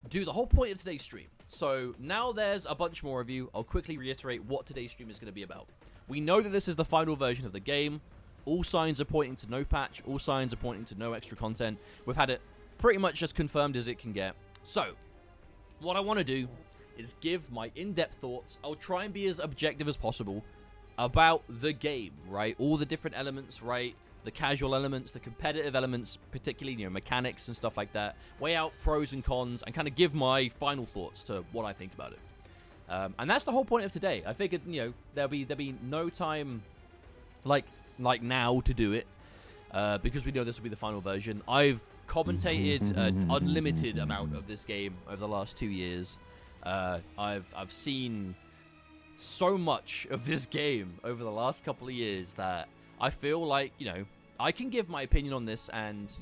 do the whole point of today's stream. So now there's a bunch more of you. I'll quickly reiterate what today's stream is going to be about. We know that this is the final version of the game. All signs are pointing to no patch. All signs are pointing to no extra content. We've had it pretty much as confirmed as it can get. So, what I want to do is give my in-depth thoughts. I'll try and be as objective as possible about the game, right? All the different elements, right? The casual elements, the competitive elements, particularly, mechanics and stuff like that. Weigh out pros and cons and kind of give my final thoughts to what I think about it. And that's the whole point of today. I figured, there'll be no time like now to do it, because we know this will be the final version. I've commentated an unlimited amount of this game over the last 2 years. I've seen so much of this game over the last couple of years that I feel like, I can give my opinion on this, and,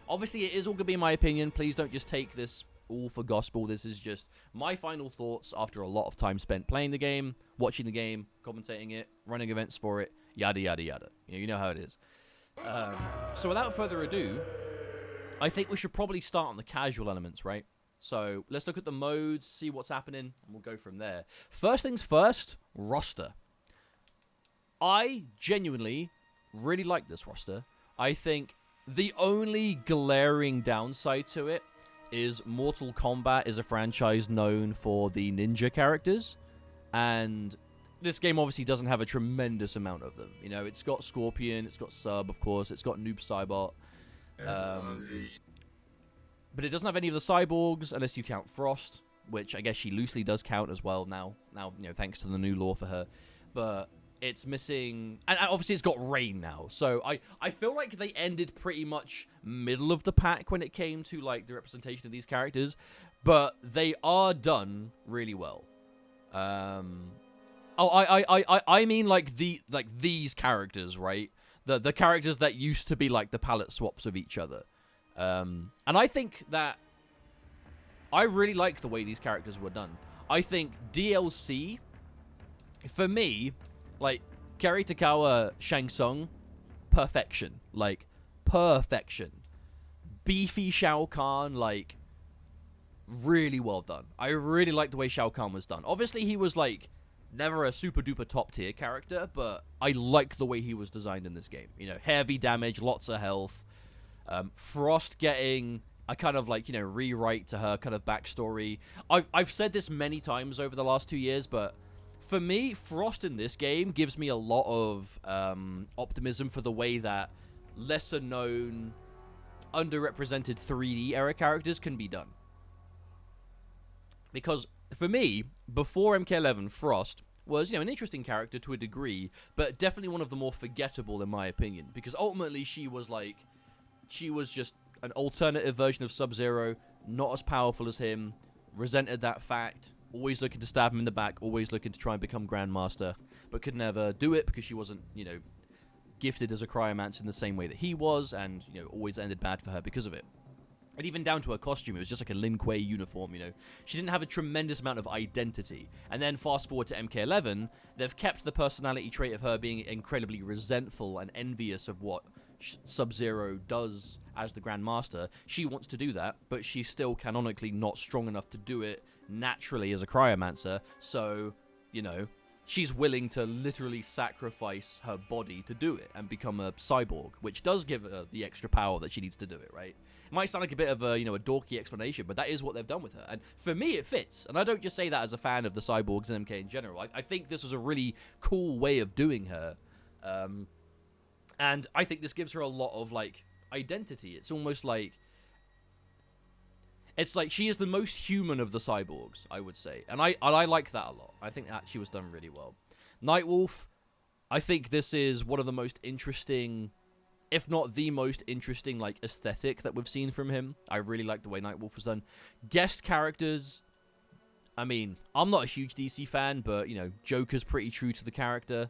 obviously it is all going to be my opinion. Please don't just take this all for gospel. This is just my final thoughts after a lot of time spent playing the game, watching the game, commentating it, running events for it, yada, yada, yada. You know how it is. So without further ado, I think we should probably start on the casual elements, right? So let's look at the modes, see what's happening, and we'll go from there. First things first, roster. I genuinely really like this roster. I think the only glaring downside to it is Mortal Kombat is a franchise known for the ninja characters, and this game obviously doesn't have a tremendous amount of them. It's got Scorpion, it's got Sub, of course, it's got Noob Saibot, but it doesn't have any of the cyborgs unless you count Frost, which I guess she loosely does count as well now, thanks to the new lore for her. But it's missing, and obviously it's got Rain now, so I feel like they ended pretty much middle of the pack when it came to like the representation of these characters, but they are done really well. I mean like these characters, right? The characters that used to be like the palette swaps of each other. And I think that I really like the way these characters were done. I think DLC, for me, like, Kerry Takawa Shang Tsung, perfection. Like, perfection. Beefy Shao Kahn, like, really well done. I really like the way Shao Kahn was done. Obviously, he was, like, never a super-duper top-tier character, but I like the way he was designed in this game. Heavy damage, lots of health. Frost getting a kind of, like, rewrite to her kind of backstory. I've said this many times over the last 2 years, but for me, Frost in this game gives me a lot of optimism for the way that lesser-known, underrepresented 3D era characters can be done. Because, for me, before MK11, Frost was, an interesting character to a degree, but definitely one of the more forgettable in my opinion. Because ultimately, she was just an alternative version of Sub-Zero, not as powerful as him, resented that fact, always looking to stab him in the back, always looking to try and become Grandmaster, but could never do it because she wasn't, gifted as a cryomancer in the same way that he was, and, always ended bad for her because of it. And even down to her costume, it was just like a Lin Kuei uniform, She didn't have a tremendous amount of identity. And then fast forward to MK11, they've kept the personality trait of her being incredibly resentful and envious of what Sub-Zero does as the Grandmaster. She wants to do that, but she's still canonically not strong enough to do it naturally as a cryomancer, so, she's willing to literally sacrifice her body to do it and become a cyborg, which does give her the extra power that she needs to do it, right? It might sound like a bit of a, a dorky explanation, but that is what they've done with her, and for me it fits, and I don't just say that as a fan of the cyborgs and MK in general. I think this was a really cool way of doing her, and I think this gives her a lot of, like, identity. It's almost like, it's like she is the most human of the cyborgs, I would say. And I like that a lot. I think that she was done really well. Nightwolf, I think this is one of the most interesting, if not the most interesting, like, aesthetic that we've seen from him. I really like the way Nightwolf was done. Guest characters, I mean, I'm not a huge DC fan, but, Joker's pretty true to the character.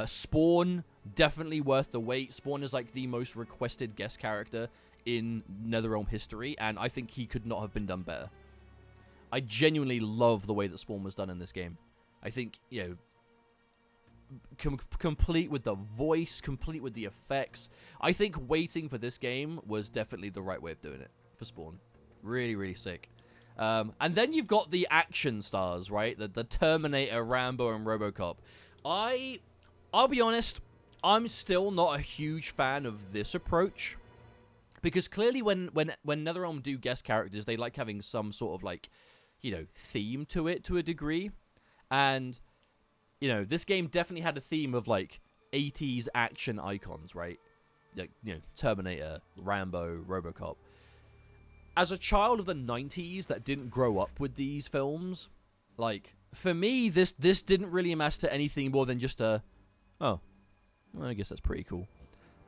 Spawn, definitely worth the wait. Spawn is, like, the most requested guest character in NetherRealm history, and I think he could not have been done better. I genuinely love the way that Spawn was done in this game. I think, complete with the voice, complete with the effects. I think waiting for this game was definitely the right way of doing it for Spawn. Really, really sick. And then you've got the action stars, right? The Terminator, Rambo, and RoboCop. I'll be honest, I'm still not a huge fan of this approach. Because clearly when NetherRealm do guest characters, they like having some sort of, like, you know, theme to it to a degree. And, you know, this game definitely had a theme of, like, 80s action icons, right? Like, you know, Terminator, Rambo, RoboCop. As a child of the 90s that didn't grow up with these films, like, for me, this didn't really amount to anything more than just a, oh, well, I guess that's pretty cool.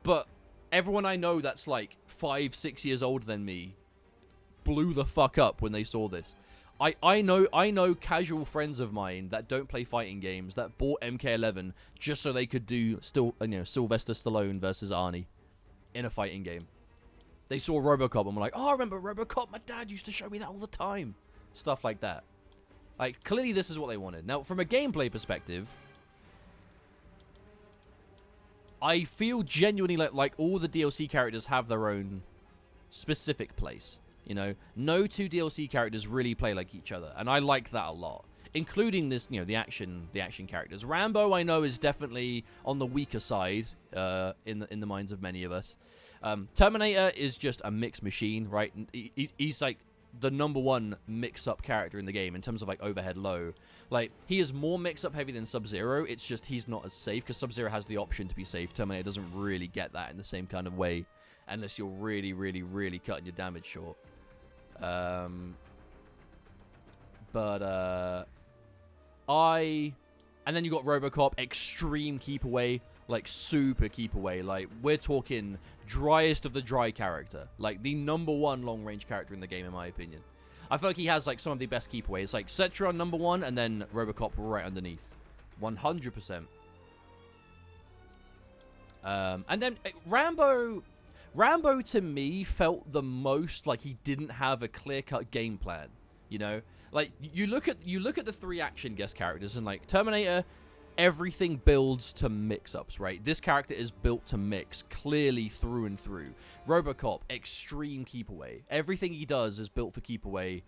But everyone I know that's, like, 5-6 years older than me blew the fuck up when they saw this. I know casual friends of mine that don't play fighting games that bought MK11 just so they could do Sylvester Stallone versus Arnie in a fighting game. They saw RoboCop and were like, "Oh, I remember RoboCop. My dad used to show me that all the time." Stuff like that. Like, clearly this is what they wanted. Now, from a gameplay perspective, I feel genuinely like all the DLC characters have their own specific place. You know, no two DLC characters really play like each other, and I like that a lot. Including this, you know, the action characters. Rambo, I know, is definitely on the weaker side in the minds of many of us. Terminator is just a mix machine, right? He's like the #1 mix-up character in the game in terms of, like, overhead low. Like, he is more mix-up heavy than Sub-Zero. It's just he's not as safe because Sub-Zero has the option to be safe. Terminator doesn't really get that in the same kind of way unless you're really, really, really cutting your damage short. And then you got RoboCop, extreme keep away, like super keep away. Like, we're talking driest of the dry character, like the #1 long range character in the game, in my opinion. I feel like he has, like, some of the best keep aways, like Cetron #1 and then RoboCop right underneath, 100%. And then Rambo to me felt the most like he didn't have a clear-cut game plan, you know? Like, you look at the 3 action guest characters, and, like, Terminator, everything builds to mix-ups, right? This character is built to mix clearly through and through. RoboCop, extreme keep away. Everything he does is built for keep away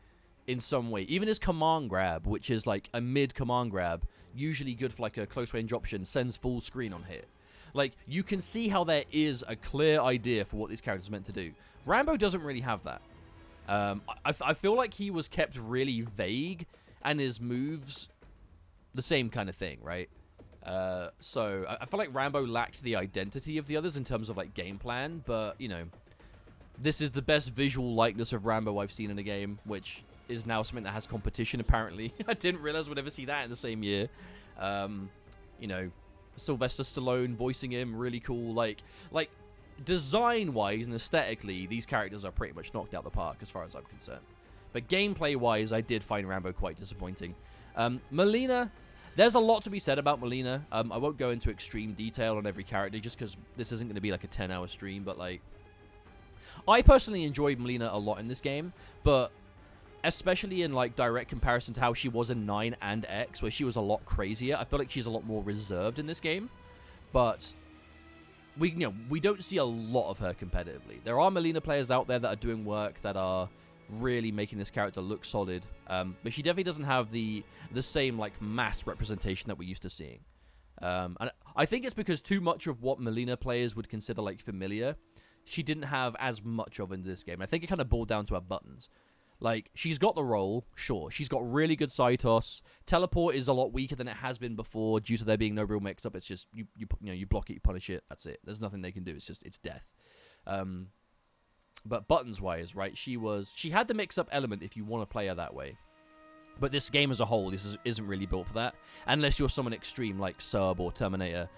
in some way. Even his command grab, which is like a mid command grab, usually good for, like, a close range option, sends full screen on hit. Like, you can see how there is a clear idea for what these characters are meant to do. Rambo doesn't really have that. I feel like he was kept really vague, and his moves, the same kind of thing, right? So I feel like Rambo lacked the identity of the others in terms of, like, game plan, but, you know, this is the best visual likeness of Rambo I've seen in a game, which is now something that has competition, apparently. I didn't realize we'd ever see that in the same year. You know, Sylvester Stallone voicing him, really cool. Like design-wise and aesthetically, these characters are pretty much knocked out the park as far as I'm concerned. But gameplay-wise, I did find Rambo quite disappointing. Melina, there's a lot to be said about Melina. I won't go into extreme detail on every character just because this isn't going to be like a 10-hour stream, but, like, I personally enjoyed Melina a lot in this game, but especially in, like, direct comparison to how she was in 9 and X, where she was a lot crazier. I feel like she's a lot more reserved in this game, but we don't see a lot of her competitively. There are Melina players out there that are doing work that are really making this character look solid, but she definitely doesn't have the same, like, mass representation that we're used to seeing. And I think it's because too much of what Melina players would consider, like, familiar, she didn't have as much of in this game. I think it kind of boiled down to her buttons. Like, she's got the role, sure. She's got really good side toss. Teleport is a lot weaker than it has been before due to there being no real mix-up. It's just, you block it, you punish it, that's it. There's nothing they can do. It's death. But buttons-wise, right, she had the mix-up element if you want to play her that way. But this game as a whole isn't really built for that. Unless you're someone extreme like Sub or Terminator.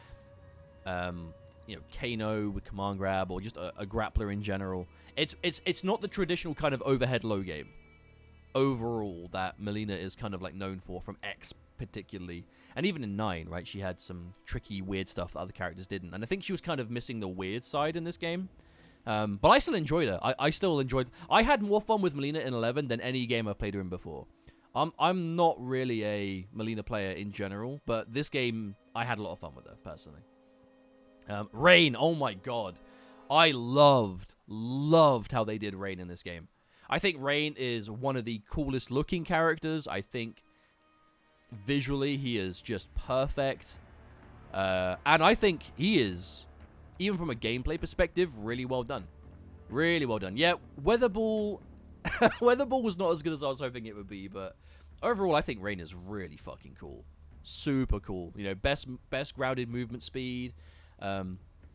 Kano with command grab, or just a grappler in general. It's not the traditional kind of overhead low game overall that Melina is kind of, like, known for from X particularly. And even in 9, right, she had some tricky, weird stuff that other characters didn't. And I think she was kind of missing the weird side in this game. But I still enjoyed her. I had more fun with Melina in 11 than any game I've played her in before. I'm not really a Melina player in general, but this game, I had a lot of fun with her, personally. Rain, oh my god. I loved how they did Rain in this game. I think Rain is one of the coolest looking characters. I think visually he is just perfect. And I think he is, even from a gameplay perspective, really well done. Really well done. Yeah, Weatherball... Weatherball was not as good as I was hoping it would be, but overall, I think Rain is really fucking cool. Super cool. You know, best grounded movement speed,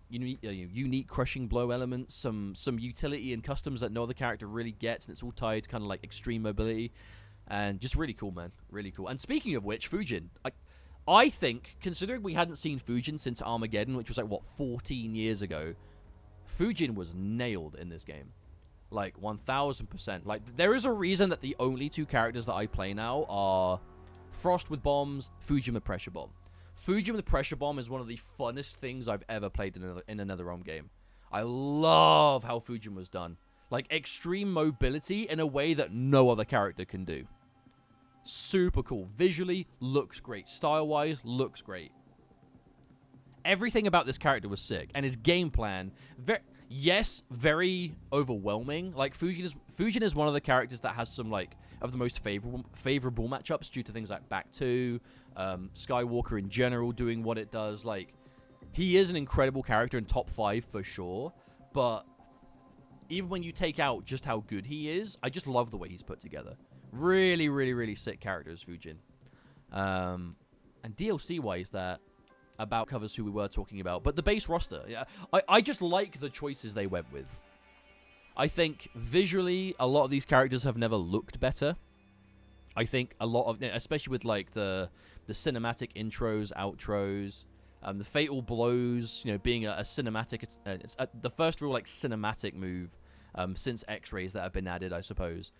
unique Krushing Blow elements, some utility and customs that no other character really gets, and it's all tied to kind of like extreme mobility, and just really cool, man. Really cool. And speaking of which, Fujin, I think, considering we hadn't seen Fujin since Armageddon, which was like, what, 14 years ago, Fujin was nailed in this game. Like, 1000%. Like, there is a reason that the only two characters that I play now are Frost with bombs, Fujin with pressure bomb. Fujin with pressure bomb is one of the funnest things I've ever played in another ROM game. I love how Fujin was done. Like, extreme mobility in a way that no other character can do. Super cool. Visually, looks great. Style-wise, looks great. Everything about this character was sick. And his game plan... Yes, very overwhelming. Like, Fujin is one of the characters that has some, like, of the most favorable matchups due to things like Back 2, Skywalker in general doing what it does. Like, he is an incredible character in top 5 for sure, but even when you take out just how good he is, I just love the way he's put together. Really, really, really sick characters, Fujin. And DLC-wise, that about covers who we were talking about. But the base roster, yeah, I just like the choices they went with. I think visually, a lot of these characters have never looked better. I think a lot of, especially with like the cinematic intros, outros, the fatal blows, you know, being a cinematic, it's the first real like cinematic move since X-rays that have been added, I suppose.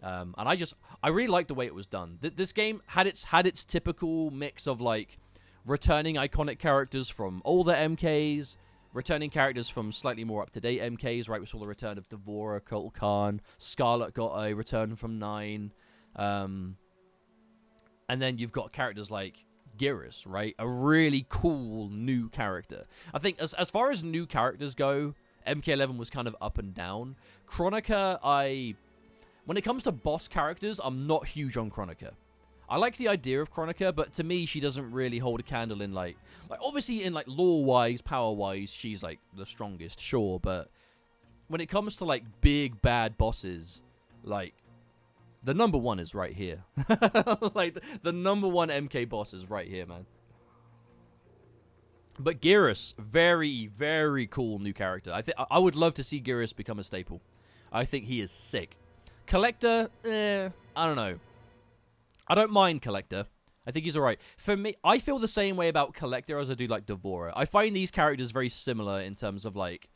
And I really like the way it was done. This game had its typical mix of like returning iconic characters from older MKs, returning characters from slightly more up-to-date MKs, right? We saw the return of Devora, Kotal Khan, Scarlet got a return from 9. And then you've got characters like Geras, right? A really cool new character. I think as far as new characters go, MK11 was kind of up and down. Chronica, when it comes to boss characters, I'm not huge on Chronica. I like the idea of Chronica, but to me, she doesn't really hold a candle in, like obviously in, like, lore-wise, power-wise, she's, like, the strongest, sure, but when it comes to, like, big, bad bosses, like, the number one is right here. Like, the number one MK boss is right here, man. But Geras, very, very cool new character. I would love to see Geras become a staple. I think he is sick. Collector, I don't know. I don't mind Collector. I think he's alright. For me, I feel the same way about Collector as I do like Devora. I find these characters very similar in terms of like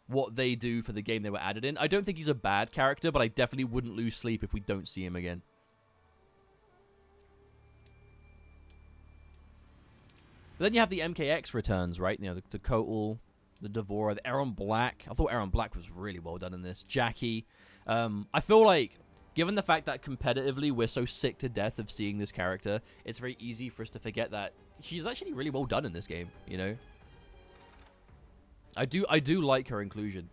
what they do for the game they were added in. I don't think he's a bad character, but I definitely wouldn't lose sleep if we don't see him again. But then you have the MKX returns, right? You know, the Kotal, the Devora, the Aaron Black. I thought Aaron Black was really well done in this. Jackie. I feel like, given the fact that competitively we're so sick to death of seeing this character, it's very easy for us to forget that she's actually really well done in this game, you know? I do like her inclusion.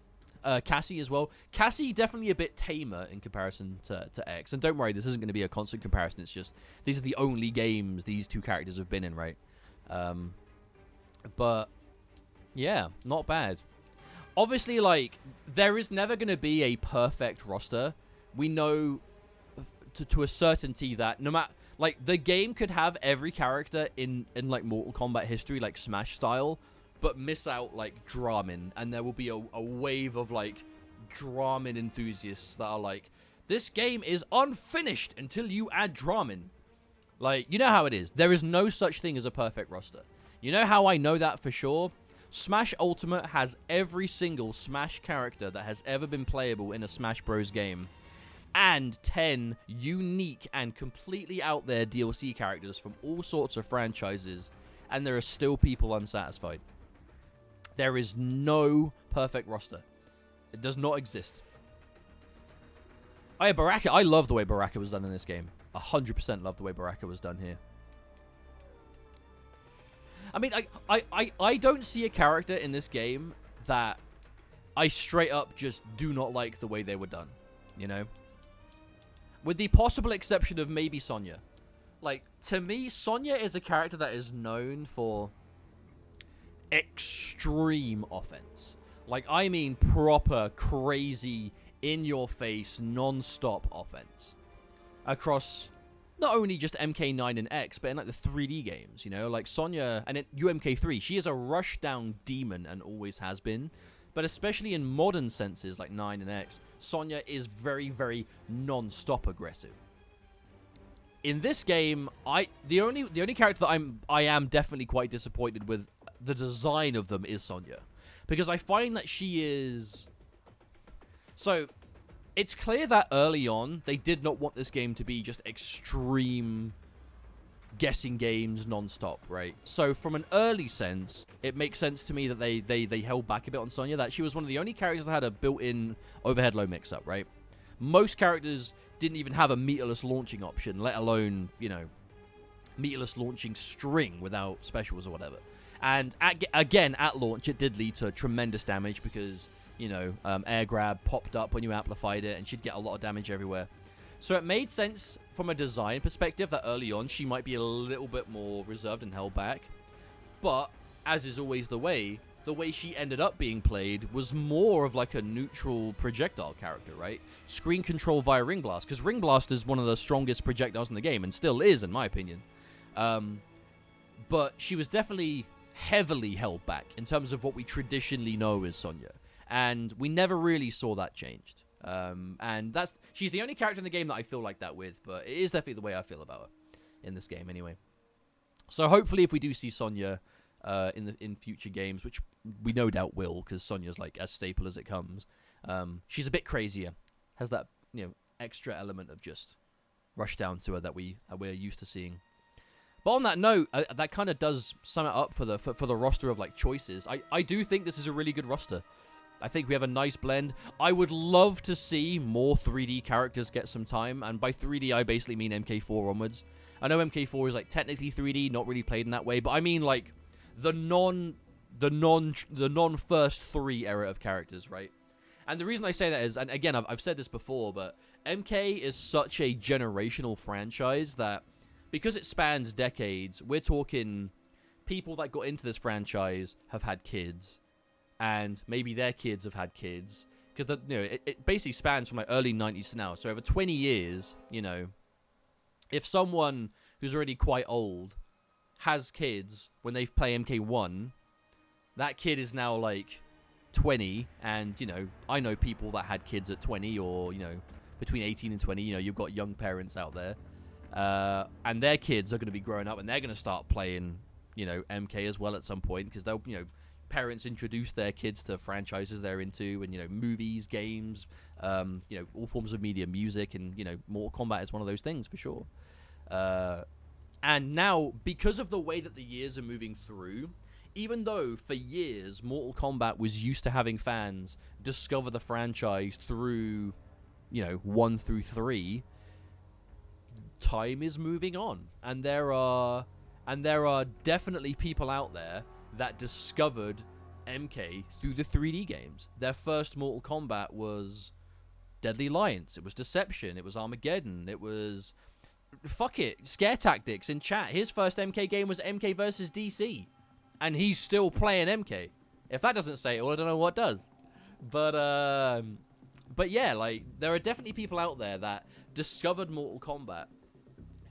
Cassie as well. Cassie definitely a bit tamer in comparison to X. And don't worry, this isn't going to be a constant comparison. It's just, these are the only games these two characters have been in, right? But, yeah, not bad. Obviously, like, there is never going to be a perfect roster. We know to a certainty that no matter, like, the game could have every character in like Mortal Kombat history, like Smash style, but miss out like Dramin, and there will be a wave of like Dramin enthusiasts that are like, this game is unfinished until you add Dramin. Like, you know how it is. There is no such thing as a perfect roster. You know how I know that for sure? Smash Ultimate has every single Smash character that has ever been playable in a Smash Bros. Game, and 10 unique and completely out there DLC characters from all sorts of franchises, and there are still people unsatisfied. There is no perfect roster. It does not exist. Oh yeah, Baraka. I love the way Baraka was done in this game. 100% love the way Baraka was done here. I mean, I don't see a character in this game that I straight up just do not like the way they were done, you know? with the possible exception of maybe Sonya. Like, to me, Sonya is a character that is known for extreme offense. Like, I mean proper, crazy, in-your-face, non-stop offense. Across not only just MK9 and X, but in, like, the 3D games, you know? Like, Sonya, and in UMK3, she is a rushdown demon and always has been. But especially in modern senses, like 9 and X, Sonya is very, very non-stop aggressive. In this game, the only character that I am definitely quite disappointed with the design of them is Sonya. Because I find that she is... So, it's clear that early on, they did not want this game to be just extreme guessing games non-stop, right? So from an early sense, it makes sense to me that they held back a bit on Sonya, that she was one of the only characters that had a built-in overhead low mix-up, right? Most characters didn't even have a meterless launching option, let alone, you know, meterless launching string without specials or whatever. And again, at launch, it did lead to tremendous damage because, you know, air grab popped up when you amplified it, and she'd get a lot of damage everywhere. So it made sense from a design perspective that early on she might be a little bit more reserved and held back. But, as is always the way she ended up being played was more of like a neutral projectile character, right? Screen control via Ring Blast, because Ring Blast is one of the strongest projectiles in the game, and still is, in my opinion. But she was definitely heavily held back in terms of what we traditionally know as Sonya. And we never really saw that changed. And she's the only character in the game that I feel like that with, but it is definitely the way I feel about her in this game anyway. So hopefully if we do see Sonya in future games, which we no doubt will, because Sonya's like as staple as it comes, she's a bit crazier, has that, you know, extra element of just rush down to her that we're used to seeing. But on that note, that kind of does sum it up for the roster of like choices. I do think this is a really good roster. I think we have a nice blend. I would love to see more 3D characters get some time, and by 3D I basically mean MK4 onwards. I know MK4 is like technically 3D, not really played in that way, but I mean like the non first 3 era of characters, right? And the reason I say that is, and again I've said this before, but MK is such a generational franchise that because it spans decades, we're talking people that got into this franchise have had kids. And maybe their kids have had kids. Because, you know, it basically spans from like early 90s to now. So over 20 years, you know, if someone who's already quite old has kids when they play MK1, that kid is now like 20. And, you know, I know people that had kids at 20 or, you know, between 18 and 20. You know, you've got young parents out there. And their kids are going to be growing up and they're going to start playing, you know, MK as well at some point. Because they'll, you know, parents introduce their kids to franchises they're into, and, you know, movies, games, you know, all forms of media, music, and, you know, Mortal Kombat is one of those things for sure. And now, because of the way that the years are moving through, even though for years Mortal Kombat was used to having fans discover the franchise through, you know, 1 through 3, time is moving on, and there are definitely people out there that discovered MK through the 3D games. Their first Mortal Kombat was Deadly Alliance. It was Deception. It was Armageddon. It was... Fuck it. Scare Tactics in chat. His first MK game was MK versus DC. And he's still playing MK. If that doesn't say it all, I don't know what does. But yeah, like, there are definitely people out there that discovered Mortal Kombat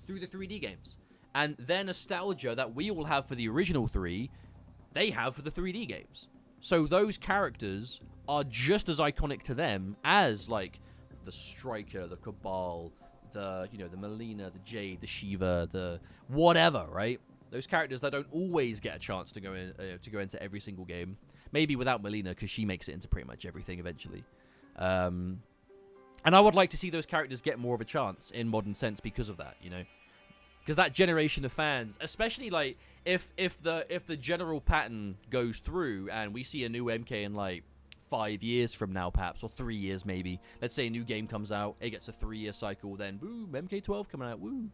through the 3D games. And their nostalgia that we all have for the original 3... they have for the 3D games. So those characters are just as iconic to them as, like, the Striker, the Cabal, the, you know, the Melina, the Jade, the Shiva, the whatever, right? Those characters that don't always get a chance to go into every single game. Maybe without Melina, because she makes it into pretty much everything eventually. And I would like to see those characters get more of a chance in modern sense because of that, you know? Because that generation of fans, especially like if the general pattern goes through and we see a new MK in like 5 years from now, perhaps, or 3 years maybe. Let's say a new game comes out, it gets a 3-year cycle, then boom, MK12 coming out, woo.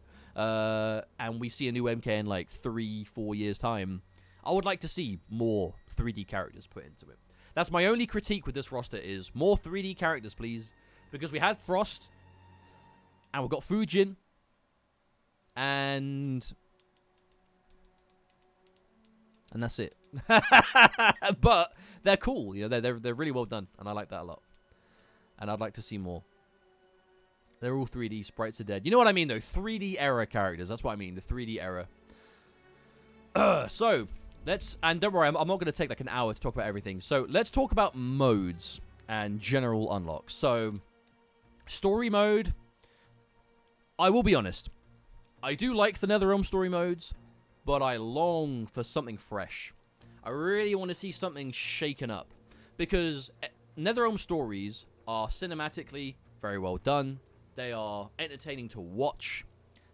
And we see a new MK in like 3-4 years time. I would like to see more 3D characters put into it. That's my only critique with this roster is more 3D characters, please. Because we had Frost. And we've got Fujin. And that's it. But they're cool. You know, they're really well done. And I like that a lot. And I'd like to see more. They're all 3D. Sprites are dead. You know what I mean, though? 3D era characters. That's what I mean. The 3D era. So, let's... And don't worry, I'm not going to take like an hour to talk about everything. So, let's talk about modes and general unlocks. So, story mode. I will be honest. I do like the NetherRealm story modes, but I long for something fresh. I really want to see something shaken up. Because NetherRealm stories are cinematically very well done. They are entertaining to watch.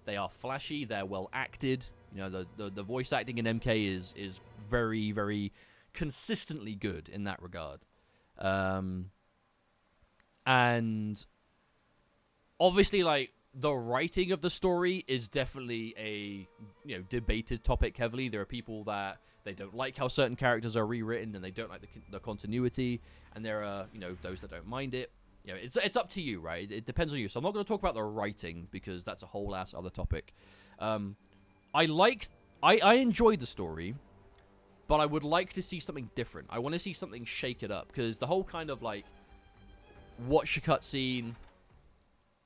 They are flashy. They're well acted. You know, the voice acting in MK is very, very consistently good in that regard. And obviously, like, the writing of the story is definitely a, you know, debated topic heavily. There are people that they don't like how certain characters are rewritten and they don't like the continuity. And there are, you know, those that don't mind it. You know, it's up to you, right? It depends on you. So I'm not going to talk about the writing because that's a whole ass other topic. I enjoyed the story, but I would like to see something different. I want to see something shake it up because the whole kind of like watch a cutscene.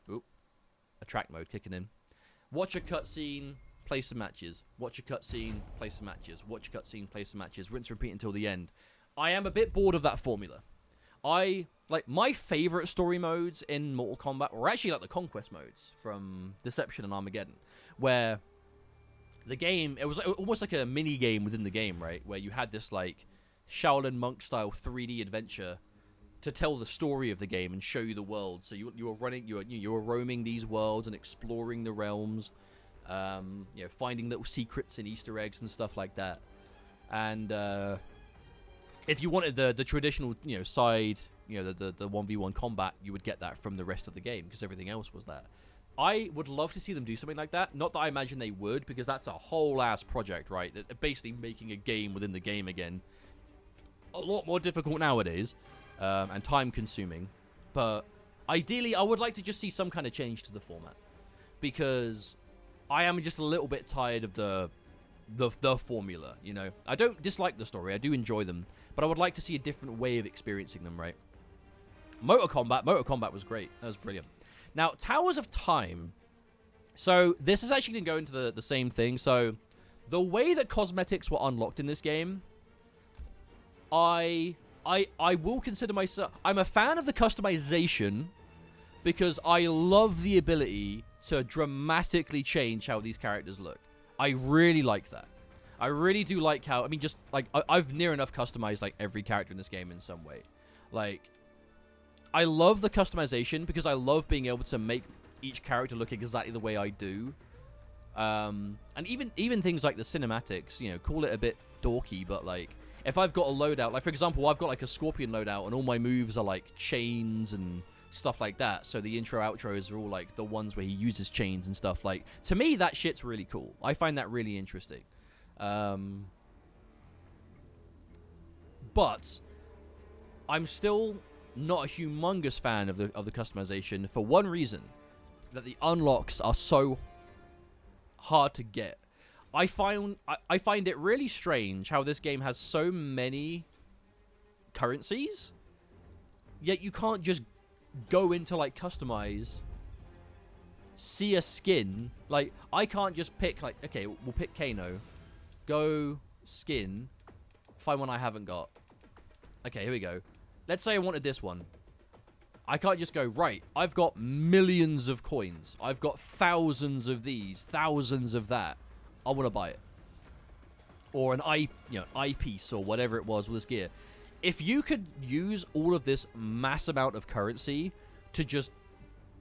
Oop, attract mode kicking in. Watch a cutscene, play some matches. Watch a cutscene, play some matches. Watch a cutscene, play some matches. Rinse and repeat until the end. I am a bit bored of that formula. Like, my favorite story modes in Mortal Kombat were actually like the conquest modes from Deception and Armageddon, where the game, it was almost like a mini game within the game, right? Where you had this like Shaolin monk style 3D adventure to tell the story of the game and show you the world. So you were roaming these worlds and exploring the realms, you know, finding little secrets and Easter eggs and stuff like that. And if you wanted the traditional, you know, side, you know, the 1v1 combat, you would get that from the rest of the game because everything else was that. I would love to see them do something like that. Not that I imagine they would, because that's a whole ass project, right? That basically making a game within the game again. A lot more difficult nowadays, and time consuming. But ideally, I would like to just see some kind of change to the format, because I am just a little bit tired of the formula, you know. I don't dislike the story, I do enjoy them, but I would like to see a different way of experiencing them, right? Motor Combat was great. That was brilliant. Now, Towers of Time. So, this is actually going to go into the same thing. So, the way that cosmetics were unlocked in this game, I will consider myself... I'm a fan of the customization because I love the ability to dramatically change how these characters look. I really like that. I really do like how... I mean, just, like, I've near enough customized, like, every character in this game in some way. Like, I love the customization because I love being able to make each character look exactly the way I do. And even things like the cinematics, you know, call it a bit dorky, but, like, if I've got a loadout... Like, for example, I've got, like, a Scorpion loadout, and all my moves are, like, chains and stuff like that. So the intro outros are all like the ones where he uses chains and stuff. Like, to me, that shit's really cool. I find that really interesting. But I'm still not a humongous fan of the customization for one reason, that the unlocks are so hard to get. I find it really strange how this game has so many currencies, yet you can't just go into, like, customize, see a skin. Like, I can't just pick, like, okay, we'll pick Kano, go skin, find one I haven't got. Okay, here we go. Let's say I wanted this one. I can't just go, right, I've got millions of coins, I've got thousands of these, thousands of that, I want to buy it. Or an eyepiece or whatever it was with this gear. If you could use all of this mass amount of currency to just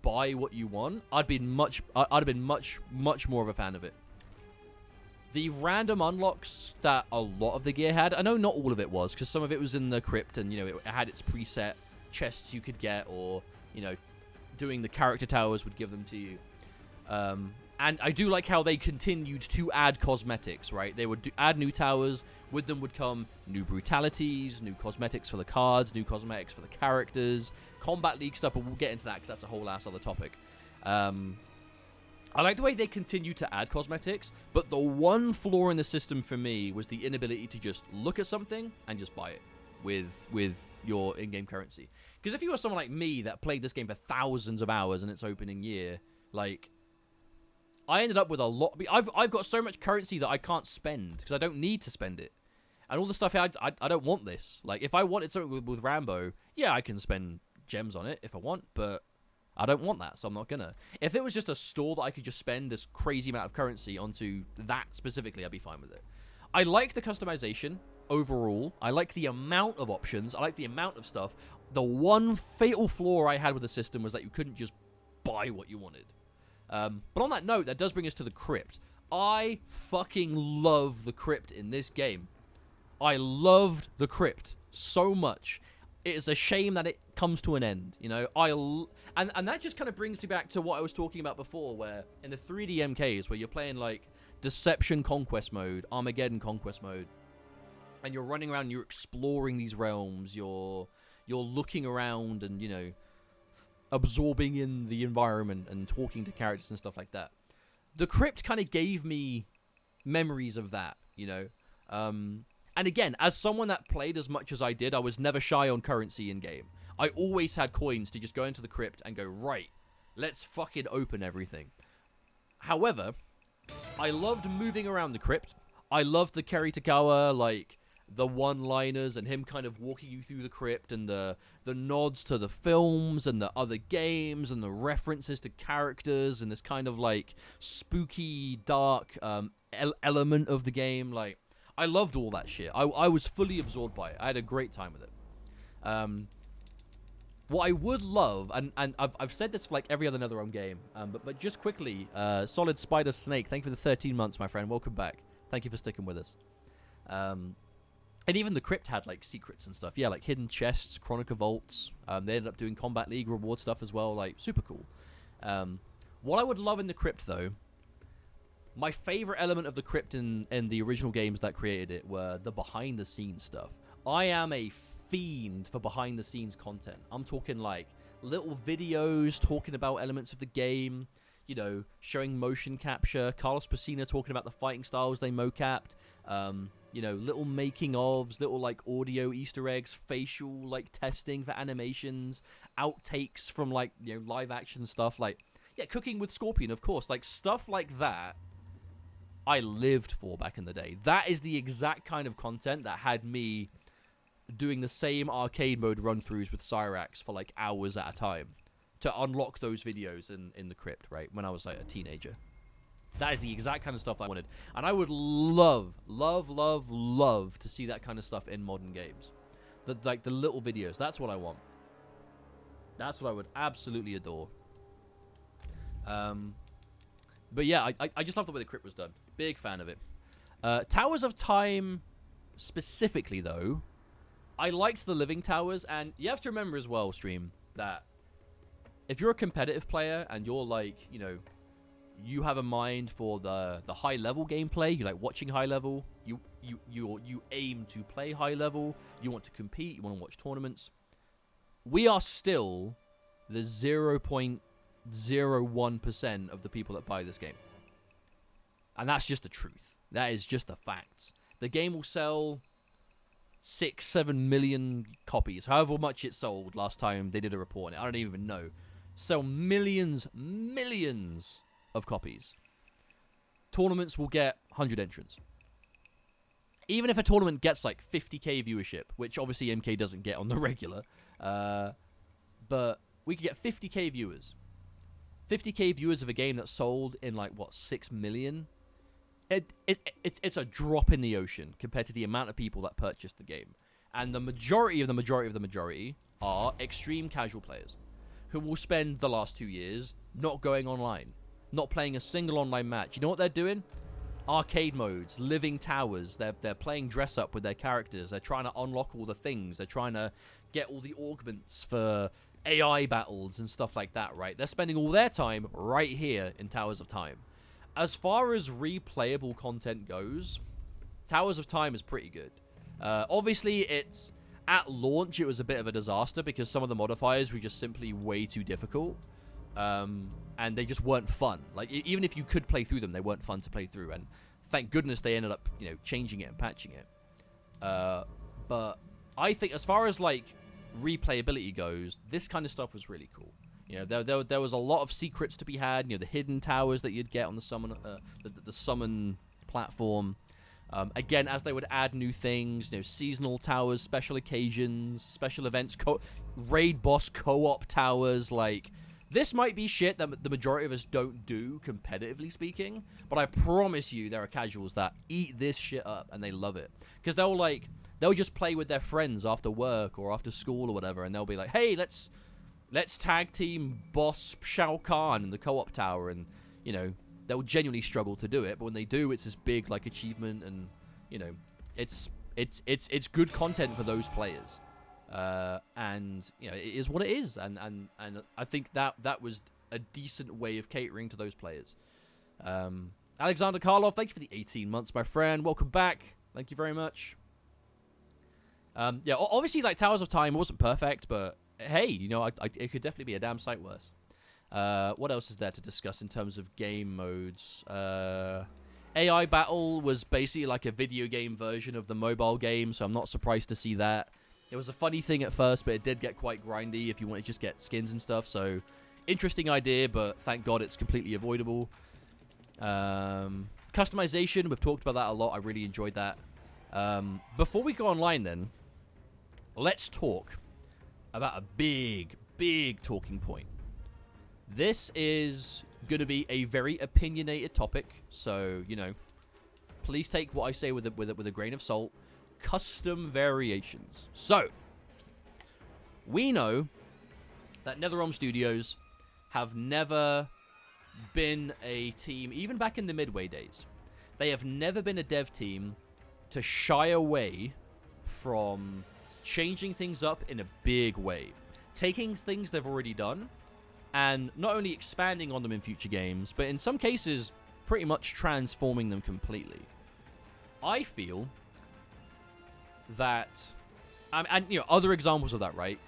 buy what you want, I'd have been much more of a fan of it. The random unlocks that a lot of the gear had, I know not all of it was, because some of it was in the crypt, and, you know, it had its preset chests you could get, or, you know, doing the character towers would give them to you. And I do like how they continued to add cosmetics, right? They would add new towers. With them would come new brutalities, new cosmetics for the cards, new cosmetics for the characters, Combat League stuff, but we'll get into that because that's a whole ass other topic. I like the way they continue to add cosmetics, but the one flaw in the system for me was the inability to just look at something and just buy it with your in-game currency. Because if you were someone like me that played this game for thousands of hours in its opening year, like, I ended up with a lot. I've got so much currency that I can't spend because I don't need to spend it. And all the stuff, I don't want this. Like, if I wanted something with Rambo, yeah, I can spend gems on it if I want, but I don't want that, so I'm not gonna. If it was just a store that I could just spend this crazy amount of currency onto that specifically, I'd be fine with it. I like the customization overall. I like the amount of options. I like the amount of stuff. The one fatal flaw I had with the system was that you couldn't just buy what you wanted. But on that note, that does bring us to the crypt. I fucking love the crypt in this game. I loved the crypt so much. It is a shame that it comes to an end, you know. And that just kind of brings me back to what I was talking about before, where in the 3D MKs, where you're playing like Deception Conquest mode, Armageddon Conquest mode, and you're running around, you're exploring these realms, you're looking around and, you know, absorbing in the environment and talking to characters and stuff like that. The crypt kind of gave me memories of that, you know. And again, as someone that played as much as I did, I was never shy on currency in-game. I always had coins to just go into the crypt and go, right, let's fucking open everything. However, I loved moving around the crypt. I loved the Kiritagawa, like, the one-liners and him kind of walking you through the crypt and the nods to the films and the other games and the references to characters and this kind of, like, spooky, dark element of the game, like... I loved all that shit. I was fully absorbed by it. I had a great time with it. What I would love, and I've said this for like every other NetherRealm game, but just quickly, Solid Spider Snake, thank you for the 13 months, my friend. Welcome back. Thank you for sticking with us. And even the crypt had like secrets and stuff. Yeah, like hidden chests, Chronica Vaults. They ended up doing Combat League reward stuff as well. Like, super cool. What I would love in the crypt, though, my favorite element of the crypt in the original games that created it were the behind-the-scenes stuff. I am a fiend for behind-the-scenes content. I'm talking, like, little videos talking about elements of the game, you know, showing motion capture, Carlos Pacina talking about the fighting styles they mocapped, you know, little making-ofs, little, like, audio Easter eggs, facial, like, testing for animations, outtakes from, like, you know, live-action stuff, like, yeah, Cooking with Scorpion, of course, like, stuff like that I lived for back in the day. That is the exact kind of content that had me doing the same arcade mode run-throughs with Cyrax for like hours at a time to unlock those videos in the crypt, right, when I was like a teenager. That is the exact kind of stuff that I wanted. And I would love, love, love, love to see that kind of stuff in modern games. Like the little videos. That's what I want. That's what I would absolutely adore. But yeah, I just love the way the crypt was done. Big fan of it. Towers of Time specifically, though, I liked the living towers. And you have to remember as well, Stream, that if you're a competitive player and you're like, you know, you have a mind for the high-level gameplay, you like watching high-level, you aim to play high-level, you want to compete, you want to watch tournaments, we are still the 0.01% of the people that buy this game. And that's just the truth. That is just the facts. The game will sell 6-7 million copies, however much it sold last time they did a report on it. I don't even know. Sell millions of copies. Tournaments will get 100 entrants. Even if a tournament gets like 50k viewership, which obviously MK doesn't get on the regular, but we could get 50k viewers. 50k viewers of a game that sold in like, what, 6 million? It's a drop in the ocean compared to the amount of people that purchased the game. And the majority of the majority are extreme casual players who will spend the last 2 years not going online, not playing a single online match. You know what they're doing? Arcade modes, living towers. They're playing dress up with their characters. They're trying to unlock all the things. They're trying to get all the augments for AI battles and stuff like that, right? They're spending all their time right here in Towers of Time. As far as replayable content goes, Towers of Time is pretty good. Obviously, it's at launch, it was a bit of a disaster because some of the modifiers were just simply way too difficult. and they just weren't fun. Like, even if you could play through them, they weren't fun to play through, and thank goodness they ended up, changing it and patching it. But I think as far as, like, replayability goes, this kind of stuff was really cool. There was a lot of secrets to be had, the hidden towers that you'd get on the summon platform. Again, as they would add new things, seasonal towers, special occasions, special events, raid boss co-op towers. Like, this might be shit that the majority of us don't do, competitively speaking, but I promise you there are casuals that eat this shit up and they love it. Because they'll just play with their friends after work or after school or whatever, and they'll be like, hey, let's tag team boss Shao Kahn in the co-op tower, and, they'll genuinely struggle to do it, but when they do, it's this big, like, achievement, and, it's good content for those players. And, it is what it is, and I think that was a decent way of catering to those players. Alexander Karlov, thank you for the 18 months, my friend. Welcome back. Thank you very much. Yeah, obviously, like, Towers of Time wasn't perfect, but hey, it could definitely be a damn sight worse. What else is there to discuss in terms of game modes? AI Battle was basically like a video game version of the mobile game, so I'm not surprised to see that. It was a funny thing at first, but it did get quite grindy if you want to just get skins and stuff, so interesting idea, but thank God it's completely avoidable. Customization, we've talked about that a lot. I really enjoyed that. Before we go online then, let's talk about a big talking point. This is going to be a very opinionated topic, so, please take what I say with a grain of salt. Custom variations. So, we know that NetherRealm Studios have never been a team, even back in the Midway days, they have never been a dev team to shy away from changing things up in a big way. Taking things they've already done and not only expanding on them in future games, but in some cases, pretty much transforming them completely. I feel that, and other examples of that, right?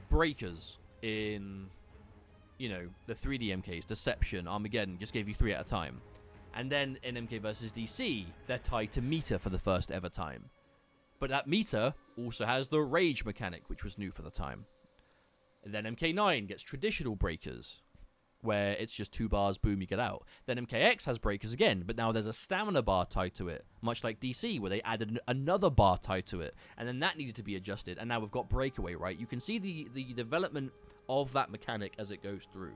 Breakers in, the 3D MKs, Deception, Armageddon, just gave you 3 at a time. And then in MK vs. DC, they're tied to meter for the first ever time. But that meter also has the rage mechanic, which was new for the time. And then MK9 gets traditional breakers, where it's just 2 bars, boom, you get out. Then MKX has breakers again, but now there's a stamina bar tied to it, much like DC, where they added another bar tied to it, and then that needed to be adjusted, and now we've got breakaway, right? You can see the development of that mechanic as it goes through.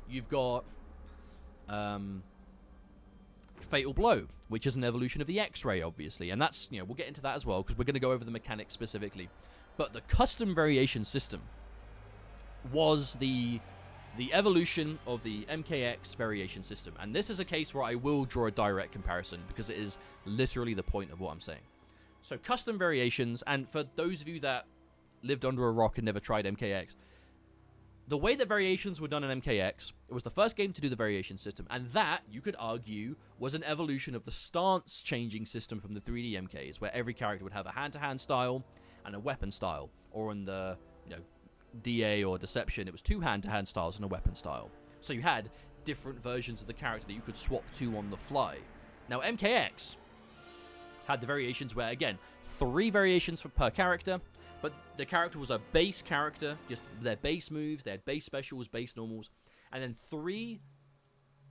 You've got Fatal Blow, which is an evolution of the X-Ray, obviously, and that's, we'll get into that as well, because we're going to go over the mechanics specifically. But the custom variation system was the evolution of the MKX variation system. And this is a case where I will draw a direct comparison because it is literally the point of what I'm saying. So custom variations, and for those of you that lived under a rock and never tried MKX, the way that variations were done in MKX, it was the first game to do the variation system. And that, you could argue, was an evolution of the stance changing system from the 3D MKs, where every character would have a hand-to-hand style and a weapon style. Or in the, DA or Deception, it was 2 hand-to-hand styles and a weapon style. So you had different versions of the character that you could swap to on the fly. Now, MKX had the variations where, again, 3 variations per character, but the character was a base character, just their base moves, their base specials, base normals, and then 3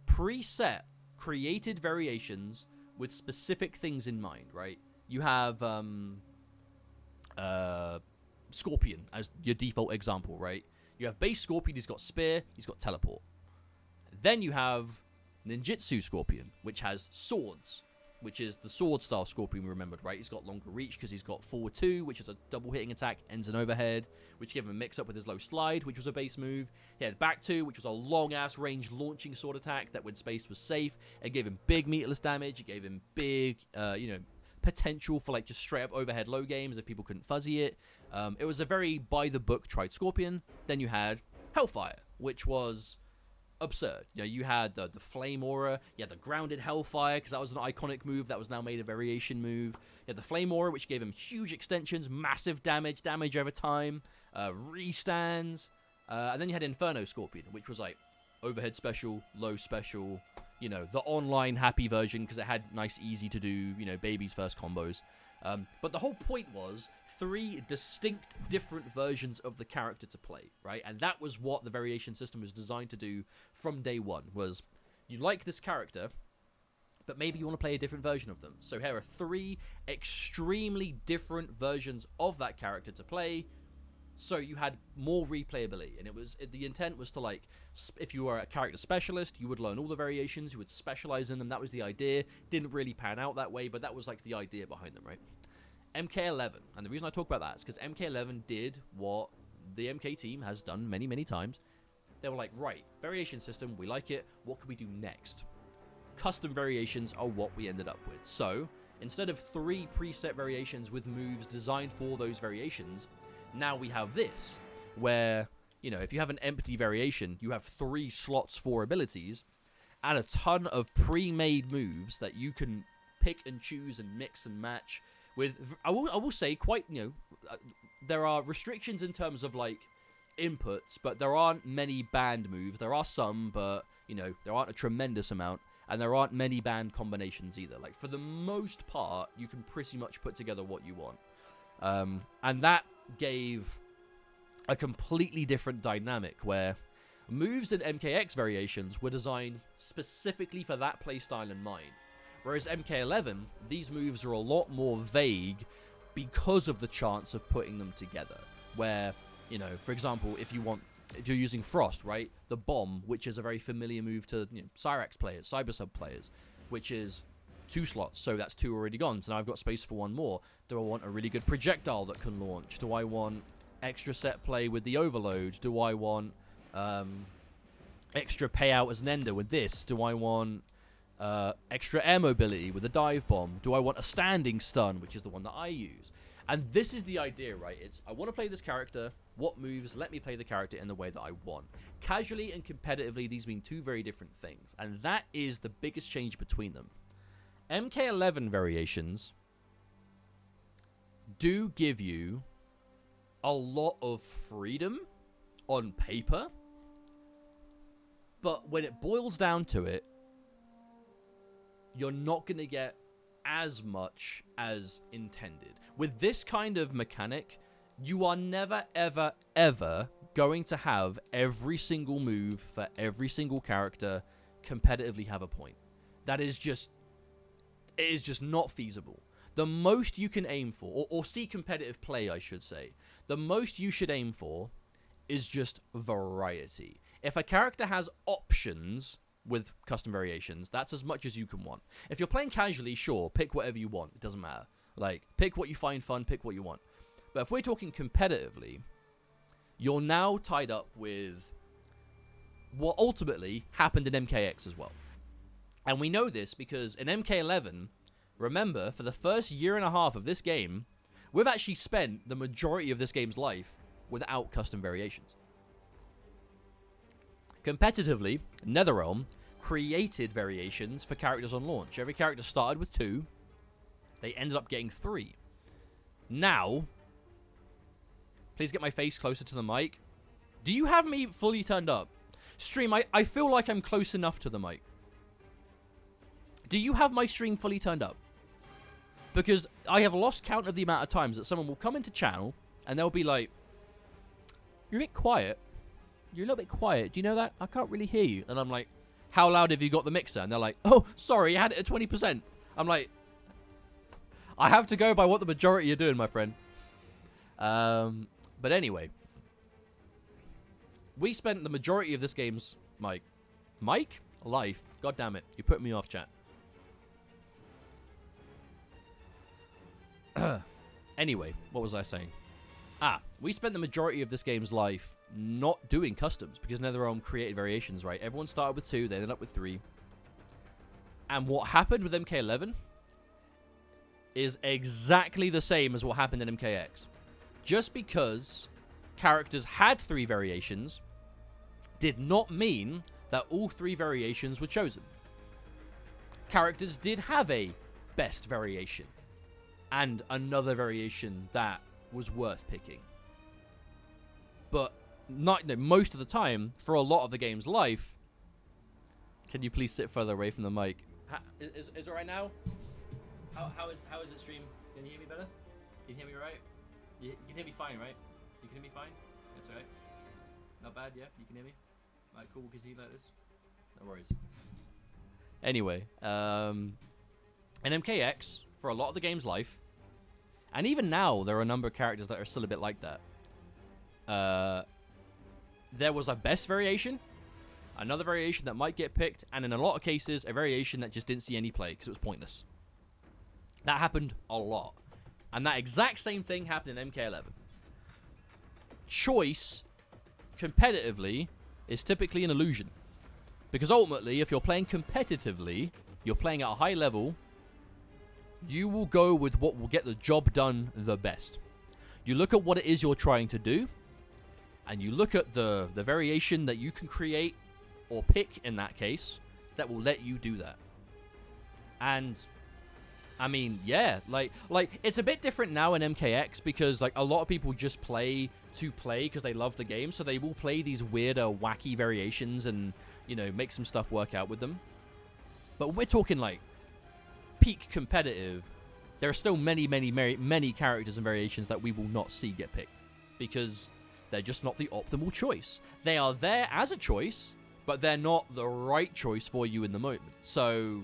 preset, created variations with specific things in mind, right? You have Scorpion as your default example, right? You have base Scorpion, he's got Spear, he's got Teleport. Then you have Ninjutsu Scorpion, which has swords, which is the sword style Scorpion we remembered, right? He's got longer reach because he's got forward 2, which is a double hitting attack, ends in overhead, which gave him a mix up with his low slide, which was a base move. He had back 2, which was a long ass range launching sword attack that when spaced was safe. It gave him big meterless damage. It gave him big, potential for like just straight up overhead low games if people couldn't fuzzy it. It was a very by the book tried Scorpion. Then you had Hellfire, which was absurd. You had the Flame Aura, you had the Grounded Hellfire, because that was an iconic move that was now made a variation move. You had the Flame Aura, which gave him huge extensions, massive damage over time, restands. And then you had Inferno Scorpion, which was like overhead special, low special, you know, the online happy version because it had nice, easy to do, you know, baby's first combos. But the whole point was 3 distinct different versions of the character to play, right? And that was what the variation system was designed to do from day one, was you like this character, but maybe you want to play a different version of them. So here are 3 extremely different versions of that character to play, so you had more replayability. And the intent was to, like, if you were a character specialist, you would learn all the variations, you would specialize in them. That was the idea. Didn't really pan out that way, but that was like the idea behind them, right? MK11, and the reason I talk about that is because MK11 did what the MK team has done many, many times. They were like, right, variation system, we like it, what can we do next? Custom variations are what we ended up with. So, instead of 3 preset variations with moves designed for those variations, now we have this, where, you know, if you have an empty variation, you have 3 slots for abilities, and a ton of pre-made moves that you can pick and choose and mix and match with. I will say, quite, you know, there are restrictions in terms of, like, inputs, but there aren't many banned moves. There are some, but, you know, there aren't a tremendous amount, and there aren't many banned combinations either. Like, for the most part, you can pretty much put together what you want. And that gave a completely different dynamic, where moves in MKX variations were designed specifically for that playstyle in mind. Whereas MK11, these moves are a lot more vague because of the chance of putting them together. Where, you know, for example, if you're using Frost, right? The bomb, which is a very familiar move to, you know, Cyrax players, Cybersub players, which is 2 slots, so that's 2 already gone. So now I've got space for 1 more. Do I want a really good projectile that can launch? Do I want extra set play with the overload? Do I want extra payout as an ender with this? Do I want extra air mobility with a dive bomb? Do I want a standing stun, which is the one that I use? And this is the idea, right? It's, I want to play this character. What moves let me play the character in the way that I want? Casually and competitively, these mean 2 very different things. And that is the biggest change between them. MK11 variations do give you a lot of freedom on paper, but when it boils down to it, you're not going to get as much as intended. With this kind of mechanic, you are never, ever, ever going to have every single move for every single character competitively have a point. That is just... it is just not feasible. The most you can aim for, or see competitive play, I should say, the most you should aim for is just variety. If a character has options with custom variations, that's as much as you can want. If you're playing casually, sure, pick whatever you want. It doesn't matter. Like, pick what you find fun, pick what you want. But if we're talking competitively, you're now tied up with what ultimately happened in MKX as well. And we know this because in MK11, remember, for the first 1.5 years of this game, we've actually spent the majority of this game's life without custom variations. Competitively, NetherRealm created variations for characters on launch. Every character started with 2. They ended up getting 3. Now, please get my face closer to the mic. Do you have me fully turned up? Stream, I feel like I'm close enough to the mic. Do you have my stream fully turned up? Because I have lost count of the amount of times that someone will come into channel and they'll be like, you're a bit quiet. You're a little bit quiet. Do you know that? I can't really hear you. And I'm like, how loud have you got the mixer? And they're like, oh, sorry, I had it at 20%. I'm like, I have to go by what the majority are doing, my friend. But anyway, we spent the majority of this game's life. God damn it. You put me off, chat. Anyway, what was I saying? We spent the majority of this game's life not doing customs because NetherRealm created variations, right? Everyone started with 2, they ended up with 3. And what happened with MK11 is exactly the same as what happened in MKX. Just because characters had 3 variations did not mean that all 3 variations were chosen. Characters did have a best variation and another variation that was worth picking. But most of the time, for a lot of the game's life. Can you please sit further away from the mic? Is it right now? How is it stream? Can you hear me better? Can you hear me right? You can hear me fine, right? You can hear me fine? That's right. Not bad, yeah? You can hear me? Alright, cool, we can see you like this. No worries. Anyway, an MKX, for a lot of the game's life, and even now, there are a number of characters that are still a bit like that. There was a best variation, another variation that might get picked, and in a lot of cases, a variation that just didn't see any play because it was pointless. That happened a lot. And that exact same thing happened in MK11. Choice, competitively, is typically an illusion. Because ultimately, if you're playing competitively, you're playing at a high level, you will go with what will get the job done the best. You look at what it is you're trying to do, and you look at the variation that you can create, or pick in that case, that will let you do that. And I mean, yeah, like it's a bit different now in MKX because like a lot of people just play to play because they love the game, so they will play these weirder, wacky variations and, you know, make some stuff work out with them. But we're talking like peak competitive. There are still many characters and variations that we will not see get picked because they're just not the optimal choice. They are there as a choice, but they're not the right choice for you in the moment. So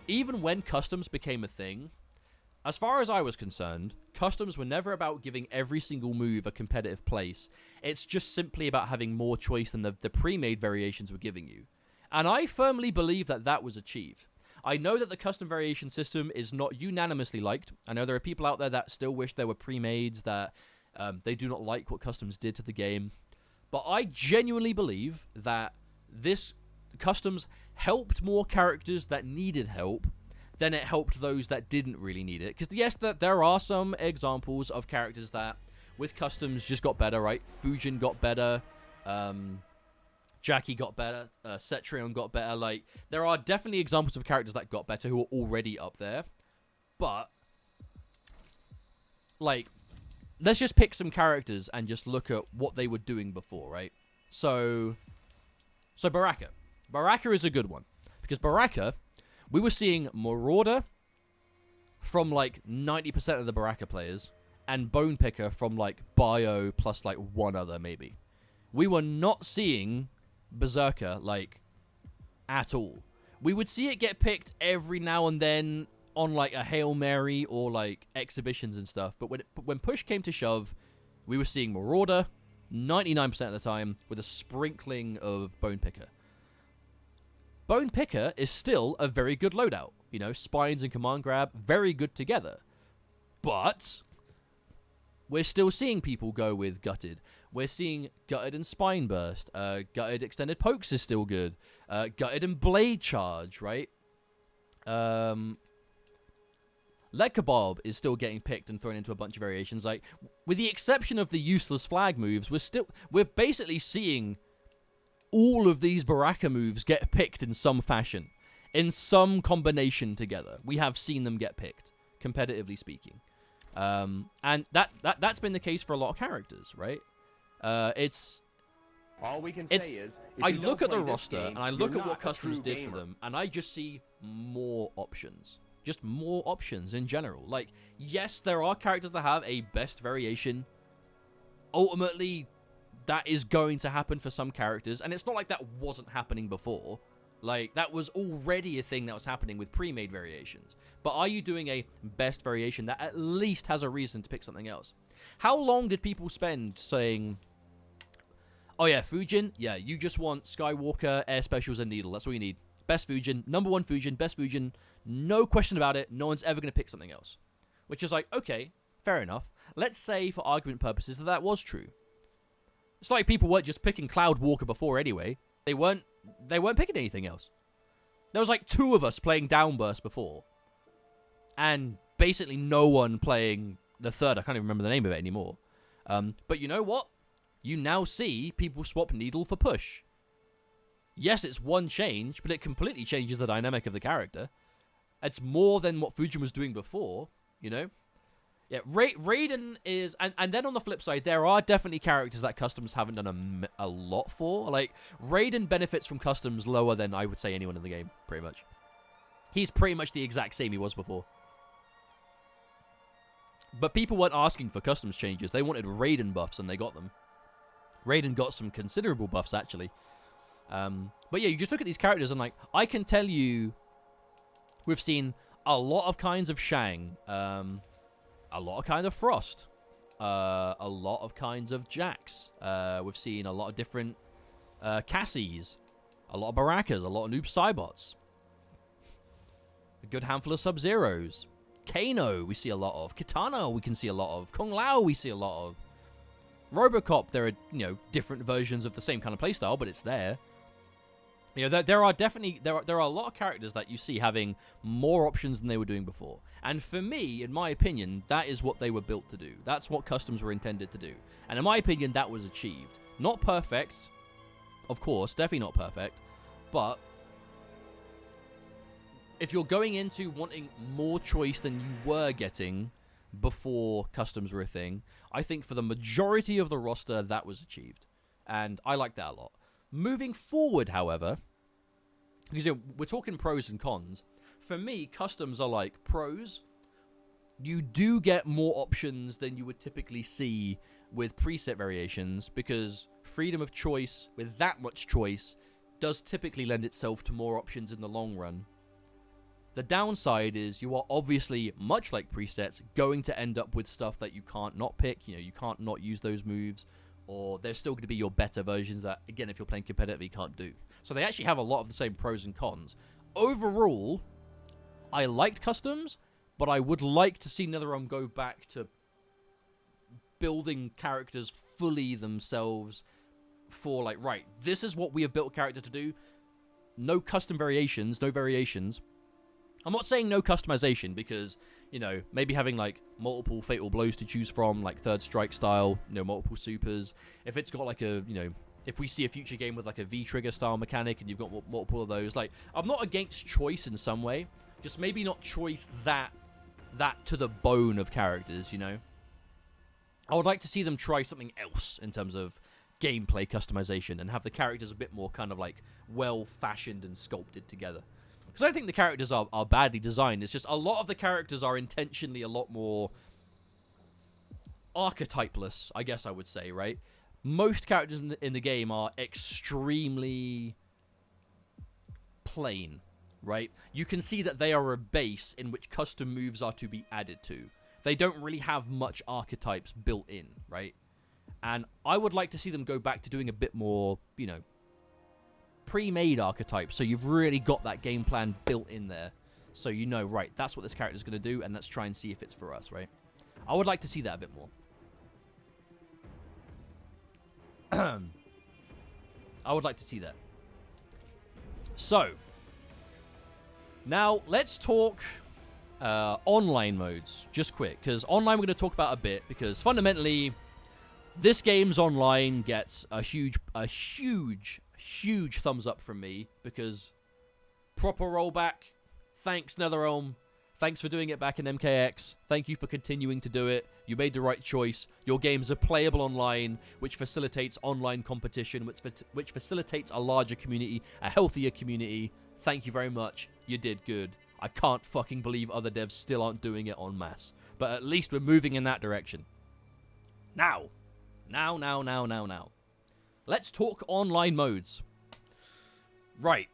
even when customs became a thing, as far as I was concerned, customs were never about giving every single move a competitive place. It's just simply about having more choice than the pre-made variations were giving you. And I firmly believe that that was achieved. I know that the custom variation system is not unanimously liked. I know there are people out there that still wish there were pre-mades, that they do not like what customs did to the game. But I genuinely believe that this customs helped more characters that needed help than it helped those that didn't really need it. Because yes, there are some examples of characters that with customs just got better, right? Fujin got better, Jackie got better, Cetrion got better. Like, there are definitely examples of characters that got better who are already up there. But, like, let's just pick some characters and just look at what they were doing before, right? So Baraka. Baraka is a good one. Because Baraka, we were seeing Marauder from, like, 90% of the Baraka players, and Bone Picker from, like, Bio plus, like, one other, maybe. We were not seeing Berserker, like, at all. We would see it get picked every now and then on, like, a Hail Mary or, like, exhibitions and stuff. But when push came to shove, we were seeing Marauder 99% of the time with a sprinkling of Bone Picker. Bone Picker is still a very good loadout. You know, Spines and Command Grab, very good together. But we're still seeing people go with Gutted. We're seeing Gutted and Spine Burst. Gutted Extended Pokes is still good. Gutted and Blade Charge, right? Leg Kebab is still getting picked and thrown into a bunch of variations. Like, with the exception of the useless flag moves, we're basically seeing all of these Baraka moves get picked in some fashion, in some combination together. We have seen them get picked, competitively speaking. And that's been the case for a lot of characters, right? All we can say is, I look at the roster and I look at what customs did for them, and I just see more options. Just more options in general. Like, yes, there are characters that have a best variation. Ultimately, that is going to happen for some characters, and it's not like that wasn't happening before. Like, that was already a thing that was happening with pre-made variations. But are you doing a best variation that at least has a reason to pick something else? How long did people spend saying, oh yeah, Fujin, yeah, you just want Skywalker, Air Specials, and Needle. That's all you need. Best Fujin, number one Fujin, best Fujin, no question about it, no one's ever going to pick something else. Which is like, okay, fair enough. Let's say, for argument purposes, that was true. It's like people weren't just picking Cloud Walker before anyway. They weren't picking anything else. There was like 2 of us playing Downburst before. And basically no one playing the third. I can't even remember the name of it anymore. But you know what? You now see people swap Needle for Push. Yes, it's one change, but it completely changes the dynamic of the character. It's more than what Fujin was doing before, you know? Yeah, Raiden is... And then on the flip side, there are definitely characters that Customs haven't done a lot for. Like, Raiden benefits from Customs lower than I would say anyone in the game, pretty much. He's pretty much the exact same he was before. But people weren't asking for Customs changes. They wanted Raiden buffs, and they got them. Raiden got some considerable buffs, actually. But yeah, you just look at these characters, and like, I can tell you... We've seen a lot of kinds of Shang. A lot of kinds of Frost. A lot of kinds of Jax. We've seen a lot of different Cassies. A lot of Barakas. A lot of Noob Cybots. A good handful of Sub-Zeros. Kano we see a lot of. Kitana we can see a lot of. Kung Lao we see a lot of. Robocop, there are, you know, different versions of the same kind of playstyle, but it's there. You know, there are definitely there are a lot of characters that you see having more options than they were doing before. And for me, in my opinion, that is what they were built to do. That's what Customs were intended to do. And in my opinion, that was achieved. Not perfect, of course, definitely not perfect, but if you're going into wanting more choice than you were getting before Customs were a thing, I think for the majority of the roster, that was achieved. And I like that a lot. Moving forward, however, because you know, we're talking pros and cons. For me, Customs are like pros. You do get more options than you would typically see with preset variations, because freedom of choice with that much choice does typically lend itself to more options in the long run. The downside is you are obviously, much like presets, going to end up with stuff that you can't not pick. You know, you can't not use those moves, or there's still going to be your better versions that, again, if you're playing competitive, you can't do. So they actually have a lot of the same pros and cons. Overall, I liked Customs, but I would like to see NetherRealm go back to building characters fully themselves for, like, right, this is what we have built a character to do. No custom variations, no variations. I'm not saying no customization, because, you know, maybe having, like, multiple fatal blows to choose from, like Third Strike style, you know, multiple supers. If it's got, like, a, you know, if we see a future game with, like, a V-trigger style mechanic and you've got multiple of those, like, I'm not against choice in some way. Just maybe not choice that to the bone of characters, you know? I would like to see them try something else in terms of gameplay customization and have the characters a bit more kind of, like, well-fashioned and sculpted together. Because I don't think the characters are badly designed. It's just a lot of the characters are intentionally a lot more archetypeless, I guess I would say, right? Most characters in the game are extremely plain, right? You can see that they are a base in which custom moves are to be added to. They don't really have much archetypes built in, right? And I would like to see them go back to doing a bit more, you know, pre-made archetypes, so you've really got that game plan built in there, so you know, right, that's what this character's going to do, and let's try and see if it's for us, right? I would like to see that a bit more. I would like to see that. So, now let's talk online modes, just quick, because online we're going to talk about a bit, because fundamentally, this game's online gets a huge thumbs up from me, because proper rollback. Thanks, NetherRealm. Thanks for doing it back in MKX. Thank you for continuing to do it. You made the right choice. Your games are playable online, which facilitates online competition, which facilitates a larger community, a healthier community. Thank you very much. You did good. I can't fucking believe other devs still aren't doing it en masse. But at least we're moving in that direction. Now. Let's talk online modes. Right.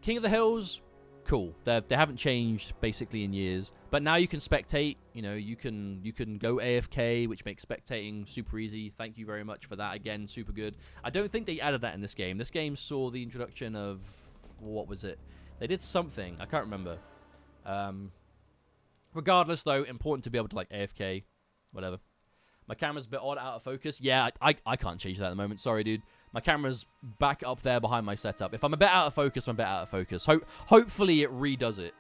King of the Hills, cool. They haven't changed basically in years, but now you can spectate. You know, you can go AFK, which makes spectating super easy. Thank you very much for that. Again, super good. I don't think they added that in this game. This game saw the introduction of, what was it? They did something. I can't remember. Regardless, though, important to be able to, like, AFK, whatever. My camera's a bit odd, out of focus. Yeah, I can't change that at the moment. Sorry, dude. My camera's back up there behind my setup. If I'm a bit out of focus, I'm a bit out of focus. Hopefully it redoes it.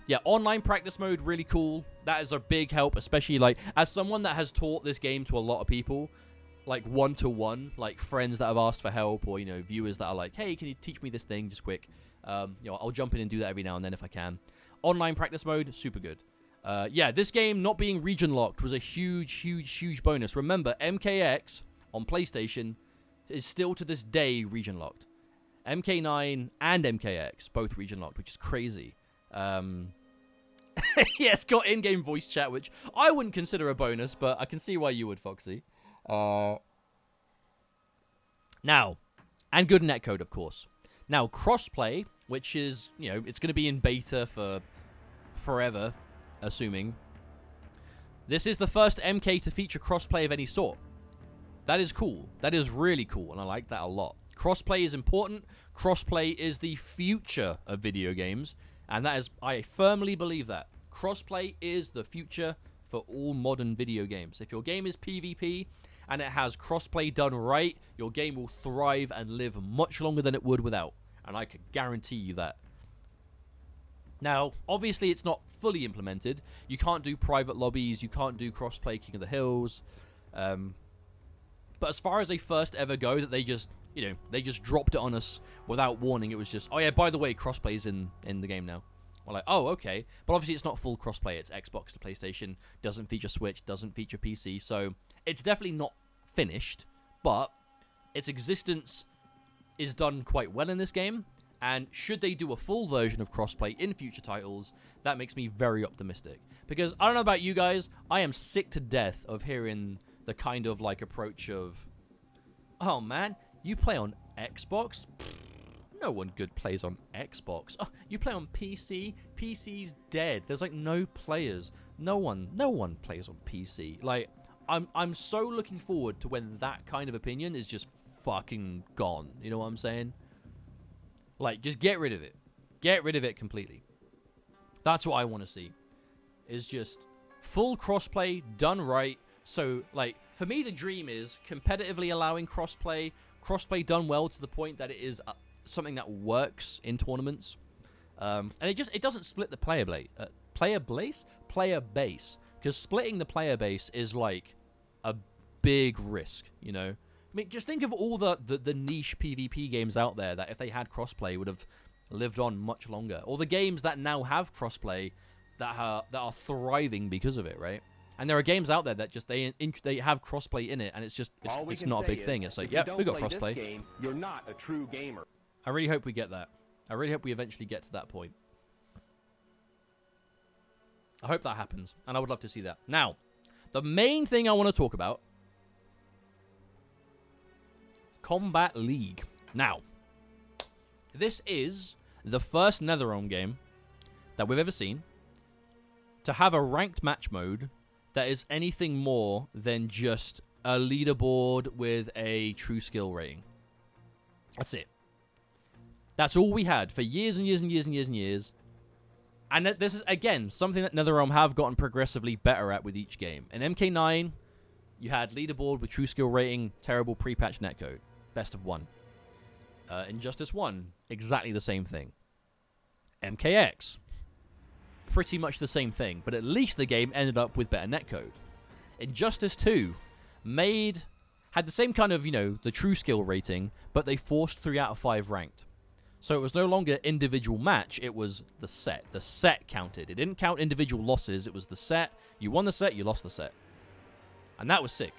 Yeah, online practice mode, really cool. That is a big help, especially, like, as someone that has taught this game to a lot of people, like, one-to-one, like, friends that have asked for help, or, you know, viewers that are like, hey, can you teach me this thing just quick? You know, I'll jump in and do that every now and then if I can. Online practice mode, super good. Yeah, this game not being region locked was a huge bonus. Remember, MKX on PlayStation is still to this day region locked. MK9 and MKX both region locked, which is crazy. Yes, got in-game voice chat, which I wouldn't consider a bonus, but I can see why you would, Foxy. Now, and good netcode, of course. Now, crossplay, which is, you know, it's going to be in beta for forever, assuming. This is the first MK to feature crossplay of any sort. That is cool. That is really cool, and I like that a lot. Crossplay is important. Crossplay is the future of video games, and that is, I firmly believe that. Crossplay is the future for all modern video games. If your game is PvP and it has crossplay done right, your game will thrive and live much longer than it would without, and I can guarantee you that. Now, obviously, it's not fully implemented. You can't do private lobbies. You can't do crossplay King of the Hills. But as far as they first ever go, that they just, you know, they just dropped it on us without warning. It was just, oh yeah, by the way, crossplay's in the game now. We're like, oh, okay. But obviously, it's not full crossplay. It's Xbox to PlayStation. Doesn't feature Switch. Doesn't feature PC. So it's definitely not finished. But its existence is done quite well in this game. And should they do a full version of crossplay in future titles, that makes me very optimistic. Because I don't know about you guys, I am sick to death of hearing the kind of like approach of, oh man, you play on Xbox? No one good plays on Xbox. Oh, you play on PC? PC's dead. There's like no players. No one plays on PC. Like, I'm so looking forward to when that kind of opinion is just fucking gone. You know what I'm saying? Like, just get rid of it. Get rid of it completely. That's what I want to see. Is just full crossplay done right. So, like, for me, the dream is competitively allowing crossplay done well to the point that it is something that works in tournaments. And it doesn't split the player base. Because splitting the player base is like a big risk, you know? I mean, just think of all the niche PvP games out there that if they had crossplay would have lived on much longer. Or the games that now have crossplay that are thriving because of it, right? And there are games out there that just they have crossplay in it, and it's not a big thing. It's like, yep, we got crossplay. Game, you're not a true gamer. I really hope we get that. I really hope we eventually get to that point. I hope that happens, and I would love to see that. Now, the main thing I want to talk about, Combat League. Now, this is the first NetherRealm game that we've ever seen to have a ranked match mode that is anything more than just a leaderboard with a true skill rating. That's it. That's all we had for years and years and years and years and years. And this is, again, something that NetherRealm have gotten progressively better at with each game. In MK9, you had leaderboard with true skill rating, terrible pre-patch netcode. Best of one. Injustice 1, exactly the same thing. MKX, pretty much the same thing, but at least the game ended up with better netcode. Injustice 2 had the same kind of, you know, the true skill rating, but they forced 3 out of 5 ranked. So it was no longer individual match, it was the set. The set counted. It didn't count individual losses, it was the set. You won the set, you lost the set. And that was sick.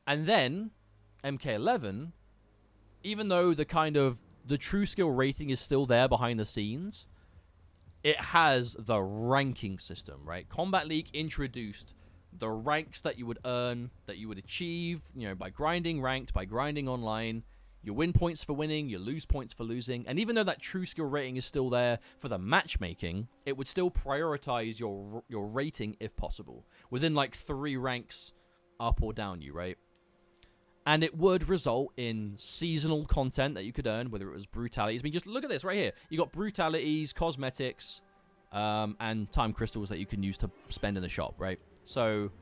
And then, MK11, even though the true skill rating is still there behind the scenes, it has the ranking system, right? Combat League introduced the ranks that you would earn, that you would achieve, you know, by grinding ranked, by grinding online. You win points for winning, you lose points for losing. And even though that true skill rating is still there for the matchmaking, it would still prioritize your rating if possible. Within like 3 ranks up or down you, right? And it would result in seasonal content that you could earn, whether it was brutalities. I mean, just look at this right here. You got brutalities, cosmetics, and time crystals that you can use to spend in the shop, right? So,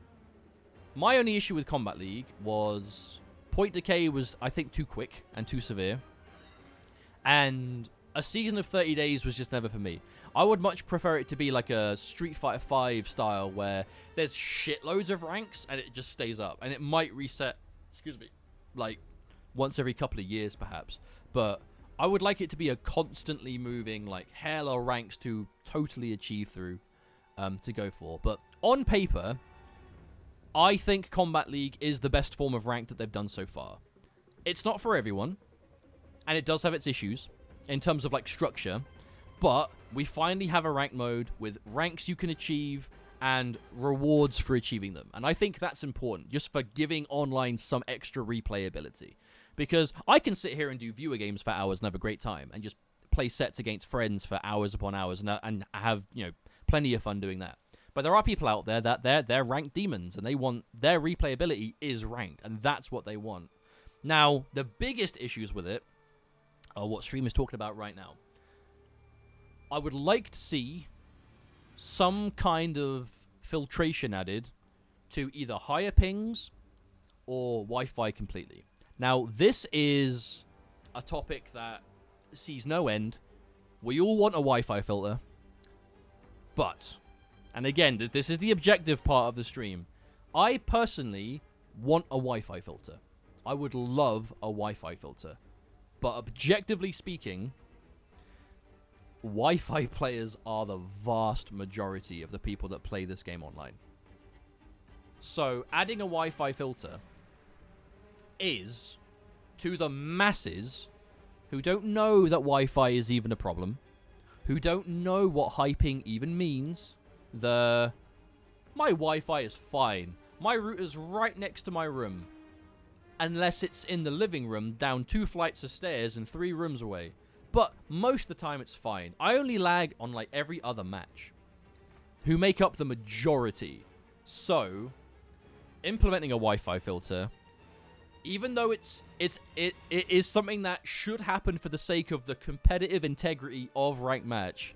my only issue with Combat League was point decay was, I think, too quick and too severe. And a season of 30 days was just never for me. I would much prefer it to be like a Street Fighter 5 style where there's shitloads of ranks and it just stays up. And it might reset, like once every couple of years perhaps. But I would like it to be a constantly moving, like, hella ranks to totally achieve through, to go for. But on paper, I think Combat League is the best form of rank that they've done so far. It's not for everyone, and it does have its issues in terms of, like, structure, but we finally have a rank mode with ranks you can achieve and rewards for achieving them. And I think that's important, just for giving online some extra replayability. Because I can sit here and do viewer games for hours and have a great time, and just play sets against friends for hours upon hours, and have, you know, plenty of fun doing that. But there are people out there that they're ranked demons, and they want their replayability is ranked, and that's what they want. Now, the biggest issues with it are what Stream is talking about right now. I would like to see some kind of filtration added to either higher pings or Wi-Fi completely. Now, this is a topic that sees no end. We all want a Wi-Fi filter, but, and again, this is the objective part of the stream, I personally want a Wi-Fi filter. I would love a Wi-Fi filter. But objectively speaking, Wi-Fi players are the vast majority of the people that play this game online. So, adding a Wi-Fi filter is, to the masses who don't know that Wi-Fi is even a problem, who don't know what hyping even means, my Wi-Fi is fine. My router's right next to my room. Unless it's in the living room, down 2 flights of stairs and 3 rooms away. But most of the time it's fine. I only lag on like every other match, who make up the majority. So, implementing a Wi-Fi filter, even though it is something that should happen for the sake of the competitive integrity of ranked match,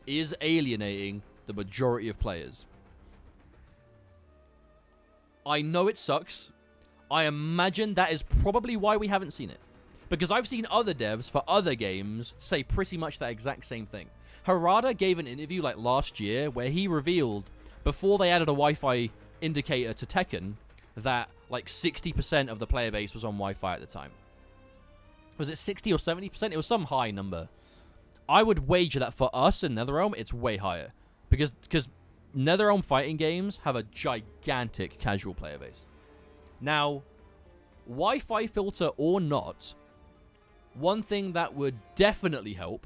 is alienating the majority of players. I know it sucks. I imagine that is probably why we haven't seen it. Because I've seen other devs for other games say pretty much that exact same thing. Harada gave an interview like last year where he revealed, before they added a Wi-Fi indicator to Tekken, that like 60% of the player base was on Wi-Fi at the time. Was it 60 or 70%? It was some high number. I would wager that for us in NetherRealm, it's way higher. Because NetherRealm fighting games have a gigantic casual player base. Now, Wi-Fi filter or not, one thing that would definitely help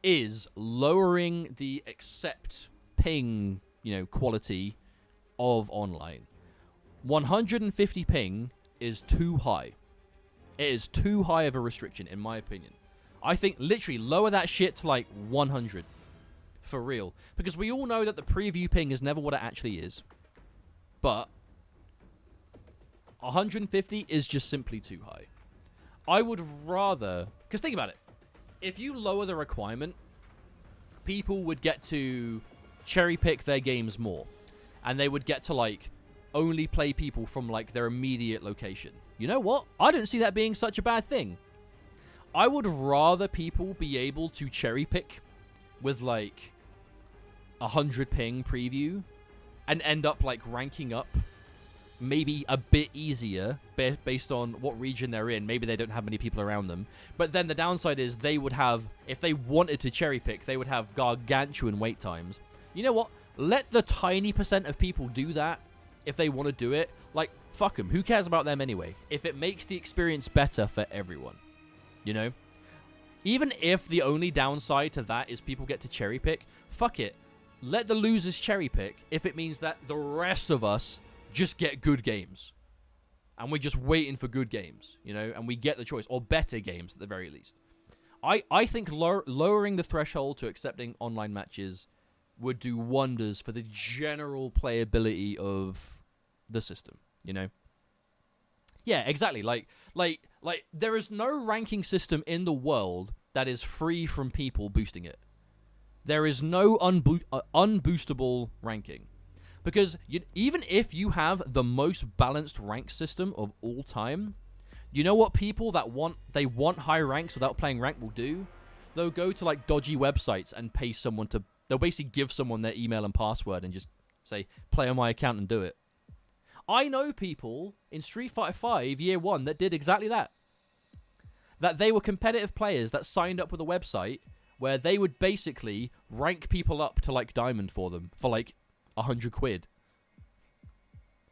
is lowering the accept ping, quality of online. 150 ping is too high. It is too high of a restriction, in my opinion. I think literally lower that shit to like 100. For real. Because we all know that the preview ping is never what it actually is. But 150 is just simply too high. I would rather... Because think about it. If you lower the requirement, people would get to cherry pick their games more. And they would get to, like, only play people from, like, their immediate location. You know what? I don't see that being such a bad thing. I would rather people be able to cherry pick with, like, 100 ping preview and end up, like, ranking up maybe a bit easier based on what region they're in. Maybe they don't have many people around them. But then the downside is they would have, if they wanted to cherry pick, they would have gargantuan wait times. You know what? Let the tiny % of people do that if they want to do it. Like, fuck them. Who cares about them anyway? If it makes the experience better for everyone. You know? Even if the only downside to that is people get to cherry pick, fuck it. Let the losers cherry pick if it means that the rest of us just get good games. And we're just waiting for good games, and we get the choice. Or better games, at the very least. I think lowering the threshold to accepting online matches would do wonders for the general playability of the system, Yeah, exactly. Like there is no ranking system in the world that is free from people boosting it. There is no unboostable ranking. Because even if you have the most balanced rank system of all time, you know what people that want high ranks without playing rank will do? They'll go to like dodgy websites and pay someone to... They'll basically give someone their email and password and just say, play on my account and do it. I know people in Street Fighter V Year 1 that did exactly that. that they were competitive players that signed up with a website where they would basically rank people up to, like, Diamond for them for, like, 100 quid.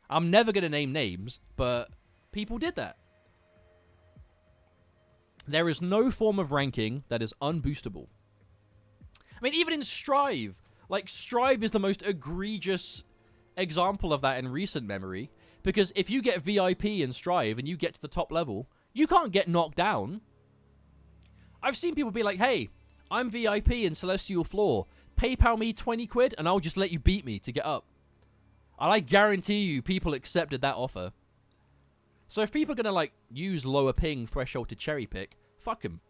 I'm never going to name names, but people did that. There is no form of ranking that is unboostable. I mean, even in Strive, like, Strive is the most egregious example of that in recent memory, because if you get VIP in Strive and you get to the top level, you can't get knocked down. I've seen people be like, hey, I'm VIP in Celestial Floor. PayPal me 20 quid and I'll just let you beat me to get up. And I guarantee you people accepted that offer. So if people are going to, like, use lower ping threshold to cherry pick, fuck them.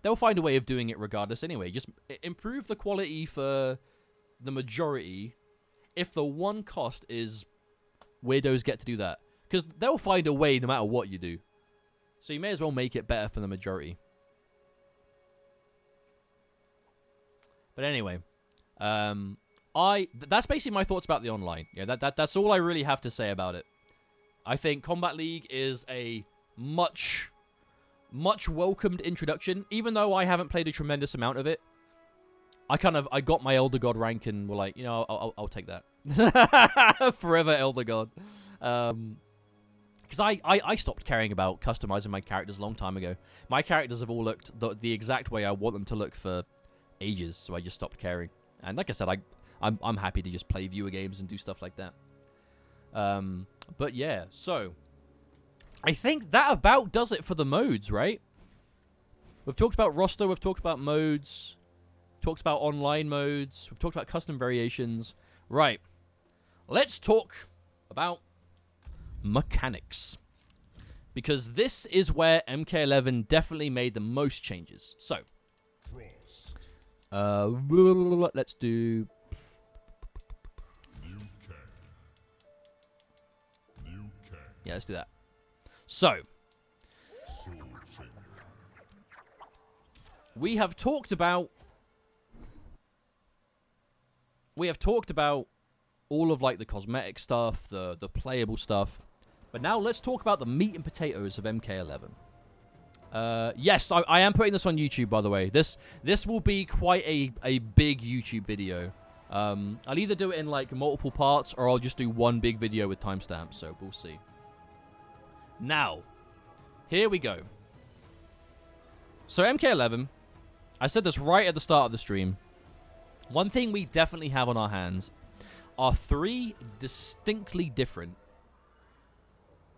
They'll find a way of doing it regardless anyway. Just improve the quality for the majority if the one cost is weirdos get to do that. Because they'll find a way no matter what you do. So you may as well make it better for the majority. But anyway, that's basically my thoughts about the online. Yeah, that's all I really have to say about it. I think Combat League is a much welcomed introduction, even though I haven't played a tremendous amount of it. I got my Elder God rank and were like, you know, I'll take that. Forever Elder God. Because I stopped caring about customizing my characters a long time ago. My characters have all looked the exact way I want them to look for ages, so I just stopped caring. And like I said, I'm happy to just play viewer games and do stuff like that. But yeah, so I think that about does it for the modes, right? We've talked about roster, we've talked about modes, talked about online modes, we've talked about custom variations. Right. Let's talk about mechanics. Because this is where MK11 definitely made the most changes. So, let's do... Yeah, let's do that. So, we have talked about all of, like, the cosmetic stuff, the playable stuff. But now let's talk about the meat and potatoes of MK11. Yes, I am putting this on YouTube, by the way. This will be quite a big YouTube video. I'll either do it in, like, multiple parts, or I'll just do one big video with timestamps, so we'll see. Now, here we go. So MK11, I said this right at the start of the stream. One thing we definitely have on our hands are 3 distinctly different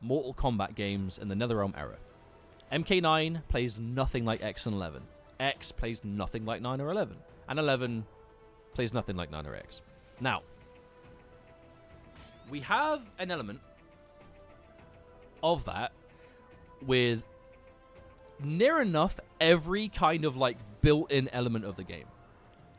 Mortal Kombat games in the NetherRealm era. MK9 plays nothing like X and 11. X plays nothing like 9 or 11. And 11 plays nothing like 9 or X. Now, we have an element of that with near enough every kind of, like, built-in element of the game.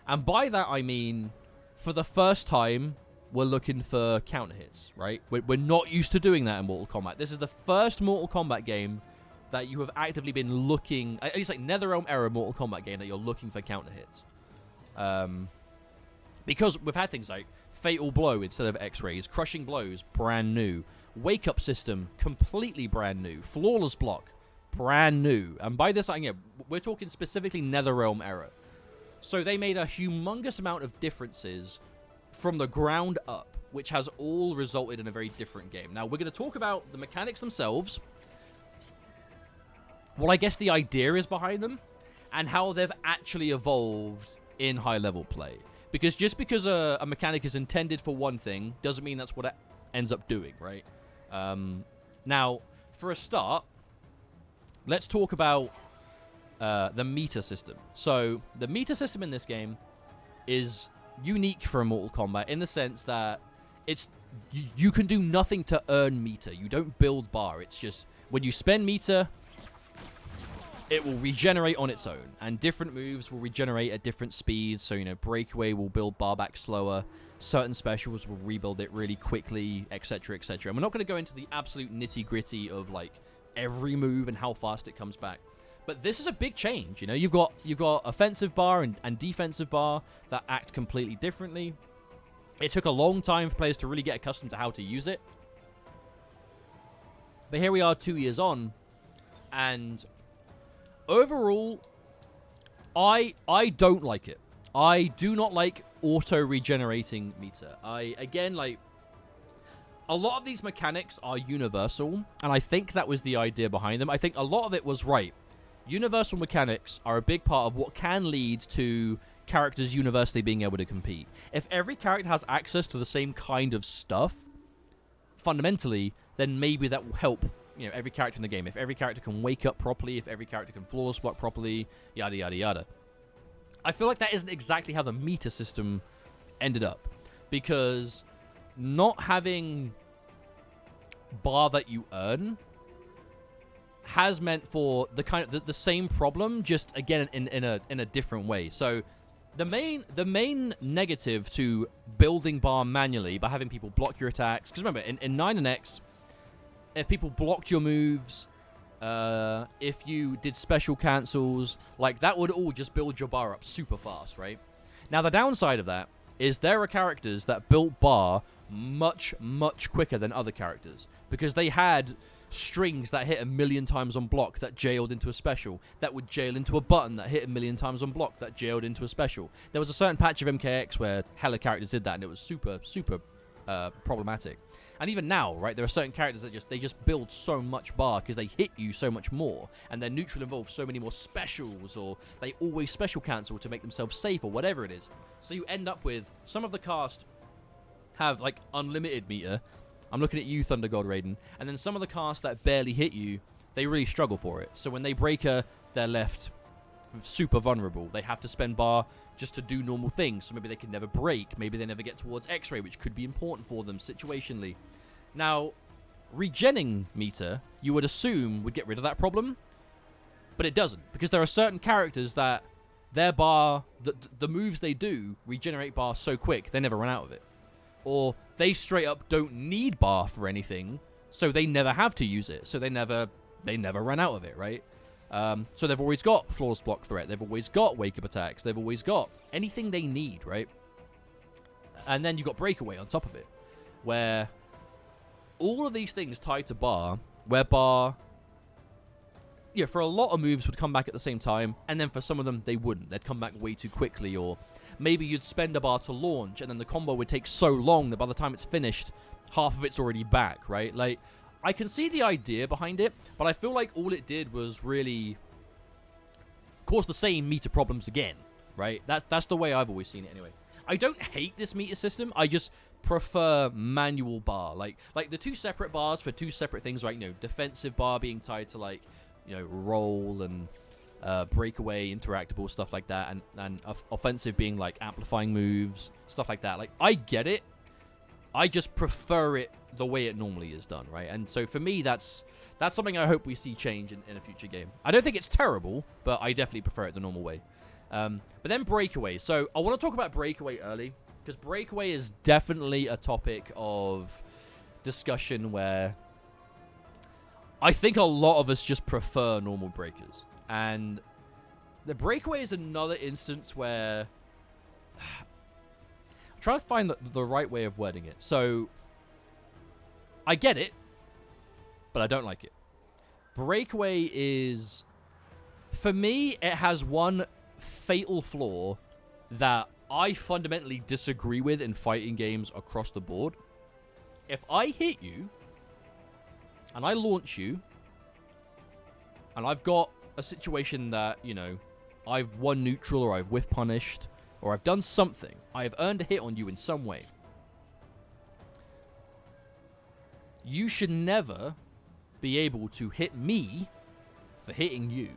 And by that I mean, for the first time, we're looking for counter hits, right? We're not used to doing that in Mortal Kombat. This is the first Mortal Kombat game that you have actively been looking, at least like NetherRealm era Mortal Kombat game, that you're looking for counter hits. Because we've had things like Fatal Blow instead of X-Rays, Crushing Blows, brand new. Wake-Up system, completely brand new. Flawless block, brand new. And by this, we're talking specifically NetherRealm era. So they made a humongous amount of differences from the ground up, which has all resulted in a very different game. Now, we're going to talk about the mechanics themselves, what I guess the idea is behind them, and how they've actually evolved in high-level play. Because just because a mechanic is intended for one thing doesn't mean that's what it ends up doing, right? Now, for a start, let's talk about the meter system. So, the meter system in this game is unique for a Mortal Kombat in the sense that you can do nothing to earn meter. You don't build bar. It's just when you spend meter, it will regenerate on its own, and different moves will regenerate at different speeds. So, you know, breakaway will build bar back slower, certain specials will rebuild it really quickly, etc., etc. And we're not going to go into the absolute nitty-gritty of, like, every move and how fast it comes back. But this is a big change, you know. You've got offensive bar and defensive bar that act completely differently. It took a long time for players to really get accustomed to how to use it. But here we are 2 years on, and overall, I don't like it. I do not like auto-regenerating meter. Again, like, a lot of these mechanics are universal, and I think that was the idea behind them. I think a lot of it was right. Universal mechanics are a big part of what can lead to characters universally being able to compete. If every character has access to the same kind of stuff, fundamentally, then maybe that will help, you know, every character in the game. If every character can wake up properly, if every character can flawless block properly, yada, yada, yada. I feel like that isn't exactly how the meta system ended up, because not having bar that you earn has meant for the kind of the same problem, just again in a different way. So the main negative to building bar manually by having people block your attacks, because remember in 9 and X, if people blocked your moves, if you did special cancels, like that would all just build your bar up super fast, right? Now the downside of that is there are characters that built bar much quicker than other characters, because they had strings that hit 1,000,000 times on block that jailed into a special, that would jail into a button that hit 1,000,000 times on block that jailed into a special. There was a certain patch of MKX where hella characters did that, and it was super problematic. And even now, right, there are certain characters that they just build so much bar because they hit you so much more, and their neutral involves so many more specials, or they always special cancel to make themselves safe, or whatever it is. So you end up with some of the cast have like unlimited meter. I'm looking at you, Thunder God Raiden. And then some of the casts that barely hit you, they really struggle for it. So when they breaker, they're left super vulnerable. They have to spend bar just to do normal things. So maybe they can never break. Maybe they never get towards X-ray, which could be important for them situationally. Now, regenning meter, you would assume would get rid of that problem. But it doesn't. Because there are certain characters that their bar, the moves they do, regenerate bar so quick, they never run out of it. Or they straight up don't need bar for anything, so they never have to use it. So they never run out of it, right? So they've always got flawless block threat. They've always got wake up attacks. They've always got anything they need, right? And then you've got breakaway on top of it, where all of these things tied to bar, where bar, yeah, for a lot of moves would come back at the same time, and then for some of them they wouldn't. They'd come back way too quickly, or maybe you'd spend a bar to launch, and then the combo would take so long that by the time it's finished, half of it's already back, right? Like, I can see the idea behind it, but I feel like all it did was really cause the same meter problems again, right? That's the way I've always seen it anyway. I don't hate this meter system. I just prefer manual bar. Like the two separate bars for two separate things, right? You know, defensive bar being tied to, like, you know, roll and breakaway, interactable, stuff like that, and offensive being like amplifying moves, stuff like that. Like, I get it. I just prefer it the way it normally is done, right? And so for me, that's something I hope we see change in a future game. I don't think it's terrible, but I definitely prefer it the normal way. But then breakaway. So I want to talk about breakaway early, because breakaway is definitely a topic of discussion where I think a lot of us just prefer normal breakers. And the breakaway is another instance where I'm trying to find the right way of wording it. So I get it, but I don't like it. Breakaway is, for me, it has one fatal flaw that I fundamentally disagree with in fighting games across the board. If I hit you and I launch you, and I've got a situation that, you know, I've won neutral, or I've whiff punished, or I've done something, I've earned a hit on you in some way, you should never be able to hit me for hitting you.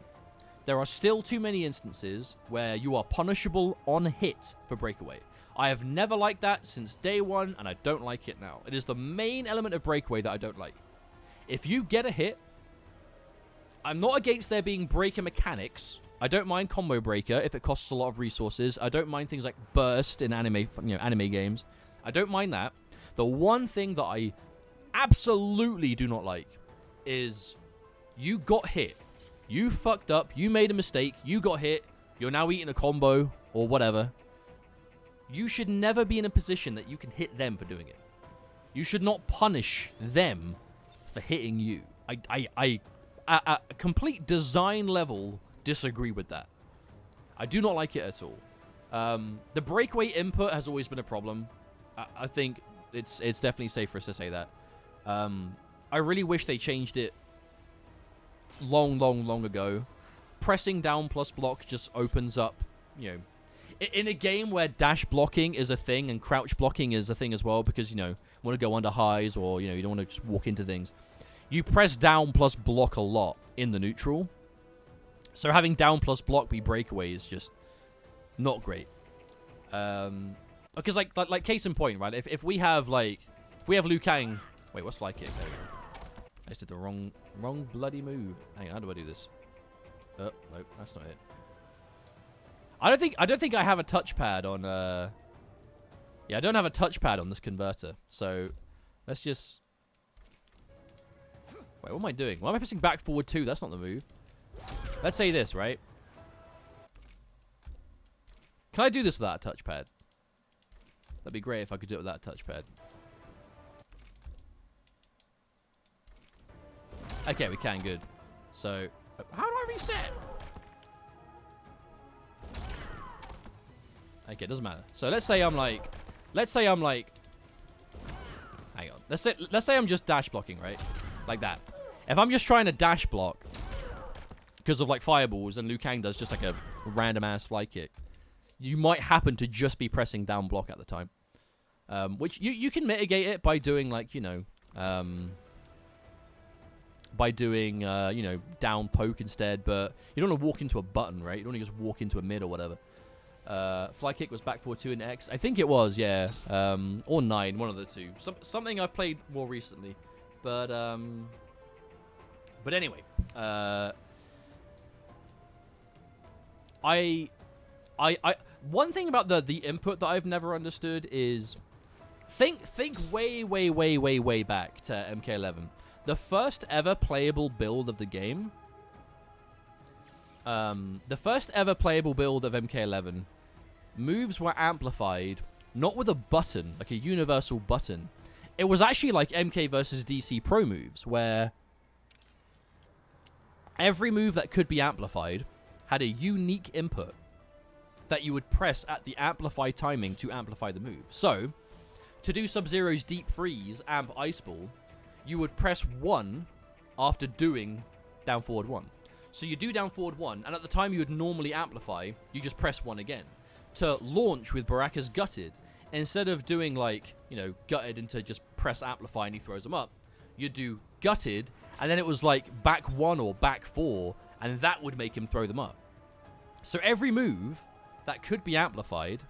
There are still too many instances where you are punishable on hit for breakaway. I have never liked that since day one, and I don't like it now. It is the main element of breakaway that I don't like. If you get a hit, I'm not against there being breaker mechanics. I don't mind combo breaker if it costs a lot of resources. I don't mind things like burst in anime games. I don't mind that. The one thing that I absolutely do not like is you got hit. You fucked up. You made a mistake. You got hit. You're now eating a combo or whatever. You should never be in a position that you can hit them for doing it. You should not punish them for hitting you. At a complete design level, disagree with that. I do not like it at all. The breakaway input has always been a problem. I think it's definitely safe for us to say that. I really wish they changed it long ago. Pressing down plus block just opens up, you know, in a game where dash blocking is a thing and crouch blocking is a thing as well, because, you know, you want to go under highs, or, you know, you don't want to just walk into things. You press down plus block a lot in the neutral. So having down plus block be breakaway is just not great. Because like case in point, right? If we have Liu Kang, wait, what's fly kick? There we go. I just did the wrong bloody move. Hang on, how do I do this? Oh, no, that's not it. I don't think I have a touchpad on yeah, I don't have a touchpad on this converter. So let's just wait, what am I doing? Why am I pressing back forward 2? That's not the move. Let's say this, right? Can I do this without a touchpad? That'd be great if I could do it without a touchpad. Okay, we can, good. So, how do I reset? Okay, it doesn't matter. So let's say I'm like, hang on. Let's say I'm just dash blocking, right? Like that. If I'm just trying to dash block because of like fireballs, and Liu Kang does just like a random ass fly kick, you might happen to just be pressing down block at the time. Which you can mitigate it by doing like, you know, you know, down poke instead, but you don't want to walk into a button, right? You don't want to just walk into a mid or whatever. Fly kick was back forward 2 in X. I think it was, yeah. Or 9, one of the two. Something I've played more recently. But anyway, one thing about the input that I've never understood is think way back to MK11. The first ever playable build of the game. The first ever playable build of MK11, moves were amplified not with a button, like a universal button. It was actually like MK versus DC Pro moves, where every move that could be amplified had a unique input that you would press at the amplify timing to amplify the move. So, to do Sub-Zero's Deep Freeze, Amp Ice Ball, you would press 1 after doing down forward 1. So you do down forward 1, and at the time you would normally amplify, you just press 1 again. To launch with Baraka's Gutted, instead of doing like, you know, Gutted into just press amplify and he throws them up, you do Gutted, and then it was like back 1 or back 4, and that would make him throw them up. So every move that could be amplified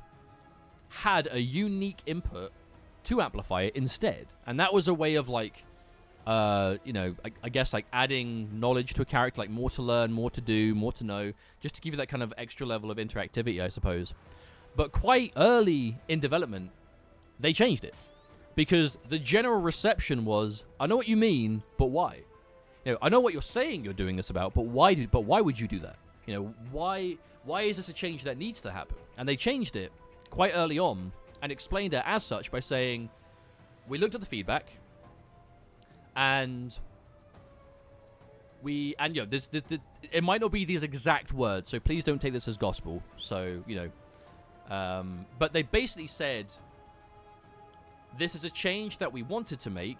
had a unique input to amplify it instead. And that was a way of like, you know, I guess like adding knowledge to a character, like more to learn, more to do, more to know, just to give you that kind of extra level of interactivity, I suppose. But quite early in development, they changed it. Because the general reception was, I know what you mean, but why? You know, I know what you're saying you're doing this about, but why would you do that? You know, why is this a change that needs to happen? And they changed it quite early on and explained it as such by saying, we looked at the feedback, and you know, it might not be these exact words, so please don't take this as gospel. So, you know, but they basically said, this is a change that we wanted to make,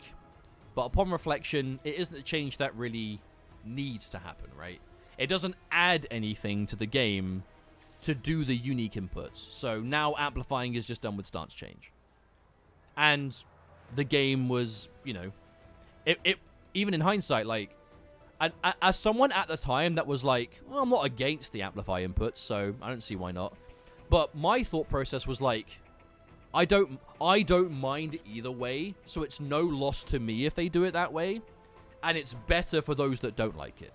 but upon reflection, it isn't a change that really needs to happen, right? It doesn't add anything to the game to do the unique inputs. So now amplifying is just done with stance change. And the game was, you know, it even in hindsight, like, as someone at the time that was like, well, I'm not against the amplify inputs, so I don't see why not. But my thought process was like, I don't mind either way, so it's no loss to me if they do it that way, and it's better for those that don't like it.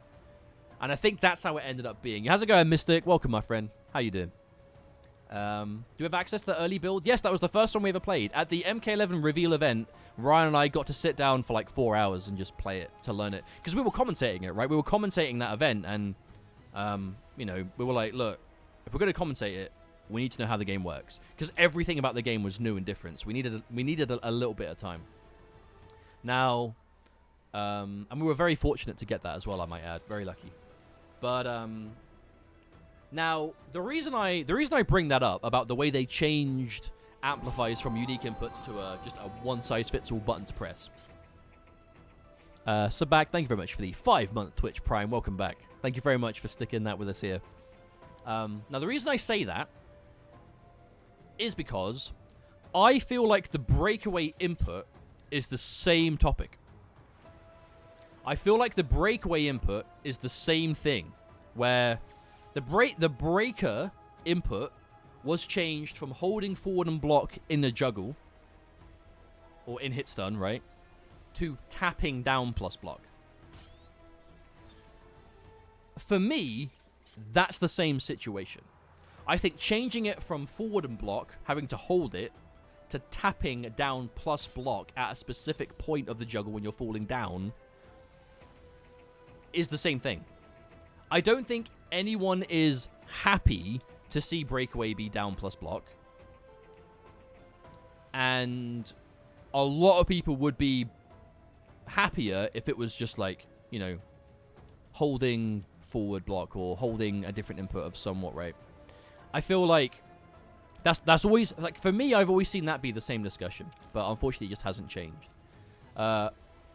And I think that's how it ended up being. How's it going, Mystic? Welcome, my friend. How you doing? Do we have access to the early build? Yes, that was the first one we ever played. At the MK11 reveal event, Ryan and I got to sit down for like 4 hours and just play it, to learn it. Because we were commentating it, right? We were commentating that event, and, you know, we were like, look, if we're going to commentate it, we need to know how the game works. Because everything about the game was new and different. So we needed a little bit of time. Now, and we were very fortunate to get that as well, I might add. Very lucky. But, Now, the reason I bring that up about the way they changed amplifiers from unique inputs to just a one-size-fits-all button to press. Sabak, thank you very much for the 5-month Twitch Prime. Welcome back. Thank you very much for sticking that with us here. Now, the reason I say that is because I feel like the breakaway input is the same topic. I feel like the breakaway input is the same thing, where the breaker input was changed from holding forward and block in the juggle, or in hit stun, right, to tapping down plus block. For me, that's the same situation. I think changing it from forward and block, having to hold it, to tapping down plus block at a specific point of the juggle when you're falling down is the same thing. I don't think anyone is happy to see breakaway be down plus block. And a lot of people would be happier if it was just like, you know, holding forward block or holding a different input of somewhat, right? I feel like that's always, like, for me, I've always seen that be the same discussion, but unfortunately it just hasn't changed.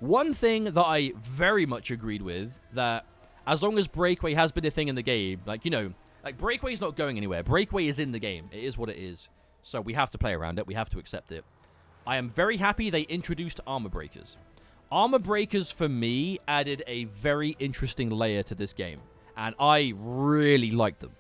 One thing that I very much agreed with, that as long as breakaway has been a thing in the game, like, you know, like, breakaway's not going anywhere. Breakaway is in the game. It is what it is. So we have to play around it. We have to accept it. I am very happy they introduced armor breakers. Armor breakers, for me, added a very interesting layer to this game, and I really like them.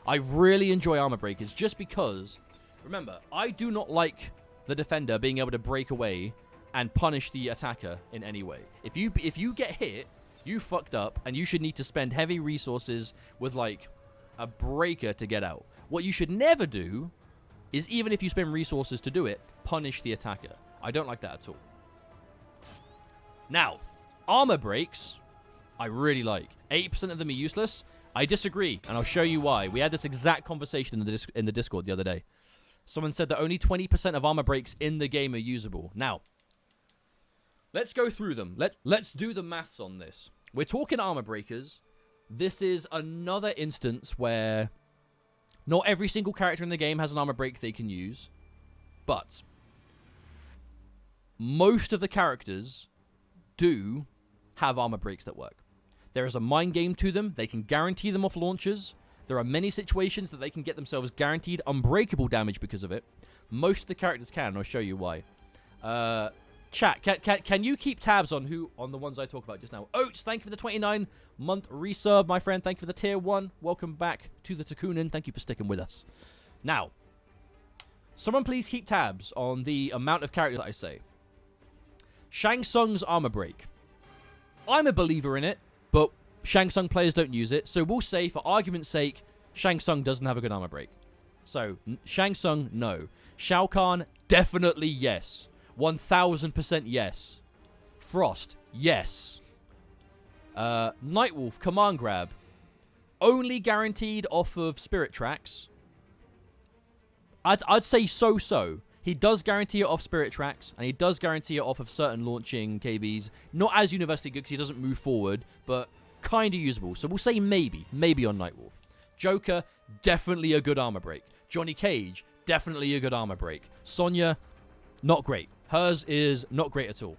I really enjoy armor breakers just because, remember, I do not like the defender being able to break away and punish the attacker in any way. If you get hit, you fucked up, and you should need to spend heavy resources with, like, a breaker to get out. What you should never do is, even if you spend resources to do it, punish the attacker. I don't like that at all. Now, armor breaks, I really like. 80% of them are useless. I disagree, and I'll show you why. We had this exact conversation in the Discord the other day. Someone said that only 20% of armor breaks in the game are usable. Now, let's go through them. Let's do the maths on this. We're talking armor breakers. This is another instance where not every single character in the game has an armor break they can use, but most of the characters do have armor breaks that work. There is a mind game to them. They can guarantee them off launchers. There are many situations that they can get themselves guaranteed unbreakable damage because of it. Most of the characters can, and I'll show you why. Chat, can you keep tabs on the ones I talk about just now? Oats, thank you for the 29-month resub, my friend. Thank you for the tier 1. Welcome back to the Takunin. Thank you for sticking with us. Now, someone please keep tabs on the amount of characters that I say. Shang Tsung's armor break. I'm a believer in it, but Shang Tsung players don't use it, so we'll say, for argument's sake, Shang Tsung doesn't have a good armor break. So, Shang Tsung, no. Shao Kahn, definitely yes. 1000% yes. Frost, yes. Nightwolf, command grab. Only guaranteed off of spirit tracks. I'd say so-so. He does guarantee it off spirit tracks, and he does guarantee it off of certain launching KBs. Not as universally good because he doesn't move forward, but kind of usable. So we'll say maybe on Nightwolf. Joker, definitely a good armor break. Johnny Cage, definitely a good armor break. Sonya, not great. Hers is not great at all.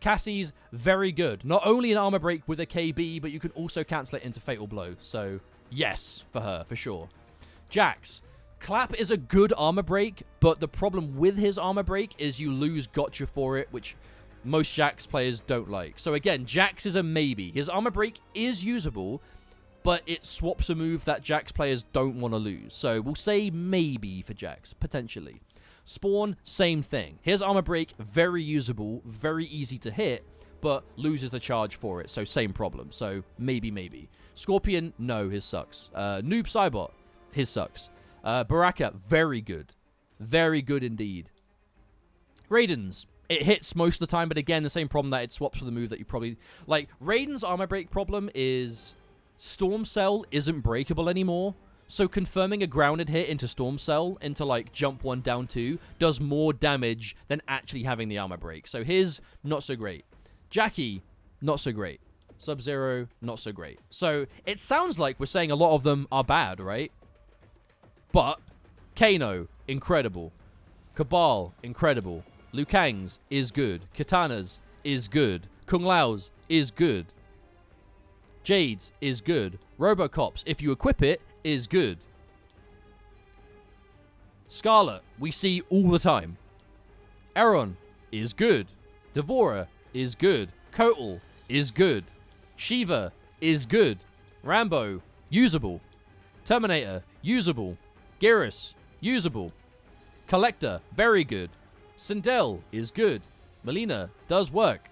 Cassie's very good. Not only an armor break with a KB, but you can also cancel it into Fatal Blow. So, yes, for her, for sure. Jax, Clap is a good armor break, but the problem with his armor break is you lose gotcha for it, which most Jax players don't like. So again, Jax is a maybe. His armor break is usable, but it swaps a move that Jax players don't want to lose. So we'll say maybe for Jax, potentially. Spawn, same thing. His armor break, very usable, very easy to hit, but loses the charge for it. So same problem. So maybe. Scorpion, no, his sucks. Noob Cybot, his sucks. Baraka, very good. Very good indeed. Raiden's, it hits most of the time, but again, the same problem that it swaps with a move that you probably... Like, Raiden's armor break problem is Storm Cell isn't breakable anymore, so confirming a grounded hit into Storm Cell, into, like, jump 1, down 2, does more damage than actually having the armor break. So his, not so great. Jackie, not so great. Sub-Zero, not so great. So it sounds like we're saying a lot of them are bad, right? But Kano, incredible. Cabal, incredible. Liu Kang's is good. Katana's is good. Kung Lao's is good. Jade's is good. Robocop's, if you equip it, is good. Scarlet, we see all the time. Aaron is good. Devourer is good. Kotal is good. Shiva is good. Rambo, usable. Terminator, usable. Geras, usable. Collector, very good. Sindel is good. Melina does work.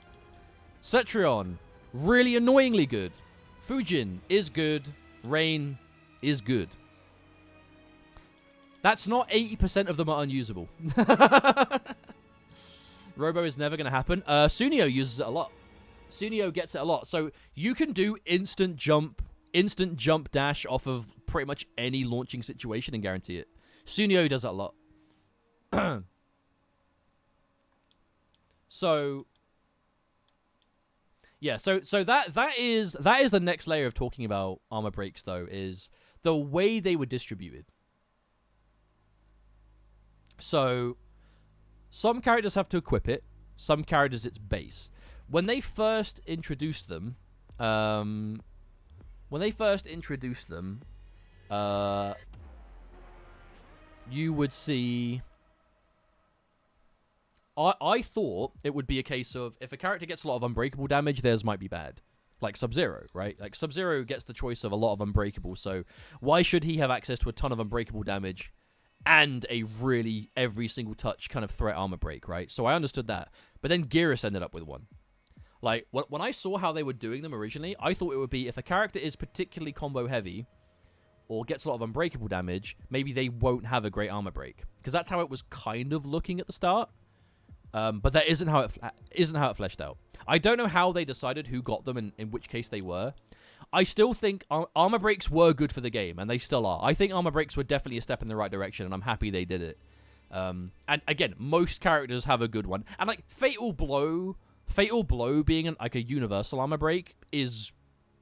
Cetrion, really annoyingly good. Fujin is good. Rain is good. That's not 80% of them are unusable. Robo is never going to happen. Sunio uses it a lot. Sunio gets it a lot. So you can do instant jump dash off of pretty much any launching situation and guarantee it. Sunio does that a lot. So yeah, so that is the next layer of talking about armor breaks, though, is the way they were distributed. So some characters have to equip it, some characters it's base. When they first introduced them, you would see. I thought it would be a case of if a character gets a lot of unbreakable damage, theirs might be bad. Like Sub-Zero, right? Like Sub-Zero gets the choice of a lot of unbreakable, so why should he have access to a ton of unbreakable damage and a really every single touch kind of threat armor break, right? So I understood that. But then Geras ended up with one. Like, when I saw how they were doing them originally, I thought it would be if a character is particularly combo heavy or gets a lot of unbreakable damage, maybe they won't have a great armor break. Because that's how it was kind of looking at the start. But that isn't how it fleshed out. I don't know how they decided who got them and in which case they were. I still think armor breaks were good for the game, and they still are. I think armor breaks were definitely a step in the right direction, and I'm happy they did it. And again, most characters have a good one. And like Fatal Blow being like a universal armor break is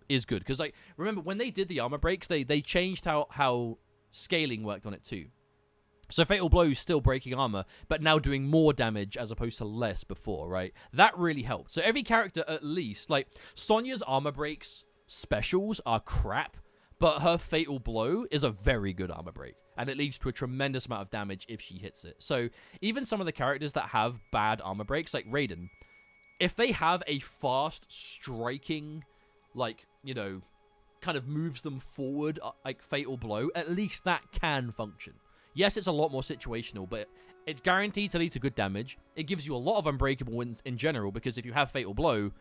good. Because like remember when they did the armor breaks, they changed how scaling worked on it too. So Fatal Blow is still breaking armor, but now doing more damage as opposed to less before, right? That really helped. So every character at least, like Sonya's armor breaks specials are crap, but her Fatal Blow is a very good armor break, and it leads to a tremendous amount of damage if she hits it. So even some of the characters that have bad armor breaks, like Raiden, if they have a fast striking, like, you know, kind of moves them forward, like Fatal Blow, at least that can function. Yes, it's a lot more situational, but it's guaranteed to lead to good damage. It gives you a lot of unbreakable wins in general, because if you have Fatal Blow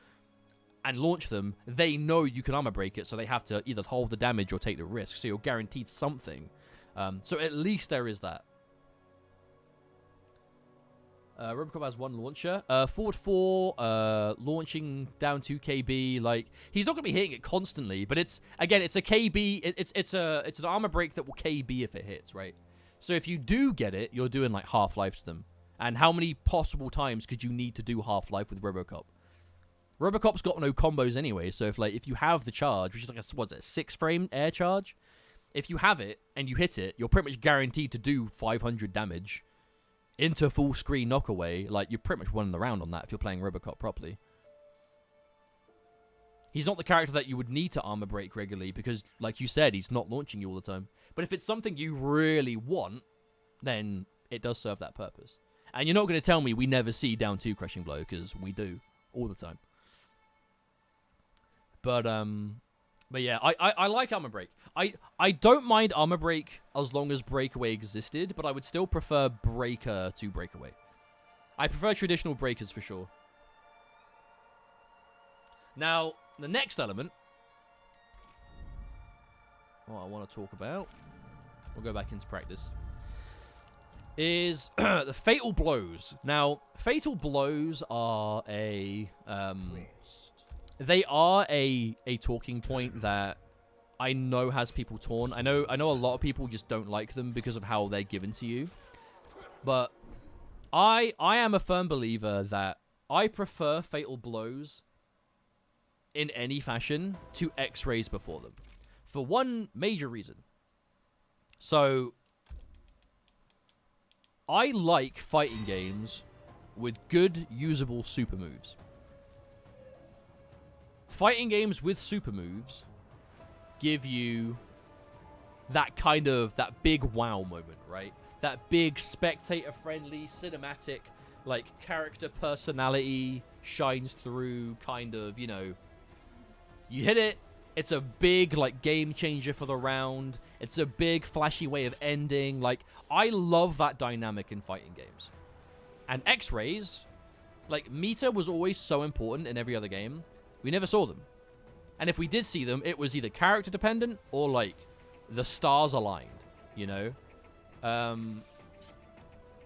and launch them, they know you can armor break it, so they have to either hold the damage or take the risk, so you're guaranteed something. So at least there is that. Robocop has one launcher. Forward 4, launching down to KB. Like, he's not going to be hitting it constantly, but it's a KB. It's an armor break that will KB if it hits, right? So if you do get it, you're doing like Half-Life to them. And how many possible times could you need to do Half-Life with Robocop? Robocop's got no combos anyway, so if you have the charge, which is like a 6-frame air charge, if you have it and you hit it, you're pretty much guaranteed to do 500 damage into full screen knockaway. Like, you're pretty much winning the round on that if you're playing Robocop properly. He's not the character that you would need to armor break regularly because, like you said, he's not launching you all the time. But if it's something you really want, then it does serve that purpose. And you're not going to tell me we never see down 2 Crushing Blow, because we do all the time. But yeah, I like armor break. I don't mind armor break as long as breakaway existed, but I would still prefer breaker to breakaway. I prefer traditional breakers for sure. Now, the next element, what I want to talk about, we'll go back into practice, is the Fatal Blows. Now, Fatal Blows are a talking point that I know has people torn. I know a lot of people just don't like them because of how they're given to you. But I am a firm believer that I prefer Fatal Blows in any fashion to X-rays before them. For one major reason. So, I like fighting games with good, usable super moves. Fighting games with super moves give you that kind of, that big wow moment, right? That big spectator-friendly, cinematic, like, character personality shines through kind of, you know, you hit it, it's a big, like, game changer for the round. It's a big, flashy way of ending. Like, I love that dynamic in fighting games. And X-rays, like, meta was always so important in every other game. We never saw them. And if we did see them, it was either character dependent or, like, the stars aligned, you know?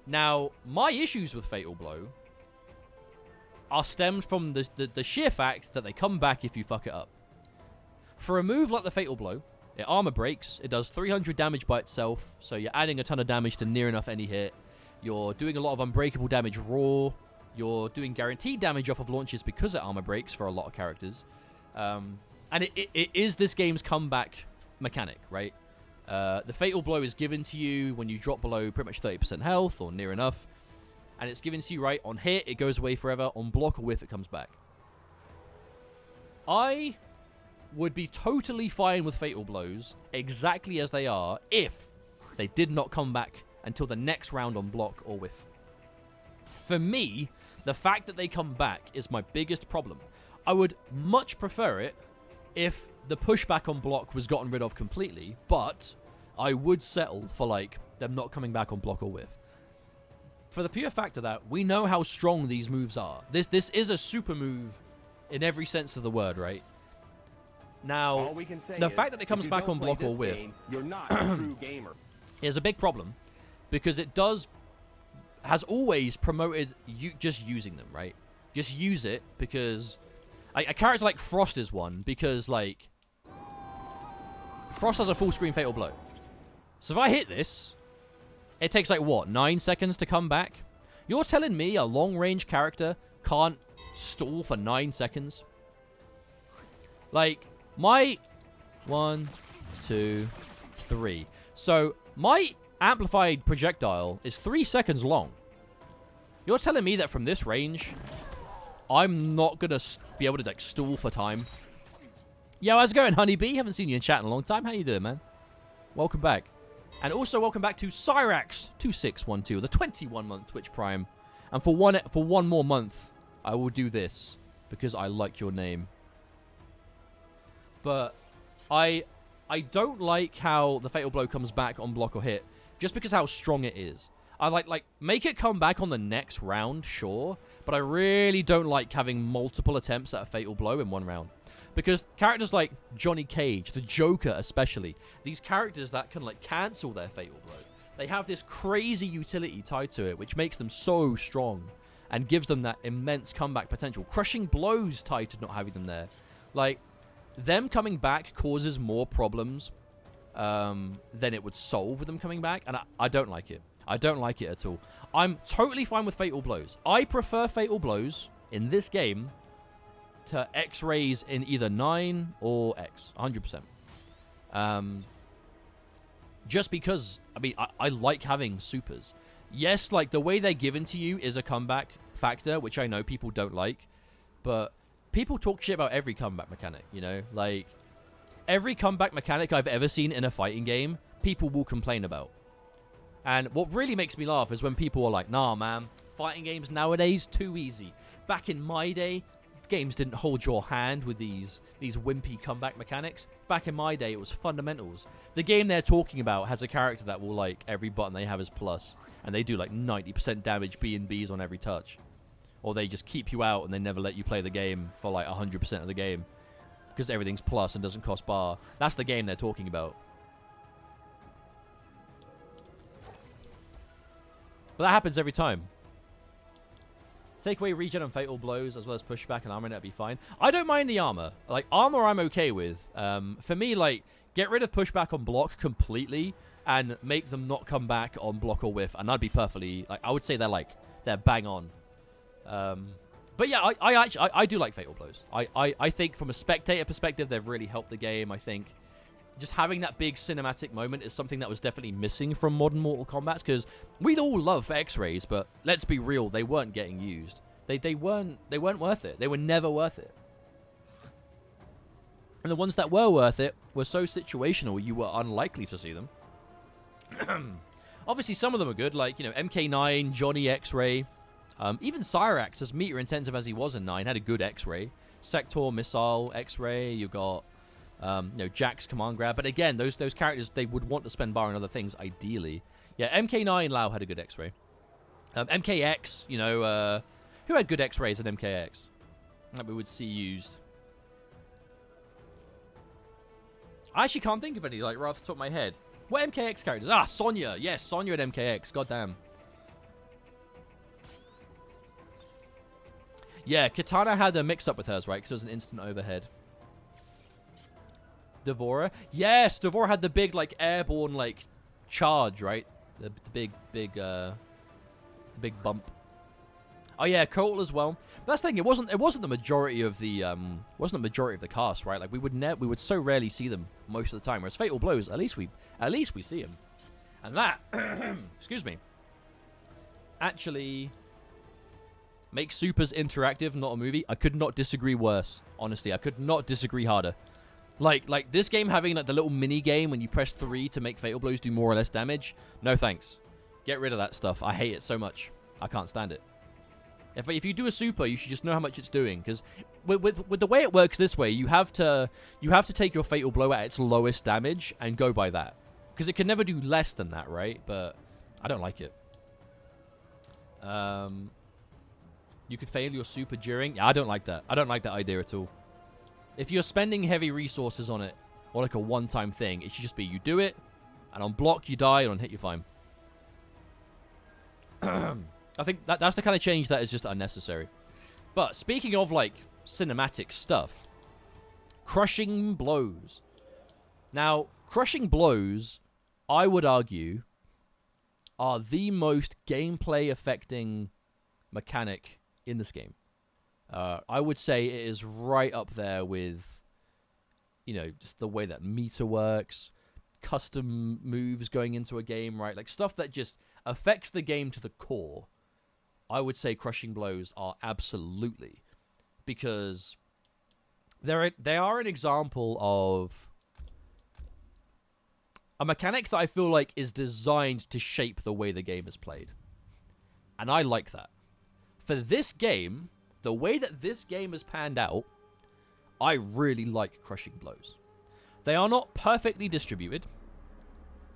Now, my issues with Fatal Blow are stemmed from the sheer fact that they come back if you fuck it up. For a move like the Fatal Blow, it armor breaks, it does 300 damage by itself, so you're adding a ton of damage to near enough any hit. You're doing a lot of unbreakable damage raw. You're doing guaranteed damage off of launches because it armor breaks for a lot of characters. And it is this game's comeback mechanic, right? The Fatal Blow is given to you when you drop below pretty much 30% health or near enough. And it's given to you, right, on hit, it goes away forever. On block or whiff, it comes back. I would be totally fine with Fatal Blows exactly as they are if they did not come back until the next round on block or whiff. For me, the fact that they come back is my biggest problem. I would much prefer it if the pushback on block was gotten rid of completely, but I would settle for, like, them not coming back on block or whiff. For the pure fact of that, we know how strong these moves are. This is a super move in every sense of the word, right? Now, the fact that it comes back on block or whiff you're not a true gamer. is a big problem because it has always promoted you just using them, right? Just use it because a character like Frost is one because, like, Frost has a full screen Fatal Blow. So if I hit this, it takes, like, what, 9 seconds to come back? You're telling me a long-range character can't stall for 9 seconds? Like, my 1, 2, 3. So my amplified projectile is 3 seconds long. You're telling me that from this range, I'm not going to be able to, like, stall for time? Yo, how's it going, Honeybee? Haven't seen you in chat in a long time. How you doing, man? Welcome back. And also welcome back to Cyrax2612, the 21-month Twitch Prime. And for one more month, I will do this because I like your name. But I don't like how the Fatal Blow comes back on block or hit, just because how strong it is. I like make it come back on the next round, sure, but I really don't like having multiple attempts at a Fatal Blow in one round. Because characters like Johnny Cage, the Joker especially, these characters that can, like, cancel their Fatal Blow, they have this crazy utility tied to it, which makes them so strong and gives them that immense comeback potential. Crushing Blows tied to not having them there. Like, them coming back causes more problems than it would solve with them coming back, and I don't like it. I don't like it at all. I'm totally fine with Fatal Blows. I prefer Fatal Blows in this game to X-rays in either 9 or X, 100%. Just because, I mean, I like having supers. Yes, like, the way they're given to you is a comeback factor, which I know people don't like, but people talk shit about every comeback mechanic, you know? Like, every comeback mechanic I've ever seen in a fighting game, people will complain about. And what really makes me laugh is when people are like, nah, man, fighting games nowadays, too easy. Back in my day, games didn't hold your hand with these wimpy comeback mechanics. Back in my day, it was fundamentals. The game they're talking about has a character that will, like, every button they have is plus, and they do, like, 90% damage B&Bs on every touch. Or they just keep you out and they never let you play the game for, like, 100% of the game because everything's plus and doesn't cost bar. That's the game they're talking about. But that happens every time. Take away regen and Fatal Blows as well as pushback and armor, that'd be fine. I don't mind the armor. Like, armor I'm okay with. For me, like, get rid of pushback on block completely and make them not come back on block or whiff, and I'd be perfectly, like, I would say they're bang on. But yeah, I actually I do like Fatal Blows. I think from a spectator perspective, they've really helped the game. I think just having that big cinematic moment is something that was definitely missing from modern Mortal Kombat, because we'd all love X-rays, but let's be real, they weren't getting used. They weren't worth it. They were never worth it. And the ones that were worth it were so situational, you were unlikely to see them. Obviously, some of them are good, like, you know, MK9, Johnny X-ray. Even Cyrax, as meter-intensive as he was in 9, had a good X-ray. Sector, Missile, X-ray, you got, you know, Jack's Command Grab. But again, those characters, they would want to spend bar on other things, ideally. Yeah, MK9, Lao had a good X-ray. MKX, you know, who had good X-rays at MKX that we would see used? I actually can't think of any, like, right off the top of my head. What MKX characters? Ah, Sonya. Yes, Sonya at MKX. Goddamn. Yeah, Katana had a mix-up with hers, right? Because it was an instant overhead. Devora? Yes, Devora had the big, like, airborne, like, charge, right? The big bump. Oh yeah, Colt as well. But that's the thing. It wasn't the majority of the cast, right? Like we would so rarely see them most of the time. Whereas Fatal Blows, at least we see them. And that, excuse me, actually makes Supers interactive, not a movie. I could not disagree worse. Honestly, I could not disagree harder. Like this game having like the little mini game when you press 3 to make Fatal Blows do more or less damage. No thanks. Get rid of that stuff. I hate it so much. I can't stand it. If you do a super, you should just know how much it's doing. Because with the way it works this way, you have to take your Fatal Blow at its lowest damage and go by that. Because it can never do less than that, right? But I don't like it. You could fail your super during. Yeah, I don't like that. I don't like that idea at all. If you're spending heavy resources on it, or like a one-time thing, it should just be you do it, and on block you die, and on hit you're fine. I think that's the kind of change that is just unnecessary. But speaking of, like, cinematic stuff, Krushing Blows. Now, Krushing Blows, I would argue, are the most gameplay-affecting mechanic in this game. I would say it is right up there with, you know, just the way that meter works, custom moves going into a game, right? Like, stuff that just affects the game to the core. I would say Krushing Blows are absolutely, because they are an example of a mechanic that I feel like is designed to shape the way the game is played. And I like that. For this game, the way that this game has panned out, I really like Krushing Blows. They are not perfectly distributed.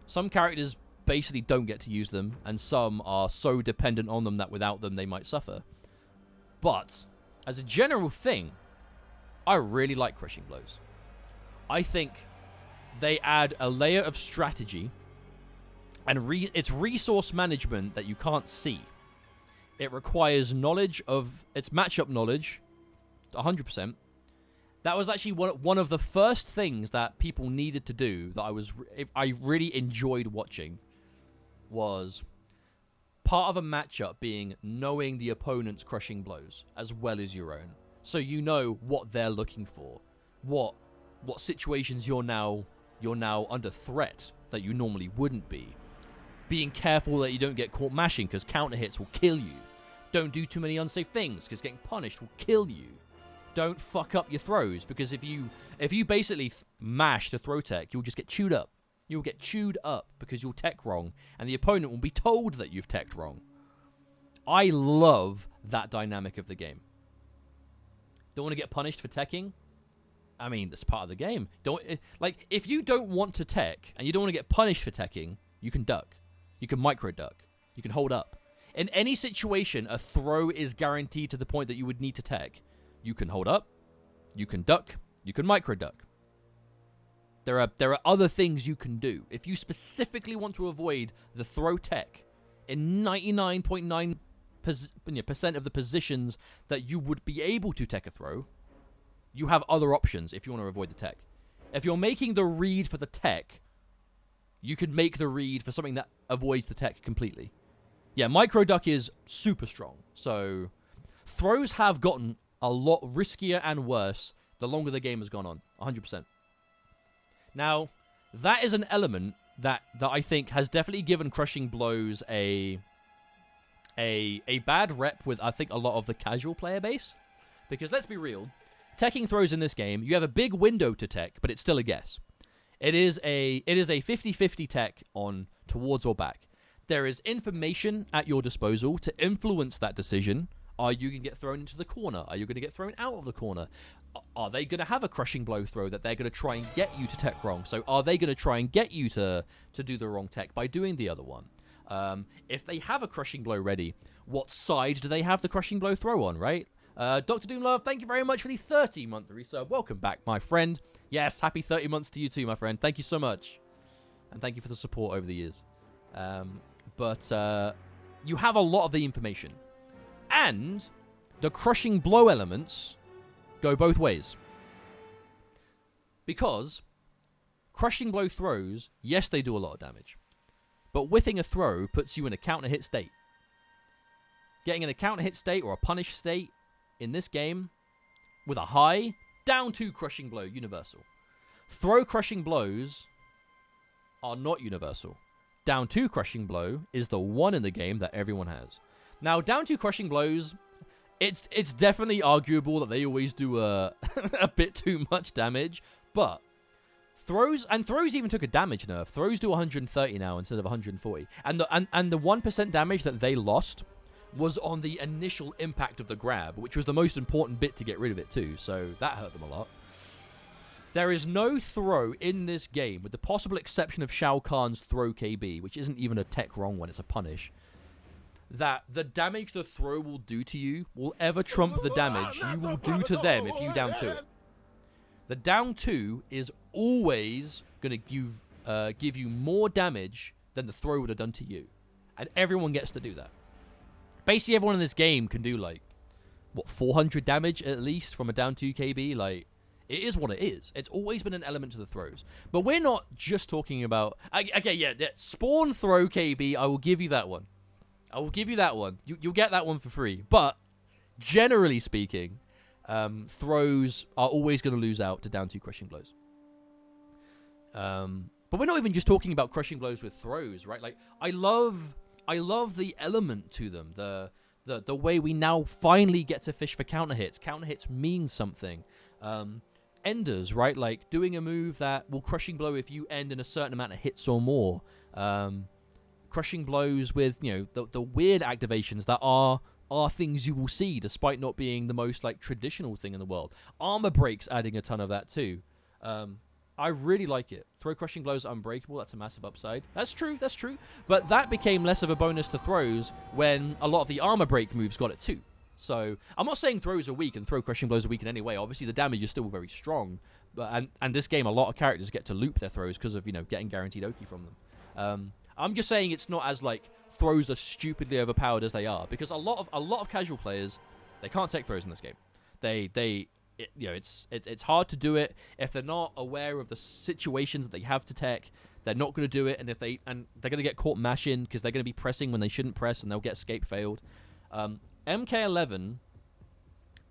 Some characters basically don't get to use them, and some are so dependent on them that without them they might suffer. But as a general thing, I really like Krushing Blows. I think they add a layer of strategy and it's resource management that you can't see. It requires knowledge of its matchup knowledge, 100%. That was actually one of the first things that people needed to do that I really enjoyed watching. Was part of a matchup being knowing the opponent's Krushing Blows as well as your own, so you know what they're looking for, what situations you're now under threat that you normally wouldn't be. Being careful that you don't get caught mashing, because counter hits will kill you. Don't do too many unsafe things, because getting punished will kill you. Don't fuck up your throws, because if you basically mash the throw tech, you'll just get chewed up. You'll get chewed up because you'll tech wrong, and the opponent will be told that you've teched wrong. I love that dynamic of the game. Don't want to get punished for teching? I mean, that's part of the game. Like, if you don't want to tech, and you don't want to get punished for teching, you can duck. You can micro duck. You can hold up. In any situation, a throw is guaranteed to the point that you would need to tech. You can hold up. You can duck. You can micro duck. There are other things you can do. If you specifically want to avoid the throw tech in 99.9% of the positions that you would be able to tech a throw, you have other options if you want to avoid the tech. If you're making the read for the tech, you could make the read for something that avoids the tech completely. Yeah, micro duck is super strong. So Throws have gotten a lot riskier and worse the longer the game has gone on. 100%. Now, that is an element that I think has definitely given Krushing Blows a bad rep with, I think, a lot of the casual player base. Because let's be real, teching throws in this game, you have a big window to tech, but it's still a guess. It is a 50-50 tech on towards or back. There is information at your disposal to influence that decision. Are you going to get thrown into the corner? Are you going to get thrown out of the corner? Are they going to have a Krushing Blow throw that they're going to try and get you to tech wrong? So are they going to try and get you to do the wrong tech by doing the other one? If they have a Krushing Blow ready, what side do they have the Krushing Blow throw on, right? Dr. Doomlove, thank you very much for the 30-month resub. Welcome back, my friend. Yes, happy 30 months to you too, my friend. Thank you so much. And thank you for the support over the years. But you have a lot of the information. And the Krushing Blow elements go both ways. Because Krushing Blow throws, yes, they do a lot of damage. But whiffing a throw puts you in a counter-hit state. Getting in a counter-hit state or a punish state in this game with a high, down 2 Krushing Blow, universal. Throw Krushing Blows are not universal. Down 2 Krushing Blow is the one in the game that everyone has. Now, down 2 Krushing Blows, it's definitely arguable that they always do a bit too much damage, but throws even took a damage nerf. Throws do 130 now instead of 140. And the 1% damage that they lost was on the initial impact of the grab, which was the most important bit to get rid of it too, so that hurt them a lot. There is no throw in this game, with the possible exception of Shao Kahn's throw KB, which isn't even a tech wrong when it's a punish, that the damage the throw will do to you will ever trump the damage you will do to them if you down 2 it. The down 2 is always going to give you more damage than the throw would have done to you. And everyone gets to do that. Basically, everyone in this game can do, like, what, 400 damage at least from a down 2 KB? Like, it is what it is. It's always been an element to the throws. But we're not just talking about... Okay, yeah, spawn throw KB, I will give you that one. I will give you that one. You'll get that one for free. But, generally speaking, throws are always going to lose out to down 2 Krushing Blows. But we're not even just talking about Krushing Blows with throws, right? Like, I love the element to them. The way we now finally get to fish for counter hits. Counter hits mean something. Enders, right? Like, doing a move that will Krushing Blow if you end in a certain amount of hits or more. Krushing Blows with, you know, the weird activations that are things you will see, despite not being the most, like, traditional thing in the world. Armour breaks adding a ton of that, too. I really like it. Throw Krushing Blows are unbreakable. That's a massive upside. That's true. But that became less of a bonus to throws when a lot of the armor break moves got it too. So I'm not saying throws are weak and throw Krushing Blows are weak in any way. Obviously, the damage is still very strong. But and this game, a lot of characters get to loop their throws because of, you know, getting guaranteed Oki from them. I'm just saying it's not as, like, throws are stupidly overpowered as they are, because a lot of casual players, they can't take throws in this game. You know, it's hard to do it if they're not aware of the situations that they have to tech. They're not going to do it, and they're going to get caught mashing because they're going to be pressing when they shouldn't press, and they'll get escape failed. MK11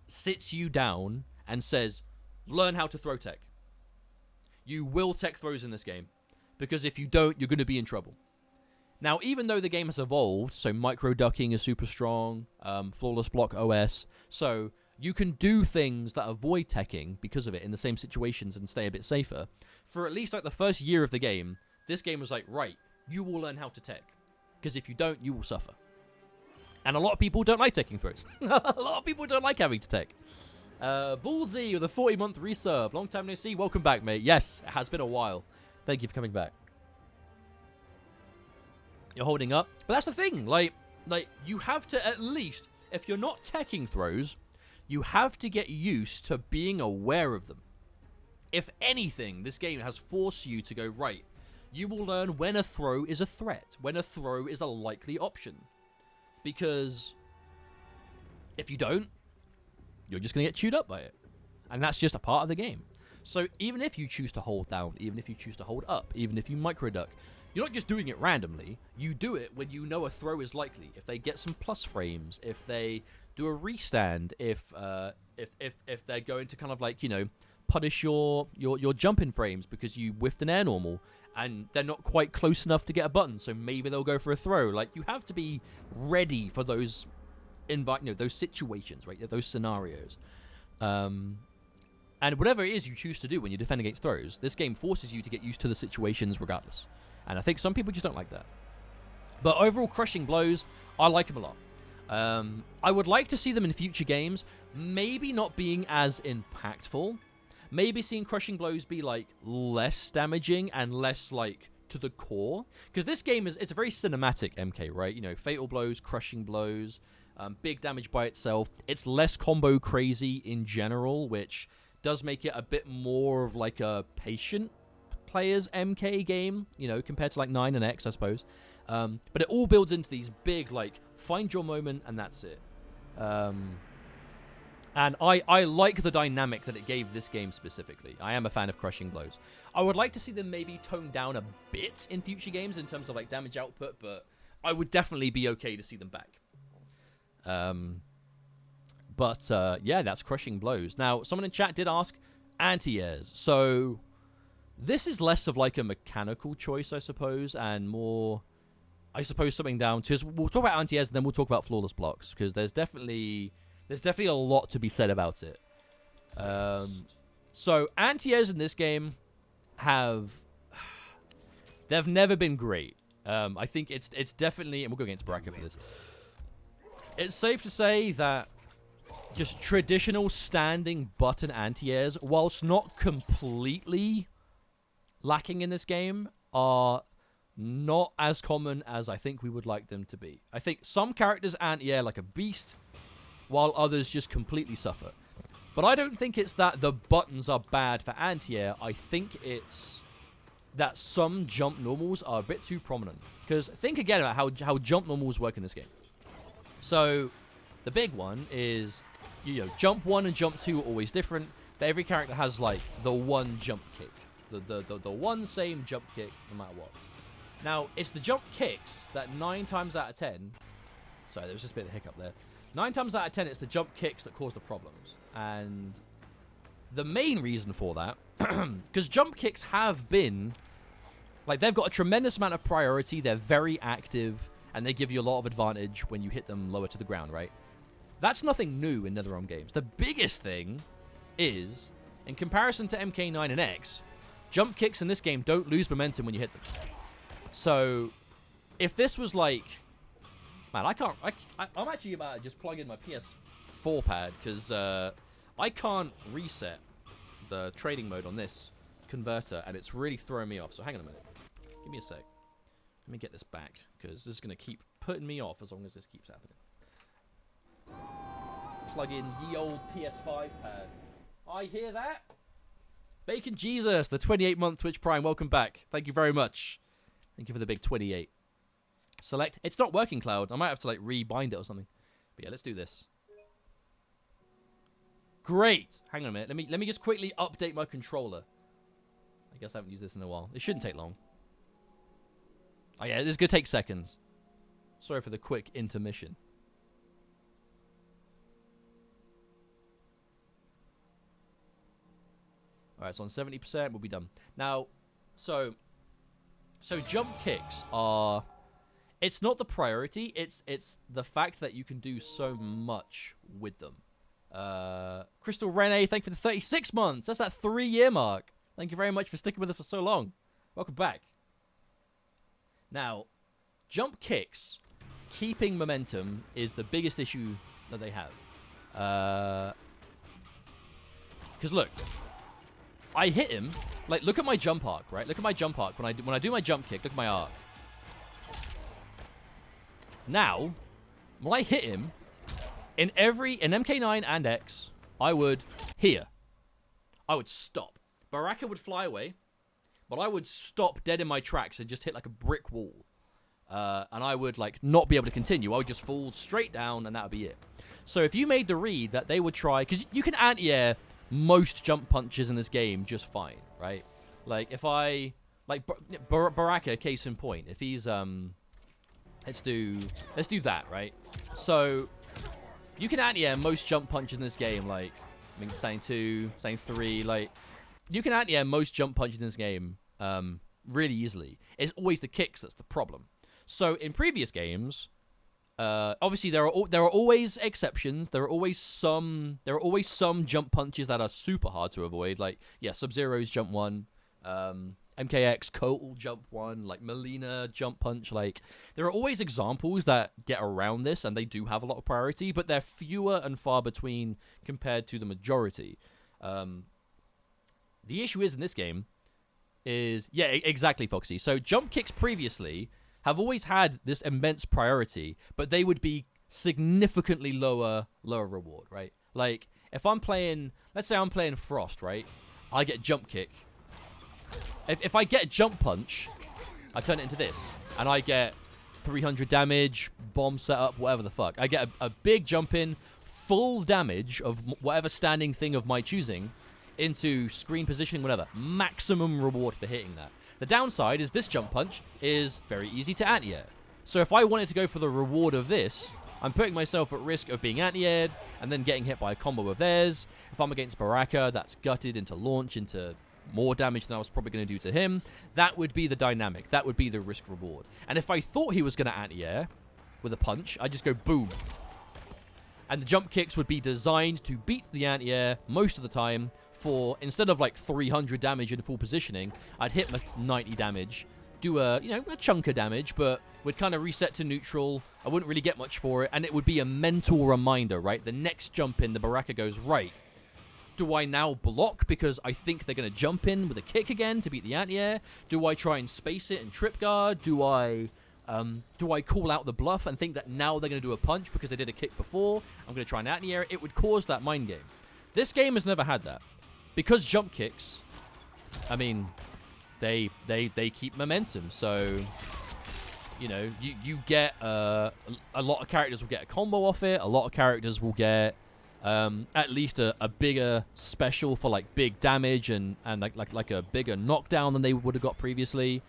sits you down and says, learn how to throw tech. You will tech throws in this game, because if you don't, you're going to be in trouble. Now, even though the game has evolved, so micro ducking is super strong, flawless block OS, so you can do things that avoid teching because of it in the same situations and stay a bit safer. For at least, like, the first year of the game, this game was like, right, you will learn how to tech, because if you don't, you will suffer. And a lot of people don't like teching throws. A lot of people don't like having to tech. Ballsy with a 40-month resub. Long time no see. Welcome back, mate. Yes, it has been a while. Thank you for coming back. You're holding up. But that's the thing. Like you have to, at least, if you're not teching throws, you have to get used to being aware of them. If anything, this game has forced you to go, right, you will learn when a throw is a threat, when a throw is a likely option. Because if you don't, you're just going to get chewed up by it. And that's just a part of the game. So even if you choose to hold down, even if you choose to hold up, even if you micro duck, you're not just doing it randomly. You do it when you know a throw is likely. If they get some plus frames, if they do a restand, if they're going to kind of like, you know, punish your jumping frames because you whiffed an air normal and they're not quite close enough to get a button, so maybe they'll go for a throw. Like, you have to be ready for those those situations, right? Those scenarios. And whatever it is you choose to do when you defend against throws, this game forces you to get used to the situations regardless. And I think some people just don't like that. But overall, Krushing Blows, I like them a lot. I would like to see them in future games, maybe not being as impactful. Maybe seeing Krushing Blows be, like, less damaging and less, like, to the core. Because this game it's a very cinematic MK, right? You know, Fatal Blows, Krushing Blows, big damage by itself. It's less combo crazy in general, which does make it a bit more of, like, a patient player's MK game, you know, compared to, like, 9 and X, I suppose. But it all builds into these big, like, find your moment, and that's it. And I like the dynamic that it gave this game specifically. I am a fan of Krushing Blows. I would like to see them maybe tone down a bit in future games in terms of, like, damage output, but I would definitely be okay to see them back. Yeah, that's Krushing Blows. Now, someone in chat did ask anti-airs. So this is less of, like, a mechanical choice, I suppose, and more, I suppose, something down to... We'll talk about anti-airs, and then we'll talk about flawless blocks, because there's definitely a lot to be said about it. So anti-airs in this game they've never been great. I think it's definitely, and we'll go against Bracket for this. It's safe to say that just traditional standing button anti-airs, whilst not completely lacking in this game, are not as common as I think we would like them to be. I think some characters anti-air like a beast, while others just completely suffer. But I don't think it's that the buttons are bad for anti-air. I think it's that some jump normals are a bit too prominent. Because think again about how jump normals work in this game. So the big one is, you know, jump 1 and jump 2 are always different, but every character has, like, the one jump kick. The one same jump kick no matter what. Now, it's the jump kicks that 9 times out of 10... Sorry, there was just a bit of a hiccup there. 9 times out of 10, it's the jump kicks that cause the problems. And the main reason for that, because jump kicks have been, like, they've got a tremendous amount of priority, they're very active, and they give you a lot of advantage when you hit them lower to the ground, right? That's nothing new in NetherRealm games. The biggest thing is, in comparison to MK9 and X, jump kicks in this game don't lose momentum when you hit them. So, if this was like... Man, I'm actually about to just plug in my PS4 pad, because I can't reset the trading mode on this converter, and it's really throwing me off. So hang on a minute. Give me a sec. Let me get this back, because this is going to keep putting me off as long as this keeps happening. Plug in ye old PS5 pad. I hear that. Bacon Jesus, the 28-month Twitch Prime. Welcome back. Thank you very much. Thank you for the big 28. Select. It's not working, Cloud. I might have to, like, rebind it or something. But yeah, let's do this. Great. Hang on a minute. Let me just quickly update my controller. I guess I haven't used this in a while. It shouldn't take long. Oh yeah, this is gonna take seconds. Sorry for the quick intermission. Alright, so on 70%, we'll be done. Now, so jump kicks are... It's not the priority, it's the fact that you can do so much with them. Crystal Rene, thank you for the 36 months. That's that 3-year mark. Thank you very much for sticking with us for so long. Welcome back. Now, jump kicks, keeping momentum is the biggest issue that they have. Because look, I hit him. Like, look at my jump arc, right? Look at my jump arc. When I do my jump kick, look at my arc. Now, when I hit him, in MK9 and X, I would I would stop. Baraka would fly away, but I would stop dead in my tracks and just hit like a brick wall. And I would, like, not be able to continue. I would just fall straight down, and that would be it. So if you made the read that they would try... Because you can anti-air most jump punches in this game just fine, right? Like, if I Like Baraka, case in point. If he's let's do that, right? So you can anti-air most jump punches in this game. Like, I mean, saying 2, saying 3. Like, you can anti-air most jump punches in this game really easily. It's always the kicks that's the problem. So in previous games, obviously there are always exceptions. There are always some jump punches that are super hard to avoid. Like, yeah, Sub-Zero's jump 1. MKX, Kotal jump 1, like Melina jump punch. Like, there are always examples that get around this, and they do have a lot of priority, but they're fewer and far between compared to the majority. The issue is in this game is, yeah, exactly, Foxy. So jump kicks previously have always had this immense priority, but they would be significantly lower reward, right? Like, if I'm playing, let's say I'm playing Frost, right? I get jump kick. If I get a jump punch, I turn it into this, and I get 300 damage, bomb setup, whatever the fuck. I get a big jump in, full damage of whatever standing thing of my choosing into screen positioning, whatever. Maximum reward for hitting that. The downside is this jump punch is very easy to anti-air. So if I wanted to go for the reward of this, I'm putting myself at risk of being anti-aired and then getting hit by a combo of theirs. If I'm against Baraka, that's gutted into launch, into more damage than I was probably going to do to him. That would be the dynamic. That would be the risk reward. And if I thought he was going to anti-air with a punch, I'd just go boom. And the jump kicks would be designed to beat the anti-air most of the time for, instead of like 300 damage in full positioning, I'd hit my 90 damage, do a chunk of damage, but would kind of reset to neutral. I wouldn't really get much for it, and it would be a mental reminder, right? The next jump in, the Baraka goes, right, do I now block because I think they're going to jump in with a kick again to beat the anti-air? Do I try and space it and trip guard? Do I call out the bluff and think that now they're going to do a punch because they did a kick before? I'm going to try and anti-air it. It would cause that mind game. This game has never had that. Because jump kicks, I mean, they keep momentum. So, you get a lot of characters will get a combo off it. A lot of characters will get at least a bigger special for like big damage and like a bigger knockdown than they would have got previously.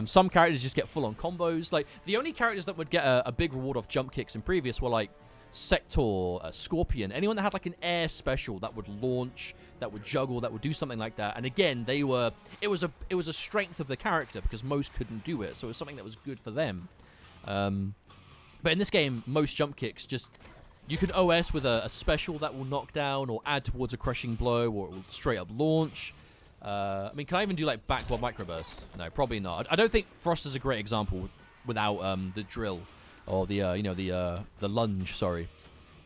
Some characters just get full on combos. Like, the only characters that would get a big reward off jump kicks in previous were like Sector, Scorpion, anyone that had like an air special that would launch, that would juggle, that would do something like that. And again, it was a strength of the character because most couldn't do it, so it was something that was good for them. But in this game, most jump kicks just, you can OS with a special that will knock down or add towards a Crushing Blow, or it will straight up launch. I mean, can I even do like backward microburst? No, probably not. I don't think Frost is a great example without the drill or the lunge. Sorry,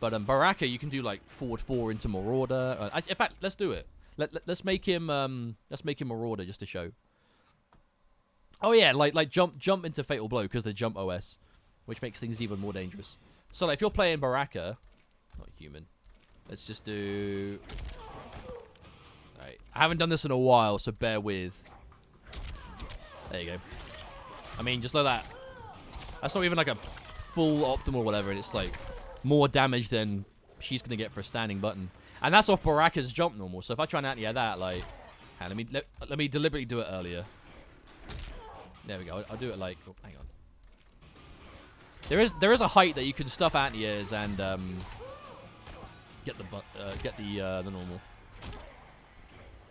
but Baraka, you can do like forward 4 into Marauder. In fact, let's do it. Let's make him Marauder just to show. Oh yeah, like jump into Fatal Blow because the jump OS, which makes things even more dangerous. So like, if you're playing Baraka, not human, let's just do. Alright, I haven't done this in a while, so bear with. There you go. I mean, just like that. That's not even like a full optimal whatever, and it's like more damage than she's gonna get for a standing button. And that's off Baraka's jump normal. So if I try and anti-air that, like, let me deliberately do it earlier. There we go. I'll do it like, oh, hang on. There is a height that you can stuff anti-airs and get the normal.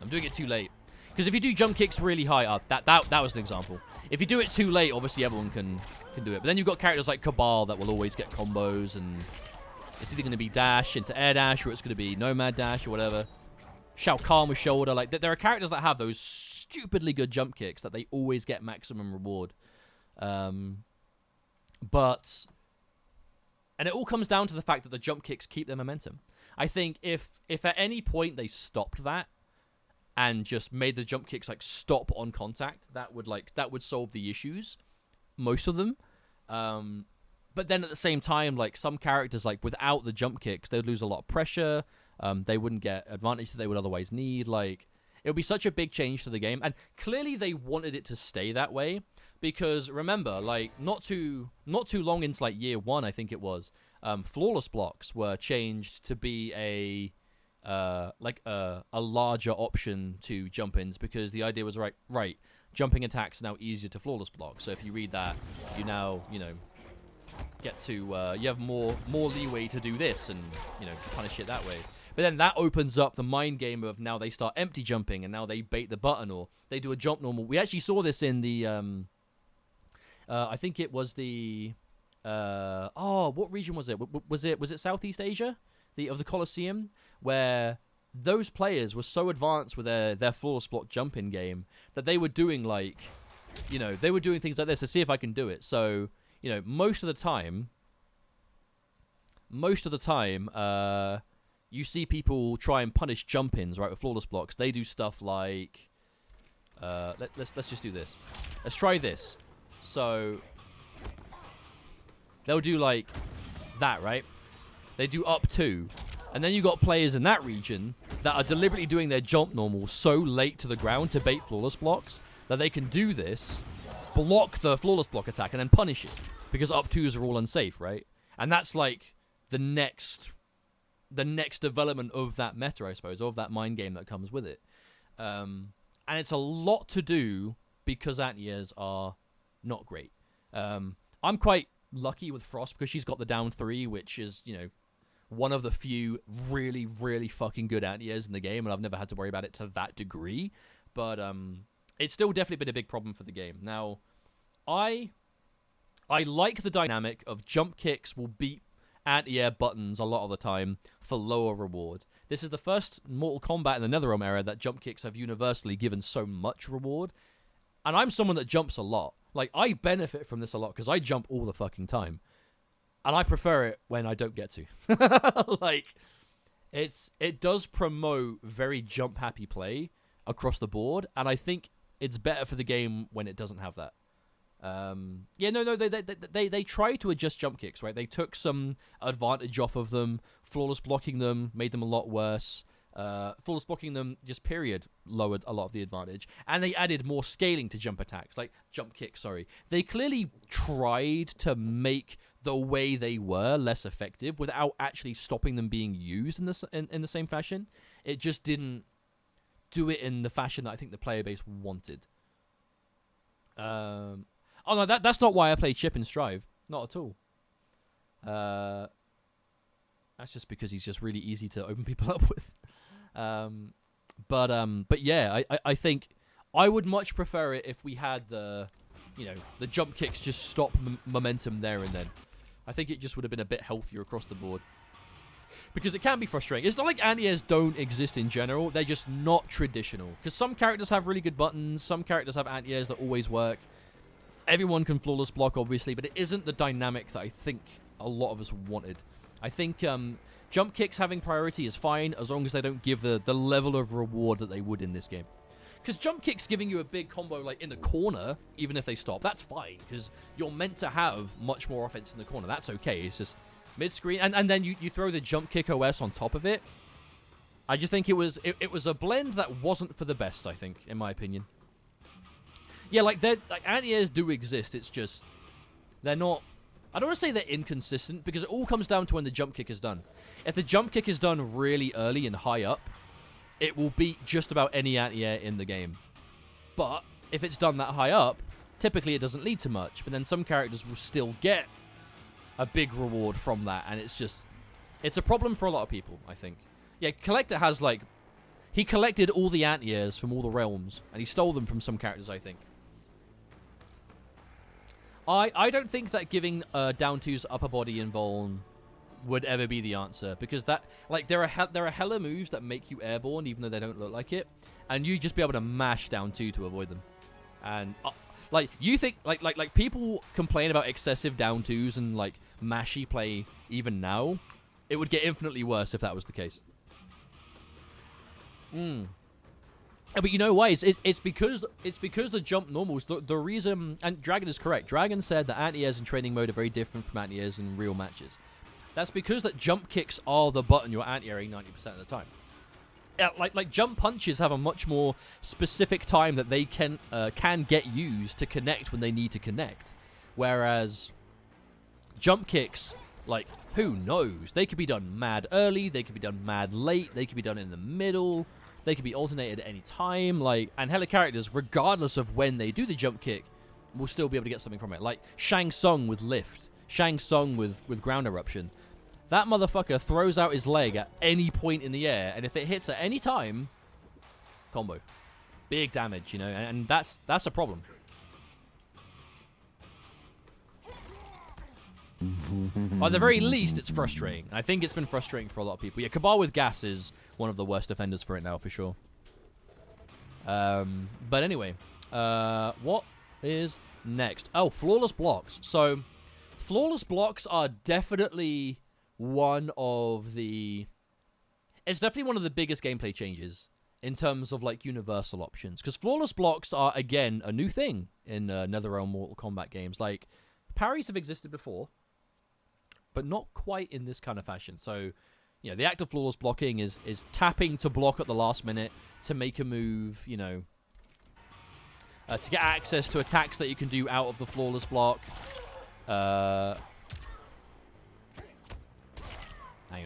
I'm doing it too late. Because if you do jump kicks really high up, that was an example. If you do it too late, obviously everyone can do it. But then you've got characters like Cabal that will always get combos, and it's either going to be dash into air dash, or it's going to be nomad dash or whatever. Shao Kahn with shoulder. Like, there are characters that have those stupidly good jump kicks that they always get maximum reward. And it all comes down to the fact that the jump kicks keep their momentum. I think if at any point they stopped that and just made the jump kicks like stop on contact, that would solve the issues, most of them. But then at the same time, like, some characters, like, without the jump kicks, they would lose a lot of pressure. They wouldn't get advantage that they would otherwise need. Like, it would be such a big change to the game, and clearly they wanted it to stay that way. Because remember, like, not too long into like year 1, I think it was, flawless blocks were changed to be a larger option to jump ins, because the idea was right, jumping attacks are now easier to flawless block. So if you read that, you now, get to, you have more leeway to do this and, punish it that way. But then that opens up the mind game of now they start empty jumping and now they bait the button or they do a jump normal. We actually saw this in the, I think it was the, what region was it? Was it Southeast Asia? Of the Colosseum, where those players were so advanced with their flawless block jumping game that they were doing they were doing things like this to see if I can do it. So, most of the time, you see people try and punish jump-ins, right, with flawless blocks. They do stuff like, let's just do this. Let's try this. So, they'll do like that, right? They do up 2. And then you got players in that region that are deliberately doing their jump normals so late to the ground to bait flawless blocks that they can do this, block the flawless block attack, and then punish it. Because up 2s are all unsafe, right? And that's like the next development of that meta, I suppose, of that mind game that comes with it. And it's a lot to do because anti-airs are not great. I'm quite lucky with Frost because she's got the down 3, which is, one of the few really, really fucking good anti-airs in the game, and I've never had to worry about it to that degree. But it's still definitely been a big problem for the game. Now, I like the dynamic of jump kicks will beat anti-air buttons a lot of the time for lower reward. This is the first Mortal Kombat in the NetherRealm era that jump kicks have universally given so much reward. And I'm someone that jumps a lot. Like, I benefit from this a lot because I jump all the fucking time. And I prefer it when I don't get to. Like, it does promote very jump-happy play across the board. And I think it's better for the game when it doesn't have that. They tried to adjust jump kicks, right? They took some advantage off of them. Flawless blocking them made them a lot worse. Flawless blocking them, just period, lowered a lot of the advantage. And they added more scaling to jump attacks, like jump kicks, sorry. They clearly tried to make the way they were less effective without actually stopping them being used in the same fashion. It just didn't do it in the fashion that I think the player base wanted. Oh no, that's not why I play Chip in Strive. Not at all. That's just because he's just really easy to open people up with. But yeah, I think I would much prefer it if we had the jump kicks just stop momentum there and then. I think it just would have been a bit healthier across the board. Because it can be frustrating. It's not like anti-airs don't exist in general. They're just not traditional. Because some characters have really good buttons. Some characters have anti-airs that always work. Everyone can flawless block, obviously, but it isn't the dynamic that I think a lot of us wanted. I think jump kicks having priority is fine as long as they don't give the level of reward that they would in this game. Because jump kicks giving you a big combo like in the corner, even if they stop, that's fine. Because you're meant to have much more offense in the corner. That's okay. It's just mid-screen. And then you throw the jump kick OS on top of it. I just think it was a blend that wasn't for the best, I think, in my opinion. Yeah, like anti-airs do exist. It's just they're not. I don't want to say they're inconsistent because it all comes down to when the jump kick is done. If the jump kick is done really early and high up, it will beat just about any anti-air in the game. But if it's done that high up, typically it doesn't lead to much. But then some characters will still get a big reward from that, and it's a problem for a lot of people, I think. Yeah, Collector has he collected all the anti-airs from all the realms, and he stole them from some characters, I think. I don't think that giving down 2's upper body invuln would ever be the answer, because that there are hella moves that make you airborne even though they don't look like it, and you just be able to mash down 2 to avoid them. And you think people complain about excessive down 2's and mashy play even now. It would get infinitely worse if that was the case. But you know why? It's because the jump normals. The reason, and Dragon is correct. Dragon said that anti-airs in training mode are very different from anti-airs in real matches. That's because that jump kicks are the button you're anti-airing 90% of the time. Yeah, like jump punches have a much more specific time that they can get used to connect when they need to connect, whereas jump kicks, who knows? They could be done mad early. They could be done mad late. They could be done in the middle. They can be alternated at any time. Like, and hella characters, regardless of when they do the jump kick, will still be able to get something from it. Like Shang Tsung with lift, Shang Tsung with ground eruption. That motherfucker throws out his leg at any point in the air, and if it hits at any time, combo, big damage, you know, and that's a problem. At the very least, it's frustrating. I think it's been frustrating for a lot of people. Yeah, Cabal with gas is one of the worst offenders for it now, for sure. But anyway, what is next? Oh, flawless blocks. So, flawless blocks are definitely one of the... It's definitely one of the biggest gameplay changes in terms of, like, universal options. Because flawless blocks are, again, a new thing in NetherRealm Mortal Kombat games. Like, parries have existed before, but not quite in this kind of fashion. So, you know, the act of flawless blocking is tapping to block at the last minute to make a move, you know, to get access to attacks that you can do out of the flawless block. Hang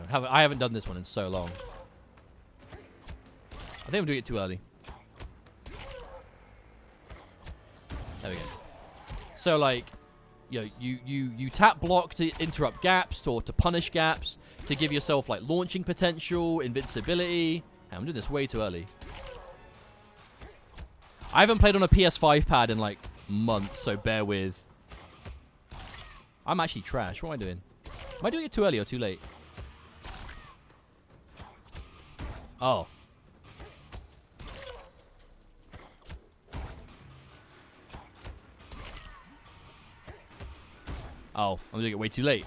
on, I haven't done this one in so long. I think I'm doing it too early. There we go. So, like, you know, you tap block to interrupt gaps or to punish gaps, to give yourself, like, launching potential, invincibility. I'm doing this way too early. I haven't played on a PS5 pad in, like, months, so bear with. I'm actually trash. What am I doing? Am I doing it too early or too late? Oh. Oh, I'm doing it way too late.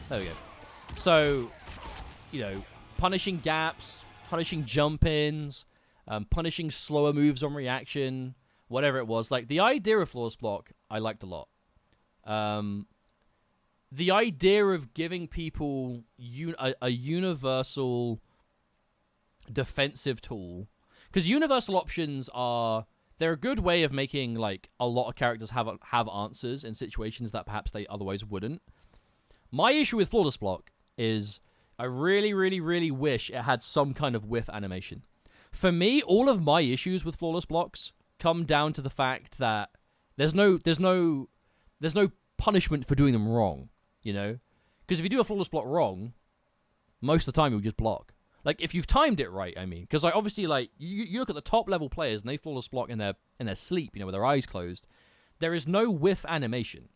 There we go. So, you know, punishing gaps, punishing jump-ins, punishing slower moves on reaction, whatever it was. Like, the idea of flawless block, I liked a lot. The idea of giving people a universal defensive tool, because universal options are... They're a good way of making, like, a lot of characters have answers in situations that perhaps they otherwise wouldn't. My issue with flawless block is I really, really, really wish it had some kind of whiff animation. For me, all of my issues with flawless blocks come down to the fact that there's no punishment for doing them wrong, you know? Because if you do a flawless block wrong, most of the time you'll just block. Like, if you've timed it right, I mean. Because, like, obviously, like, you look at the top-level players, and they flawless block in their sleep, you know, with their eyes closed. There is no whiff animation.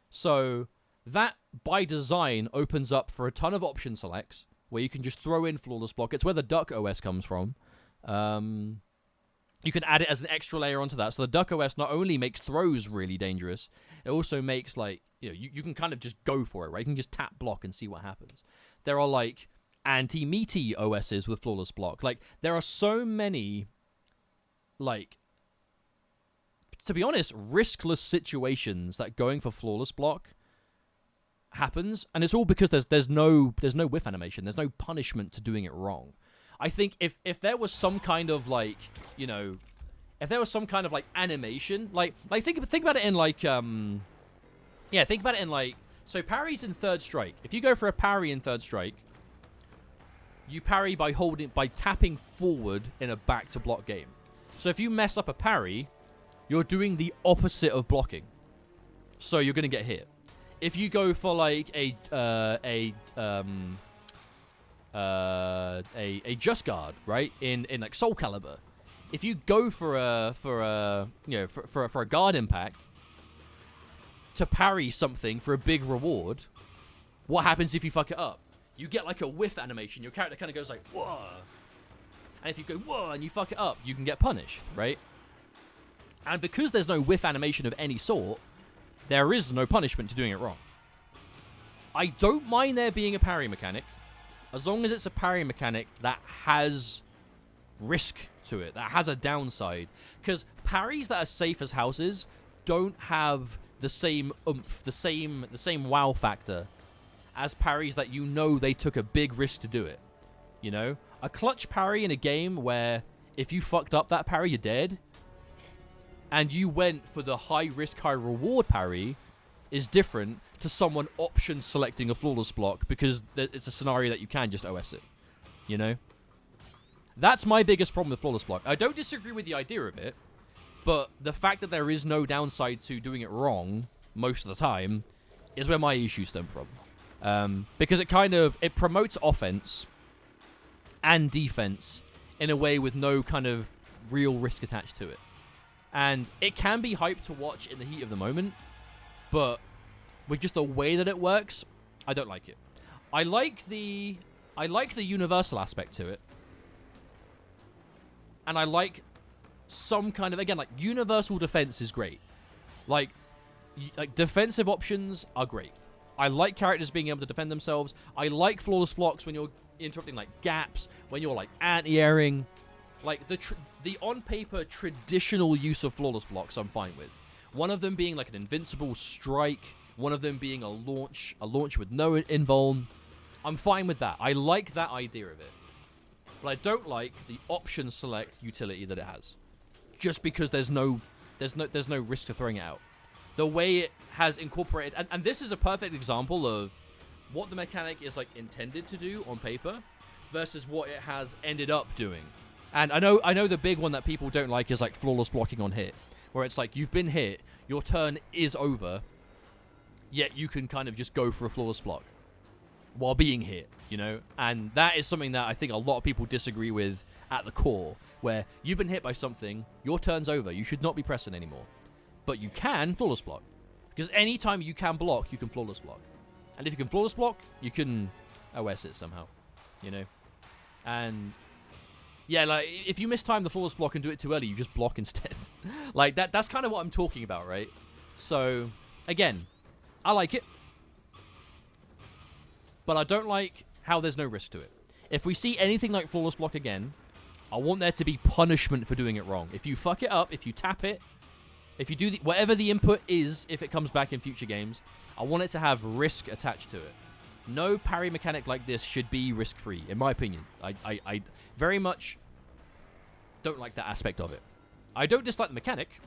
So, that, by design, opens up for a ton of option selects, where you can just throw in flawless block. It's where the Duck OS comes from. You can add it as an extra layer onto that. So, the Duck OS not only makes throws really dangerous, it also makes, like, you know, you can kind of just go for it, right? You can just tap block and see what happens. There are, like... anti-meaty OSs with flawless block. Like, there are so many, like, to be honest, riskless situations that going for flawless block happens, and it's all because there's no whiff animation. There's no punishment to doing it wrong. I think if there was some kind of, like, you know, if there was some kind of, like, animation, like think about it in, like, yeah, think about it in, like, so parries in third strike. If you go for a parry in third strike, you parry by tapping forward in a back to block game. So if you mess up a parry, you're doing the opposite of blocking. So you're gonna get hit. If you go for, like, a just guard, right, in like Soul Calibur, if you go for a guard impact to parry something for a big reward, what happens if you fuck it up? You get, like, a whiff animation. Your character kind of goes like, whoa. And if you go, whoa, and you fuck it up, you can get punished, right? And because there's no whiff animation of any sort, there is no punishment to doing it wrong. I don't mind there being a parry mechanic, as long as it's a parry mechanic that has risk to it, that has a downside. Because parries that are safe as houses don't have the same oomph, the same wow factor as parries that you know they took a big risk to do it. You know? A clutch parry in a game where if you fucked up that parry, you're dead, and you went for the high risk, high reward parry, is different to someone option selecting a flawless block because it's a scenario that you can just OS it. you know? That's my biggest problem with Flawless Block. I don't disagree with the idea of it, but the fact that there is no downside to doing it wrong most of the time is where my issues stem from. Because it promotes offense and defense in a way with no kind of real risk attached to it. And it can be hype to watch in the heat of the moment, but with just the way that it works, I don't like it. I like the universal aspect to it. And I like some kind of, again, like, universal defense is great. Like defensive options are great. I like characters being able to defend themselves. I like flawless blocks when you're interrupting, like, gaps, when you're, like, anti-airing. Like, the on-paper traditional use of flawless blocks I'm fine with. One of them being, like, an invincible strike. One of them being a launch with no invuln. I'm fine with that. I like that idea of it. But I don't like the option select utility that it has. Just because there's no risk to throwing it out. The way it has incorporated, and this is a perfect example of what the mechanic is, like, intended to do on paper versus what it has ended up doing. And I know the big one that people don't like is, like, flawless blocking on hit, where it's like you've been hit, your turn is over, yet you can kind of just go for a flawless block while being hit, you know? And that is something that I think a lot of people disagree with at the core, where you've been hit by something, your turn's over, you should not be pressing anymore. But you can flawless block. Because anytime you can block, you can flawless block. And if you can flawless block, you can OS it somehow, you know? And yeah, like, if you mistime the flawless block and do it too early, you just block instead. Like, that's kind of what I'm talking about, right? So, again, I like it. But I don't like how there's no risk to it. If we see anything like flawless block again, I want there to be punishment for doing it wrong. If you fuck it up, if you tap it, if you do whatever the input is, if it comes back in future games, I want it to have risk attached to it. No parry mechanic like this should be risk-free, in my opinion. I very much don't like that aspect of it. I don't dislike the mechanic.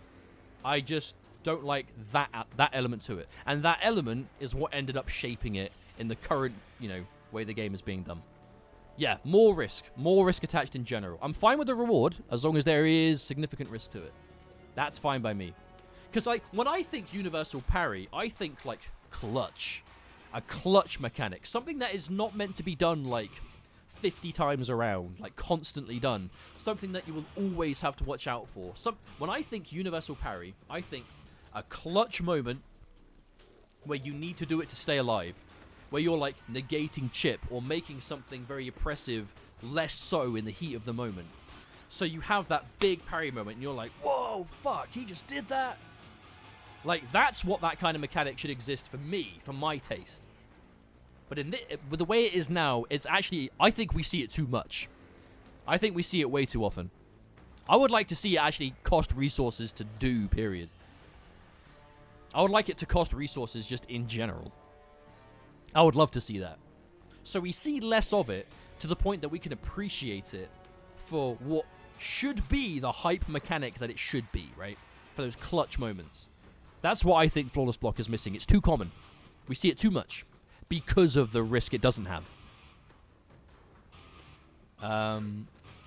I just don't like that element to it. And that element is what ended up shaping it in the current, you know, way the game is being done. Yeah, more risk attached in general. I'm fine with the reward as long as there is significant risk to it. That's fine by me. Because, like, when I think universal parry, I think, like, clutch. A clutch mechanic. Something that is not meant to be done, like, 50 times around. Like, constantly done. Something that you will always have to watch out for. When I think universal parry, I think a clutch moment where you need to do it to stay alive. Where you're, like, negating chip or making something very oppressive less so in the heat of the moment. So you have that big parry moment and you're like, whoa, fuck, he just did that. Like, that's what that kind of mechanic should exist for me, for my taste. But with the way it is now, it's actually, I think we see it too much. I think we see it way too often. I would like to see it actually cost resources to do, period. I would like it to cost resources just in general. I would love to see that. So we see less of it to the point that we can appreciate it for what should be the hype mechanic that it should be, right? For those clutch moments. That's what I think flawless block is missing. It's too common. We see it too much because of the risk it doesn't have.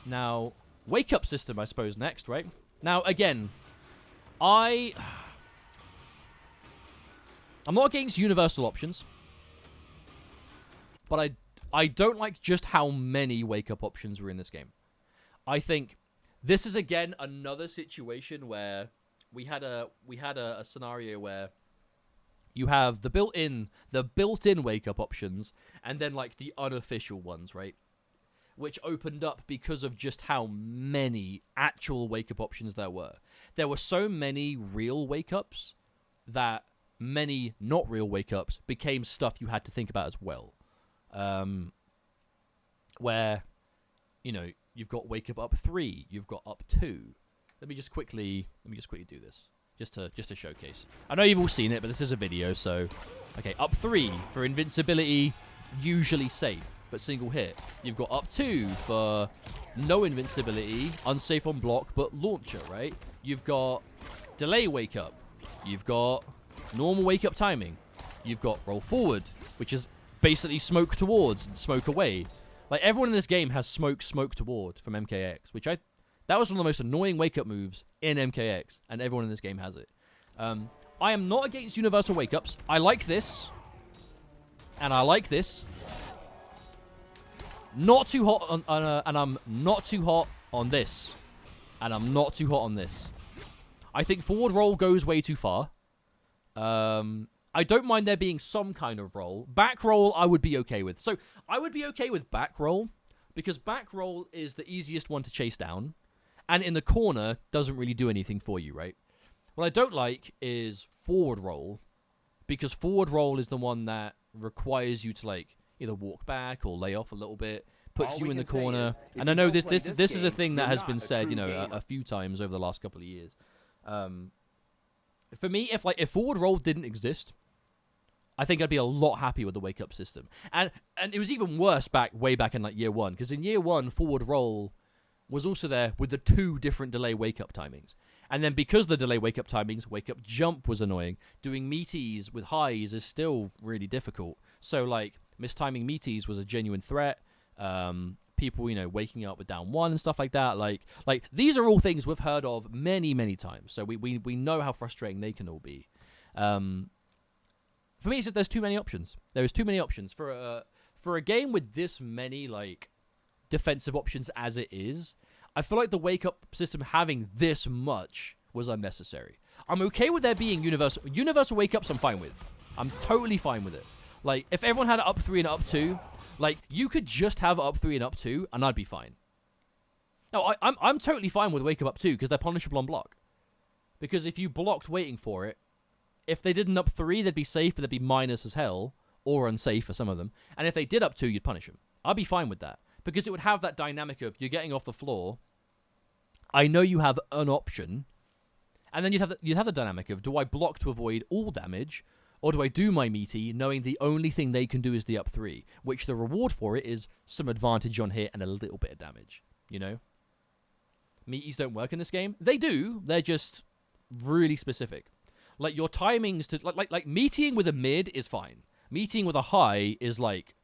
Now, wake up system, I suppose, next, right? Now, again, I'm not against universal options, but I don't like just how many wake up options were in this game. I think this is, again, another situation where we had a scenario where you have the built-in wake up options and then, like, the unofficial ones, right? Which opened up because of just how many actual wake up options there were. There were so many real wake ups that many not real wake ups became stuff you had to think about as well. Where, you know, you've got wake up 3, you've got up 2. Let me just quickly do this, just to showcase. I know you've all seen it, but this is a video, so okay. Up 3 for invincibility, usually safe, but single hit. You've got up 2 for no invincibility, unsafe on block, but launcher, right? You've got delay wake up. You've got normal wake up timing. You've got roll forward, which is basically smoke towards and smoke away. Like, everyone in this game has smoke toward from MKX, which that was one of the most annoying wake-up moves in MKX, and everyone in this game has it. I am not against universal wake-ups. I like this, and I like this. Not too hot on, and I'm not too hot on this, and I'm not too hot on this. I think forward roll goes way too far. I don't mind there being some kind of roll. Back roll, I would be okay with. So, I would be okay with back roll, because back roll is the easiest one to chase down, and in the corner, doesn't really do anything for you, right? What I don't like is forward roll, because forward roll is the one that requires you to, like, either walk back or lay off a little bit, puts you in the corner. And I know this is a thing that has been said, you know, a few times over the last couple of years. For me, if forward roll didn't exist, I think I'd be a lot happier with the wake up system. And it was even worse way back in like year 1, because in year 1, forward roll was also there with the 2 different delay wake up timings. And then because of the delay wake up timings, wake up jump was annoying. Doing meaties with highs is still really difficult. So like mistiming meaties was a genuine threat. People, you know, waking up with down 1 and stuff like that. Like these are all things we've heard of many, many times. So we know how frustrating they can all be. For me, it's just there's too many options. There's too many options for a game with this many like defensive options as it is. I feel like the wake up system having this much was unnecessary. I'm okay with there being universal wake ups. I'm fine with. I'm totally fine with it. Like if everyone had up 3 and up 2, like you could just have up 3 and up 2, and I'd be fine. No, I'm totally fine with wake up 2 because they're punishable on block. Because if you blocked waiting for it, if they did an up 3, they'd be safe, but they'd be minus as hell, or unsafe for some of them. And if they did up 2, you'd punish them. I'd be fine with that. Because it would have that dynamic of you're getting off the floor. I know you have an option. And then you'd have the dynamic of, do I block to avoid all damage, or do I do my meaty knowing the only thing they can do is the up 3, which the reward for it is some advantage on hit and a little bit of damage, you know? Meaties don't work in this game. They do. They're just really specific. Like your timings to like meeting with a mid is fine. Meeting with a high is like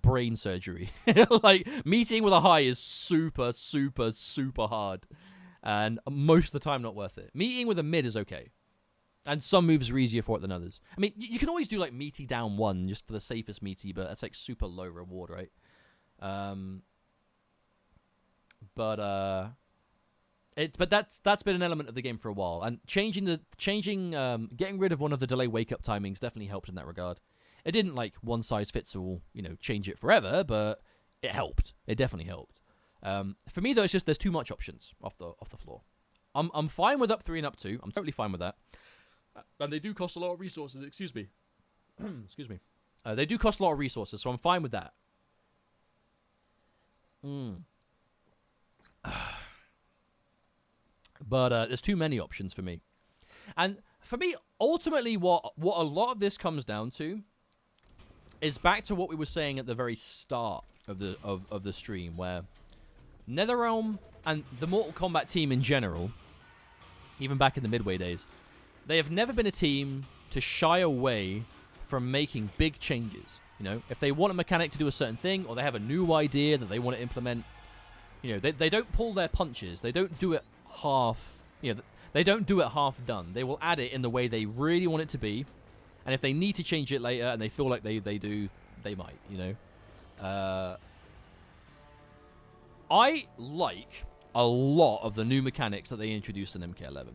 brain surgery. Like meeting with a high is super hard, and most of the time not worth it. Meeting with a mid is okay, and some moves are easier for it than others. I mean, you can always do like meaty down 1 just for the safest meaty, but that's like super low reward, right? But that's been an element of the game for a while, and getting rid of one of the delay wake up timings definitely helped in that regard. It didn't like one size fits all, you know, change it forever, but it helped. It definitely helped. For me though, it's just there's too much options off the floor. I'm fine with up 3 and up 2. I'm totally fine with that. And they do cost a lot of resources. Excuse me. Excuse me. They do cost a lot of resources, so I'm fine with that. But there's too many options for me. And for me, ultimately, what a lot of this comes down to is back to what we were saying at the very start of the stream, where NetherRealm and the Mortal Kombat team in general, even back in the Midway days, they have never been a team to shy away from making big changes. You know, if they want a mechanic to do a certain thing, or they have a new idea that they want to implement, you know, they don't pull their punches. They don't do it half, you know, they don't do it half done. They will add it in the way they really want it to be, and if they need to change it later and they feel like they do, they might, you know. I like a lot of the new mechanics that they introduced in MK11,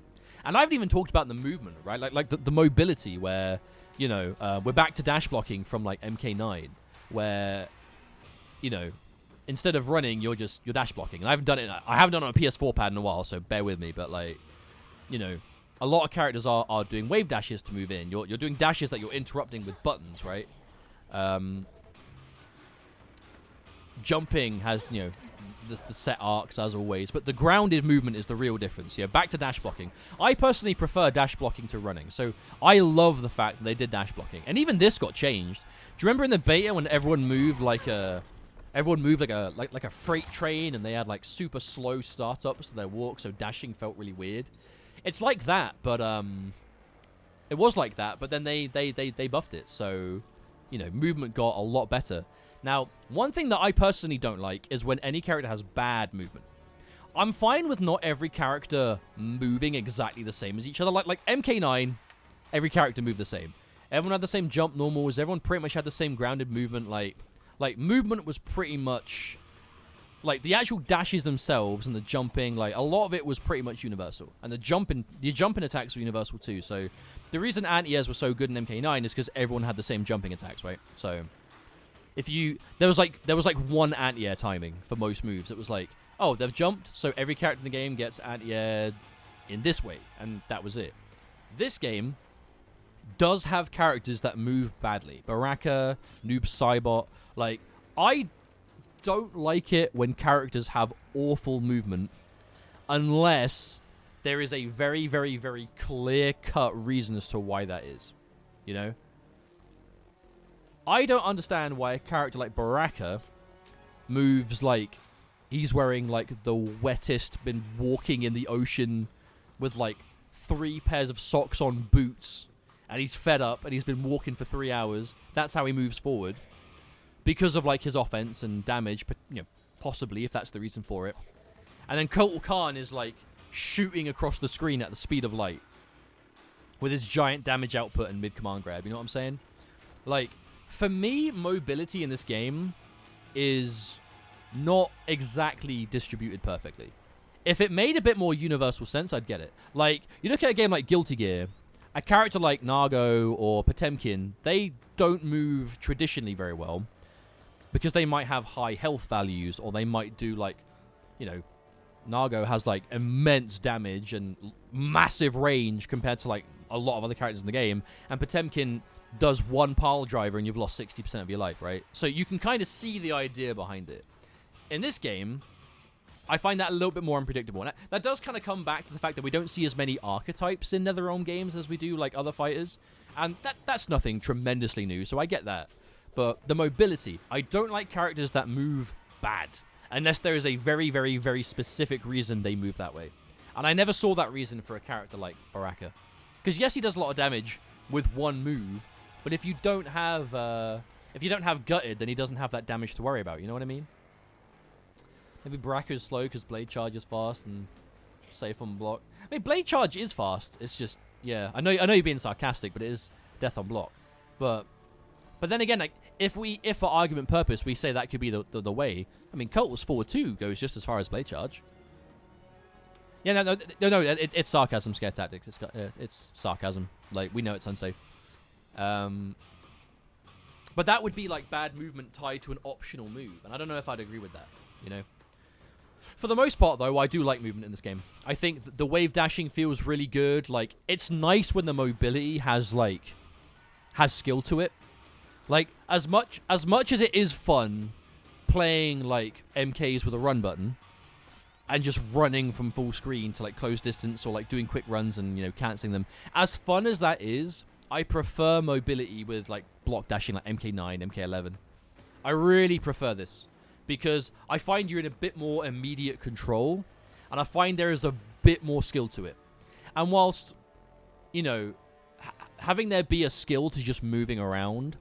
and I haven't even talked about the movement, right? Like the mobility, where, you know, we're back to dash blocking from like MK9, where, you know, instead of running, you're dash blocking. And I haven't done it on a PS4 pad in a while, so bear with me. But like, you know, a lot of characters are doing wave dashes to move in. You're doing dashes that you're interrupting with buttons, right? Jumping has, you know, the set arcs as always, but the grounded movement is the real difference. Yeah, back to dash blocking. I personally prefer dash blocking to running, so I love the fact that they did dash blocking. And even this got changed. Do you remember in the beta when everyone moved like a freight train, and they had like super slow startups to their walk, so dashing felt really weird? It's like that, but it was like that, but then they buffed it, so, you know, movement got a lot better. Now, one thing that I personally don't like is when any character has bad movement. I'm fine with not every character moving exactly the same as each other. Like MK9, every character moved the same. Everyone had the same jump normals. Everyone pretty much had the same grounded movement. Like movement was pretty much... Like, the actual dashes themselves and the jumping, like, a lot of it was pretty much universal. And the jumping attacks were universal too. So, the reason anti-airs were so good in MK9 is because everyone had the same jumping attacks, right? So, if you... There was like one anti-air timing for most moves. It was like, oh, they've jumped, so every character in the game gets anti-air in this way. And that was it. This game does have characters that move badly. Baraka, Noob Saibot, like, I don't like it when characters have awful movement unless there is a very, very, very clear-cut reason as to why that is. You know? I don't understand why a character like Baraka moves like he's wearing, like, the wettest, been walking in the ocean with, like, 3 pairs of socks on boots, and he's fed up, and he's been walking for 3 hours. That's how he moves forward. Because of, like, his offense and damage, you know, possibly, if that's the reason for it. And then Kotal Khan is, like, shooting across the screen at the speed of light with his giant damage output and mid-command grab. You know what I'm saying? Like, for me, mobility in this game is not exactly distributed perfectly. If it made a bit more universal sense, I'd get it. Like, you look at a game like Guilty Gear, a character like Nago or Potemkin, they don't move traditionally very well because they might have high health values, or they might do, like, you know, Nago has, like, immense damage and massive range compared to, like, a lot of other characters in the game, and Potemkin does one pile driver and you've lost 60% of your life, right? So you can kind of see the idea behind it. In this game, I find that a little bit more unpredictable. And that does kind of come back to the fact that we don't see as many archetypes in NetherRealm games as we do, like, other fighters. And that's nothing tremendously new, so I get that. But the mobility, I don't like characters that move bad, unless there is a very, very, very specific reason they move that way. And I never saw that reason for a character like Baraka. Because yes, he does a lot of damage with one move, but if you don't have Gutted, then he doesn't have that damage to worry about, you know what I mean? Maybe Baraka's slow because Blade Charge is fast and safe on block. I mean, Blade Charge is fast. It's just, yeah. I know you're being sarcastic, but it is death on block. But then again, like, if for argument purpose we say that could be the way. I mean, Kult's forward 2 goes just as far as Blade Charge. Yeah, no, it's sarcasm, Scare Tactics. It's sarcasm. Like, we know it's unsafe. But that would be, like, bad movement tied to an optional move, and I don't know if I'd agree with that, you know? For the most part, though, I do like movement in this game. I think the wave dashing feels really good. Like, it's nice when the mobility has skill to it. Like, as much as it is fun playing, like, MKs with a run button and just running from full screen to, like, close distance or, like, doing quick runs and, you know, cancelling them. As fun as that is, I prefer mobility with, like, block dashing like MK9, MK11. I really prefer this because I find you're in a bit more immediate control, and I find there is a bit more skill to it. And whilst, you know, having there be a skill to just moving around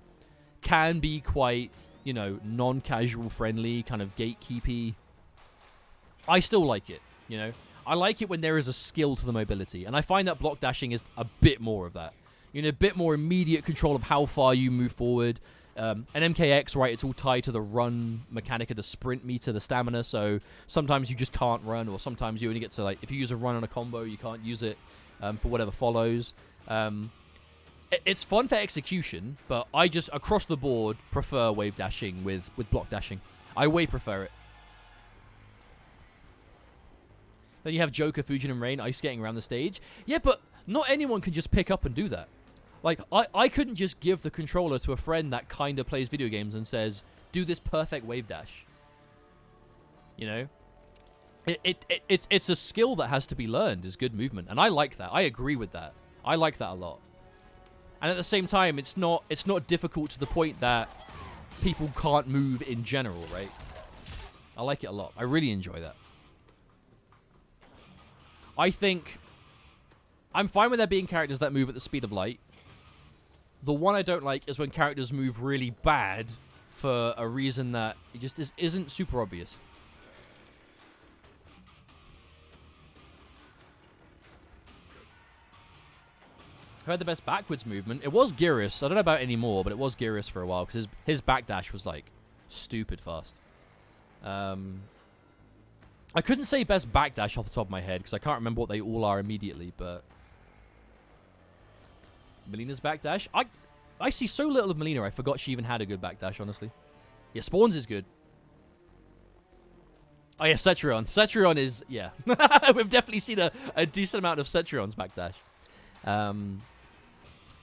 can be quite, you know, non-casual friendly, kind of gatekeepy, I still like it, you know? I like it when there is a skill to the mobility, and I find that block dashing is a bit more of that. You know, a bit more immediate control of how far you move forward. And MKX, right, it's all tied to the run mechanic of the sprint meter, the stamina, so sometimes you just can't run, or sometimes you only get to, like, if you use a run on a combo, you can't use it for whatever follows. It's fun for execution, but I just, across the board, prefer wave dashing with block dashing. I way prefer it. Then you have Joker, Fujin, and Rain ice skating around the stage. Yeah, but not anyone can just pick up and do that. Like, I couldn't just give the controller to a friend that kind of plays video games and says, do this perfect wave dash. You know? It's a skill that has to be learned, is good movement. And I like that. I agree with that. I like that a lot. And at the same time, it's not difficult to the point that people can't move in general, right? I like it a lot. I really enjoy that. I think I'm fine with there being characters that move at the speed of light. The one I don't like is when characters move really bad for a reason that it just isn't super obvious. Who had the best backwards movement? It was Gearus. I don't know about anymore, but it was Gearus for a while because his backdash was like stupid fast. I couldn't say best backdash off the top of my head because I can't remember what they all are immediately, but Melina's backdash? I see so little of Melina, I forgot she even had a good backdash, honestly. Yeah, Spawns is good. Oh yeah, Cetrion. Cetrion is, yeah. We've definitely seen a decent amount of Cetrion's backdash.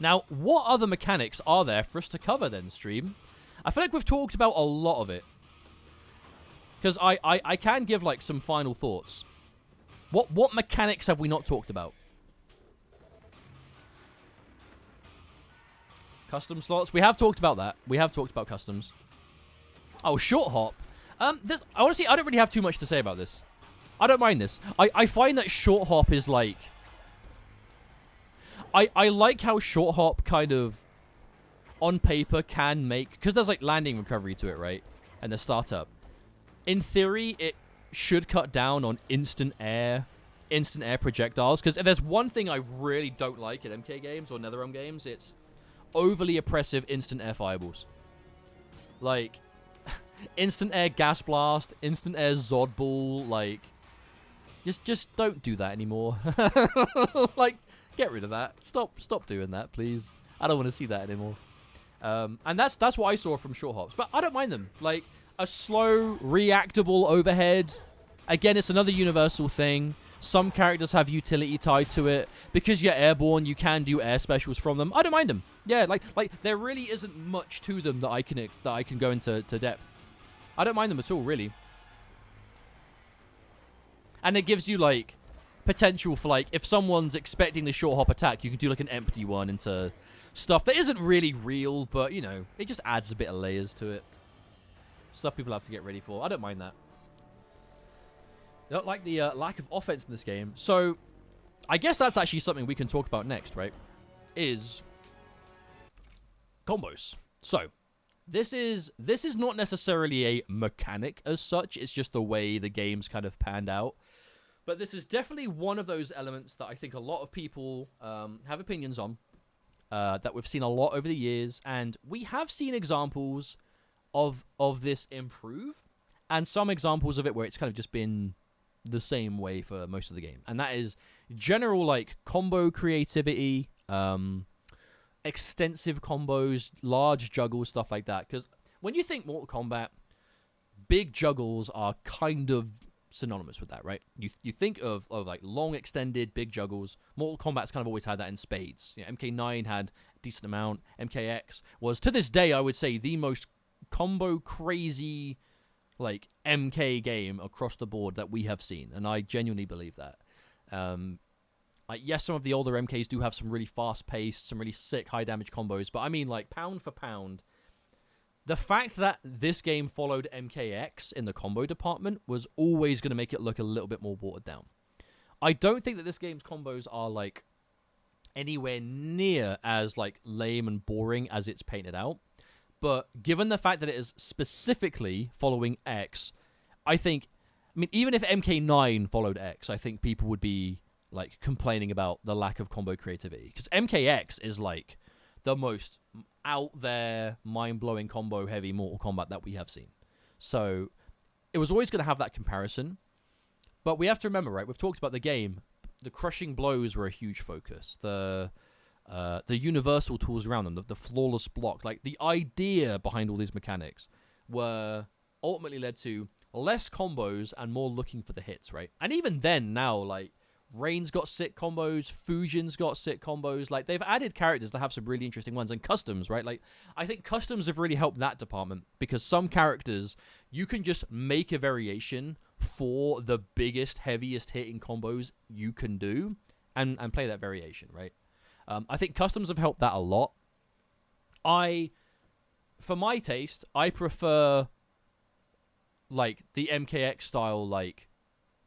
Now, what other mechanics are there for us to cover then, stream? I feel like we've talked about a lot of it. Because I can give, like, some final thoughts. What mechanics have we not talked about? Custom slots. We have talked about that. We have talked about customs. Oh, short hop. Honestly, I don't really have too much to say about this. I don't mind this. I find that short hop is, like... I like how short hop kind of, on paper, can make... Because there's, like, landing recovery to it, right? And the startup. In theory, it should cut down on instant air projectiles. Because if there's one thing I really don't like at MK games or NetherRealm games, it's overly oppressive instant air fireballs. Like, instant air gas blast, instant air Zod ball, like... Just don't do that anymore. Like... Get rid of that. Stop doing that, please. I don't want to see that anymore. And that's what I saw from short hops. But I don't mind them. Like, a slow, reactable overhead. Again, it's another universal thing. Some characters have utility tied to it. Because you're airborne, you can do air specials from them. I don't mind them. Yeah, like there really isn't much to them that I can go into depth. I don't mind them at all, really. And it gives you, like... potential for, like, if someone's expecting the short hop attack, you can do, like, an empty one into stuff that isn't really real, but, you know, it just adds a bit of layers to it. Stuff people have to get ready for. I don't mind that. I don't like the lack of offense in this game. So, I guess that's actually something we can talk about next, right? Is combos. So, this is not necessarily a mechanic as such. It's just the way the game's kind of panned out. But this is definitely one of those elements that I think a lot of people have opinions on, that we've seen a lot over the years, and we have seen examples of this improve, and some examples of it where it's kind of just been the same way for most of the game. And that is general, like, combo creativity, extensive combos, large juggles, stuff like that. Because when you think Mortal Kombat, big juggles are kind of synonymous with that, right? You think of like long extended big juggles. Mortal Kombat's kind of always had that in spades. You know, MK9 had a decent amount. MKX was, to this day, I would say, the most combo crazy, like, MK game across the board that we have seen, and I genuinely believe that. Like, yes, some of the older MKs do have some really fast paced, some really sick high damage combos, but I mean, like, pound for pound, the fact that this game followed MKX in the combo department was always going to make it look a little bit more watered down. I don't think that this game's combos are, like, anywhere near as, like, lame and boring as it's painted out. But given the fact that it is specifically following X, I think... I mean, even if MK9 followed X, I think people would be, like, complaining about the lack of combo creativity. Because MKX is, like, the most out there, mind-blowing combo-heavy Mortal Kombat that we have seen. So, it was always going to have that comparison. But we have to remember, right, we've talked about the game. The crushing blows were a huge focus. The universal tools around them, the flawless block, like, the idea behind all these mechanics were ultimately led to less combos and more looking for the hits, right? And even then, now, like, Rain's got sick combos, Fujin's got sick combos. Like, they've added characters that have some really interesting ones. And Kustoms, right? Like, I think Kustoms have really helped that department because some characters, you can just make a variation for the biggest, heaviest hitting combos you can do and play that variation, right? I think Kustoms have helped that a lot. For my taste, I prefer, like, the MKX style, like,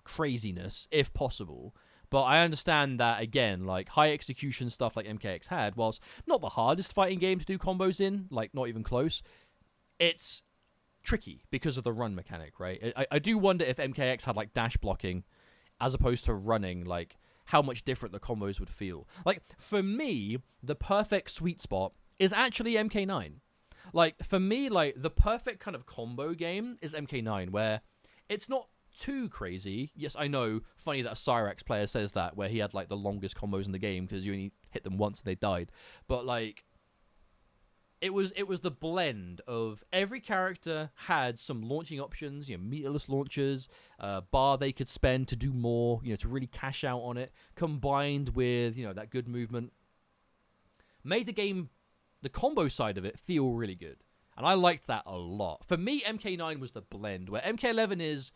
craziness, if possible. But I understand that, again, like, high execution stuff like MKX had, whilst not the hardest fighting game to do combos in, like, not even close, it's tricky because of the run mechanic, right? I do wonder if MKX had like dash blocking as opposed to running, like how much different the combos would feel. Like for me, the perfect sweet spot is actually MK9. Like for me, like the perfect kind of combo game is MK9, where it's not too crazy. Yes, I know, funny that a Cyrax player says that, where he had like the longest combos in the game because you only hit them once and they died. But like it was the blend of every character had some launching options, meterless launchers, bar they could spend to do more, to really cash out on it, combined with, that good movement. Made the game, the combo side of it, feel really good. And I liked that a lot. For me, MK9 was the blend, where MK11 is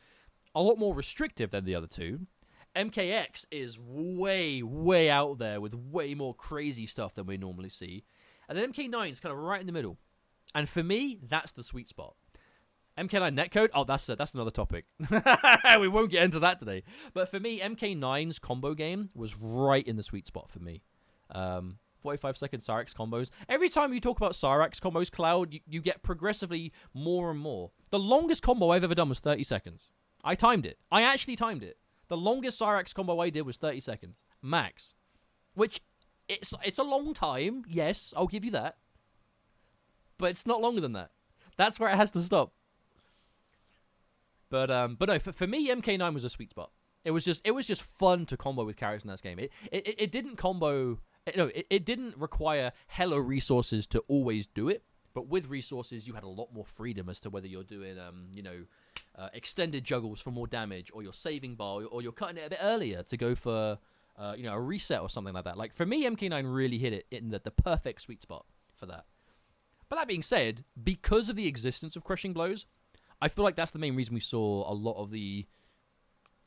a lot more restrictive than the other two. MKX is way, way out there with way more crazy stuff than we normally see. And then MK9 is kind of right in the middle. And for me, that's the sweet spot. MK9 netcode? Oh, that's another topic. We won't get into that today. But for me, MK9's combo game was right in the sweet spot for me. 45-second Cyrax combos. Every time you talk about Cyrax combos, Cloud, you get progressively more and more. The longest combo I've ever done was 30 seconds. I timed it. I actually timed it. The longest Cyrax combo I did was 30 seconds. Max. Which... It's a long time, yes, I'll give you that. But it's not longer than that. That's where it has to stop. But no, for me, MK9 was a sweet spot. It was just fun to combo with characters in that game. It didn't combo. It didn't require hella resources to always do it. But with resources, you had a lot more freedom as to whether you're doing extended juggles for more damage, or you're saving bar, or you're cutting it a bit earlier to go for a reset or something like that. Like for me, MK9 really hit it in the perfect sweet spot for that. But that being said, because of the existence of Krushing Blows, I feel like that's the main reason we saw a lot of the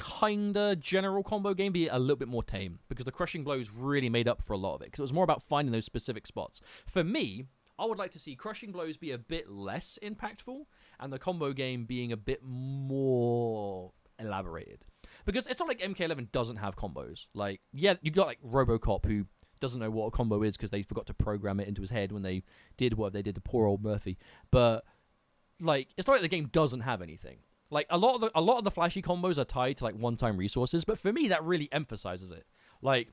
kinda general combo game be a little bit more tame, because the Krushing Blows really made up for a lot of it, because it was more about finding those specific spots. For me, I would like to see Krushing Blows be a bit less impactful, and the combo game being a bit more elaborated. Because it's not like MK11 doesn't have combos. Like, yeah, you've got like Robocop, who doesn't know what a combo is because they forgot to program it into his head when they did what they did to poor old Murphy. But like, it's not like the game doesn't have anything. Like a lot of the flashy combos are tied to like one-time resources, but for me that really emphasizes it. Like,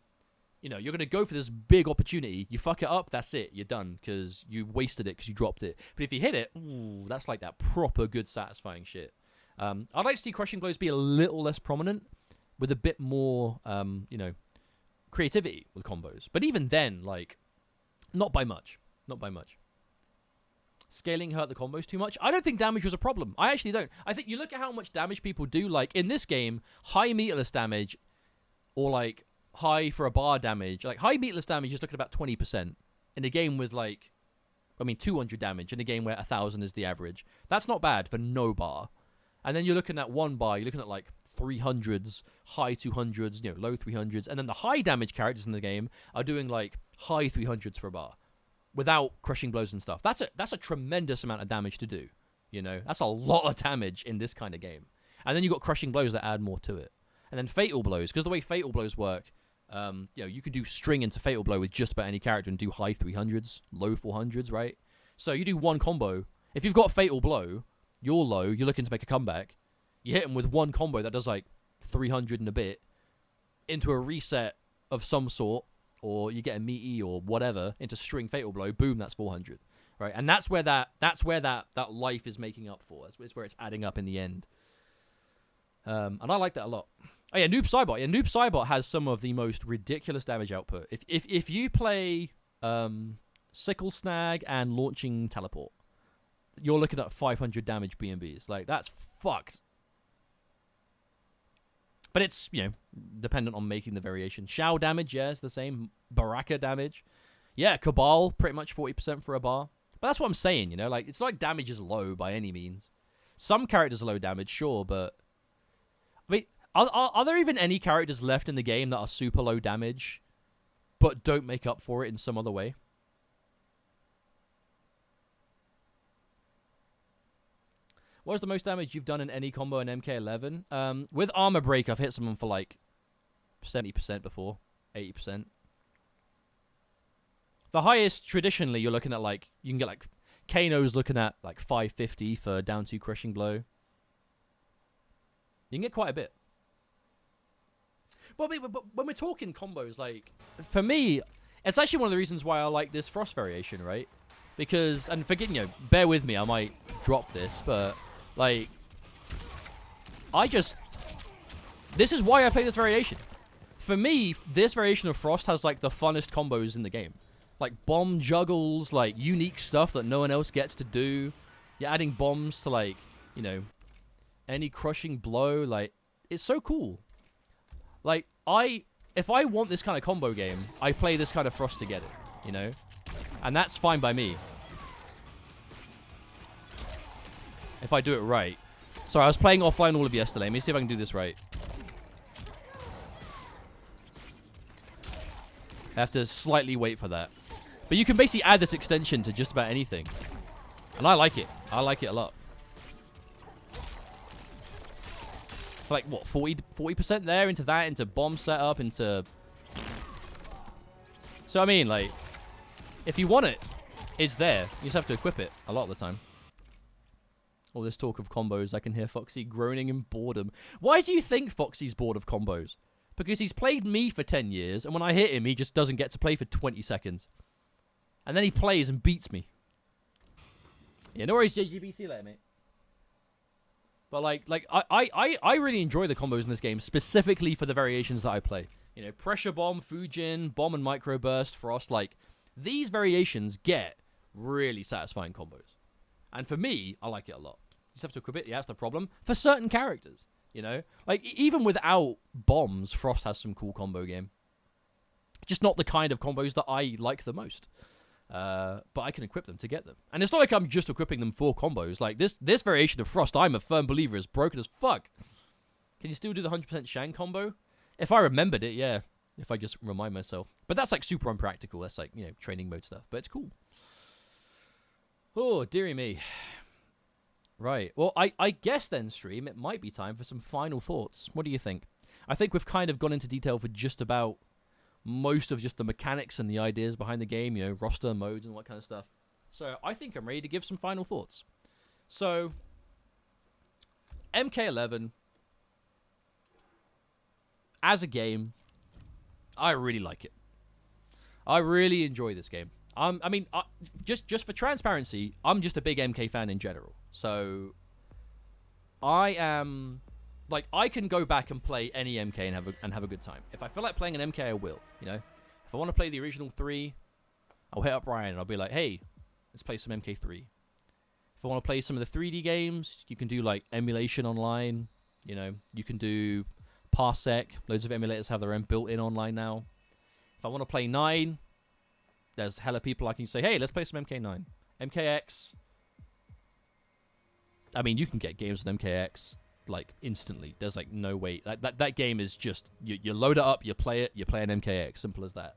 you're gonna go for this big opportunity, you fuck it up, that's it, you're done because you wasted it because you dropped it. But if you hit it, ooh, that's like that proper good satisfying shit. I'd like to see Krushing Blows be a little less prominent, with a bit more, creativity with combos. But even then, like, not by much. Not by much. Scaling hurt the combos too much. I don't think damage was a problem. I actually don't. I think you look at how much damage people do, like, in this game, high meterless damage, or, like, high for a bar damage. Like, high meterless damage is looking at about 20%. In a game with, like, 200 damage, in a game where 1,000 is the average. That's not bad for no bar. And then you're looking at one bar, you're looking at like 300s, high 200s, low 300s. And then the high damage characters in the game are doing like high 300s for a bar without Krushing Blows and stuff. That's a tremendous amount of damage to do. That's a lot of damage in this kind of game. And then you've got Krushing Blows that add more to it. And then Fatal Blows, because the way Fatal Blows work, you could do string into Fatal Blow with just about any character and do high 300s, low 400s, right? So you do one combo. If you've got Fatal Blow, you're low, you're looking to make a comeback, you hit him with one combo that does like 300 and a bit into a reset of some sort, or you get a meaty or whatever into string Fatal Blow, boom, that's 400, right? And that's where that life is making up for. It's where it's adding up in the end. And I like that a lot. Oh yeah, Noob Saibot. Yeah, Noob Saibot has some of the most ridiculous damage output. If you play Sickle Snag and Launching Teleport, you're looking at 500 damage BNBs. Like, that's fucked. But it's, dependent on making the variation. Shao damage, yeah, it's the same. Baraka damage. Yeah, Cabal, pretty much 40% for a bar. But that's what I'm saying, like, it's not like damage is low by any means. Some characters are low damage, sure, but are there even any characters left in the game that are super low damage but don't make up for it in some other way? What is the most damage you've done in any combo in MK11? With Armour Break, I've hit someone for like 70% before, 80%. The highest, traditionally, you're looking at like, you can get like Kano's looking at like 550 for down 2 Crushing Blow. You can get quite a bit. But when we're talking combos, like, for me, it's actually one of the reasons why I like this Frost variation, right? Because, and forget, you know, bear with me, I might drop this, but, like, this is why I play this variation. For me, this variation of Frost has, like, the funnest combos in the game. Like, bomb juggles, like, unique stuff that no one else gets to do. You're adding bombs to, like, you know, any Crushing Blow. Like, it's so cool. Like, if I want this kind of combo game, I play this kind of Frost to get it, you know? And that's fine by me. If I do it right. Sorry, I was playing offline all of yesterday. Let me see if I can do this right. I have to slightly wait for that. But you can basically add this extension to just about anything. And I like it. I like it a lot. Like, what, 40% there into that, into bomb setup, into... So, I mean, like, if you want it, it's there. You just have to equip it a lot of the time. All this talk of combos, I can hear Foxy groaning in boredom. Why do you think Foxy's bored of combos? Because he's played me for 10 years, and when I hit him, he just doesn't get to play for 20 seconds. And then he plays and beats me. Yeah, no worries, JGB. See you later, mate. But, like I really enjoy the combos in this game, specifically for the variations that I play. You know, Pressure Bomb, Fujin, Bomb and Microburst, Frost. Like, these variations get really satisfying combos. And for me, I like it a lot. You just have to equip it. Yeah, that's the problem. For certain characters, you know? Like, even without bombs, Frost has some cool combo game. Just not the kind of combos that I like the most. But I can equip them to get them. And it's not like I'm just equipping them for combos. Like, this variation of Frost, I'm a firm believer, is broken as fuck. Can you still do the 100% Shang combo? If I remembered it, yeah. If I just remind myself. But that's, like, super unpractical. That's, like, you know, training mode stuff. But it's cool. Oh, dearie me. Right. Well, I guess then, stream, it might be time for some final thoughts. What do you think? I think we've kind of gone into detail for just about most of just the mechanics and the ideas behind the game, you know, roster, modes, and all that kind of stuff. So I think I'm ready to give some final thoughts. So, MK11, as a game, I really like it. I really enjoy this game. I mean, just for transparency, I'm just a big MK fan in general. So, I am... Like, I can go back and play any MK and have a good time. If I feel like playing an MK, I will, you know? If I want to play the original 3, I'll hit up Ryan and I'll be like, hey, let's play some MK3. If I want to play some of the 3D games, you can do, like, emulation online. You know, you can do Parsec. Loads of emulators have their own built-in online now. If I want to play 9, there's hella people I can say, hey, let's play some MK9. MKX. I mean, you can get games with MKX... like, instantly. There's, like, no way. That game is just... You load it up, you play it, you play an MKX. Simple as that.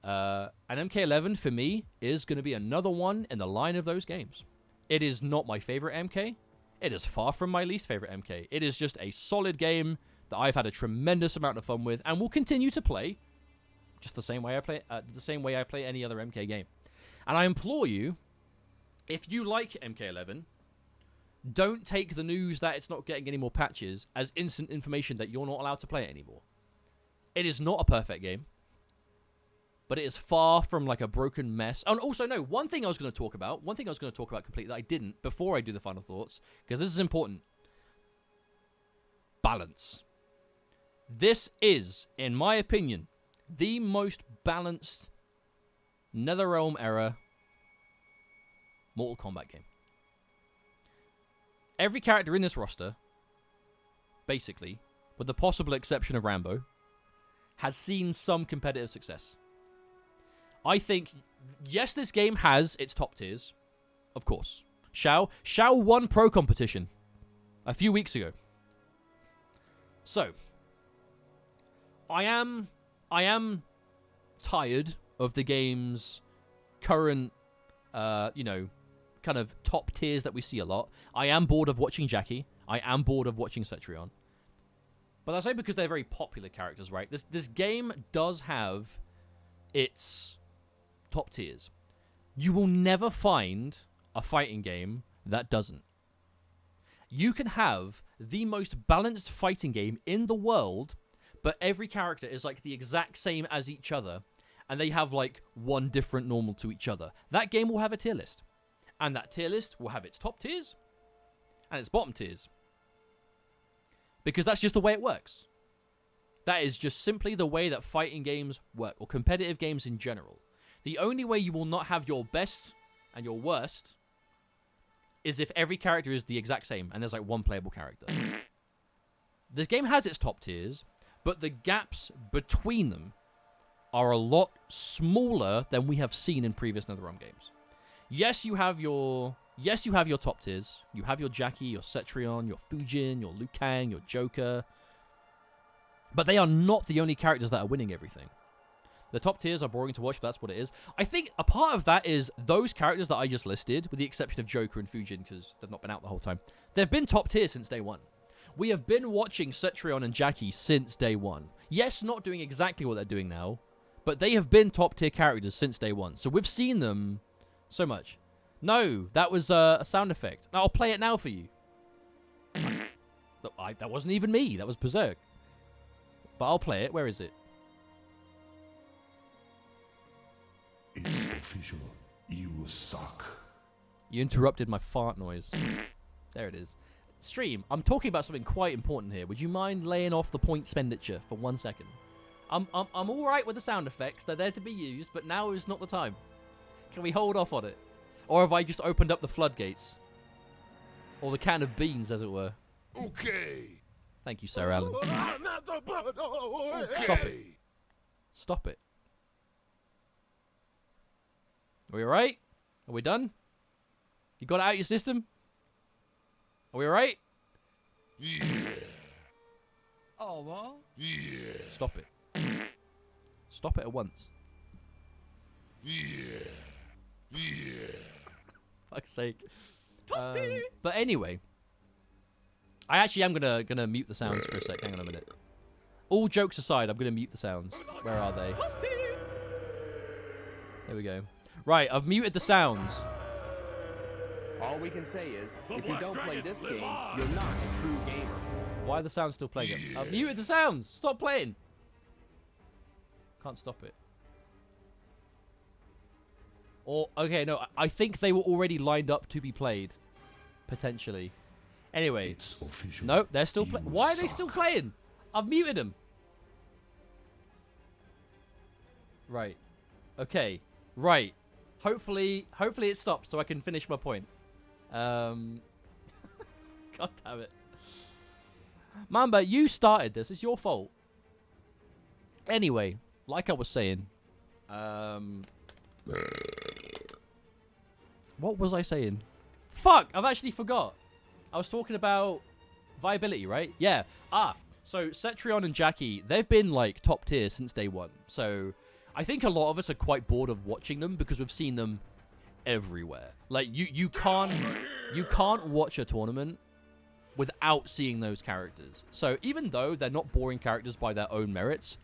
And MK11, for me, is going to be another one in the line of those games. It is not my favorite MK. It is far from my least favorite MK. It is just a solid game that I've had a tremendous amount of fun with and will continue to play just the same way I play any other MK game. And I implore you, if you like MK11... don't take the news that it's not getting any more patches as instant information that you're not allowed to play it anymore. It is not a perfect game, but it is far from like a broken mess. And also, no, one thing I was going to talk about completely that I didn't before I do the final thoughts, because this is important. Balance. This is, in my opinion, the most balanced NetherRealm era Mortal Kombat game. Every character in this roster, basically, with the possible exception of Rambo, has seen some competitive success. I think, yes, this game has its top tiers, of course. Shao won pro competition a few weeks ago. So, I am tired of the game's current, you know, kind of top tiers that we see a lot. I am bored of watching Jackie. I am bored of watching Cetrion. But that's only because they're very popular characters, right? This game does have its top tiers. You will never find a fighting game that doesn't. You can have the most balanced fighting game in the world, but every character is like the exact same as each other, and they have like one different normal to each other. That game will have a tier list, and that tier list will have its top tiers and its bottom tiers, because that's just the way it works. That is just simply the way that fighting games work, or competitive games in general. The only way you will not have your best and your worst is if every character is the exact same and there's like one playable character. This game has its top tiers, but the gaps between them are a lot smaller than we have seen in previous NetherRealm games. Yes, you have your top tiers. You have your Jackie, your Cetrion, your Fujin, your Liu Kang, your Joker. But they are not the only characters that are winning everything. The top tiers are boring to watch, but that's what it is. I think a part of that is those characters that I just listed, with the exception of Joker and Fujin, because they've not been out the whole time. They've been top tier since day one. We have been watching Cetrion and Jackie since day one. Yes, not doing exactly what they're doing now, but they have been top tier characters since day one. So we've seen them so much. No, that was a sound effect. I'll play it now for you. That wasn't even me. That was Berserk. But I'll play it. Where is it? It's official. You suck. You interrupted my fart noise. There it is. Stream, I'm talking about something quite important here. Would you mind laying off the point expenditure for 1 second? I'm all right with the sound effects. They're there to be used, but now is not the time. Can we hold off on it? Or have I just opened up the floodgates? Or the can of beans, as it were. Okay. Thank you, Sir Alan. Okay. Stop it. Stop it. Are we alright? Are we done? You got it out of your system? Are we alright? Yeah. Oh, well. Yeah. Stop it. Stop it at once. Yeah. Yeah. Fuck's sake. But anyway, I actually am gonna mute the sounds for a sec. Hang on a minute. All jokes aside, I'm gonna mute the sounds. Where are they? There we go. Right, I've muted the sounds. All we can say is, if you don't play this game, you're not a true gamer. Why are the sounds still playing? I've muted the sounds. Stop playing. Can't stop it. Or, okay, no, I think they were already lined up to be played. Potentially. Anyway. It's official. No, they're still playing. Why are they still playing? I've muted them. Right. Okay. Right. Hopefully it stops so I can finish my point. God damn it. Mamba, you started this. It's your fault. Anyway, like I was saying, what was I saying? Fuck! I've actually forgot. I was talking about viability, right? Yeah. So Cetrion and Jackie, they've been like top tier since day one. So I think a lot of us are quite bored of watching them because we've seen them everywhere. Like you can't watch a tournament without seeing those characters. So even though they're not boring characters by their own merits,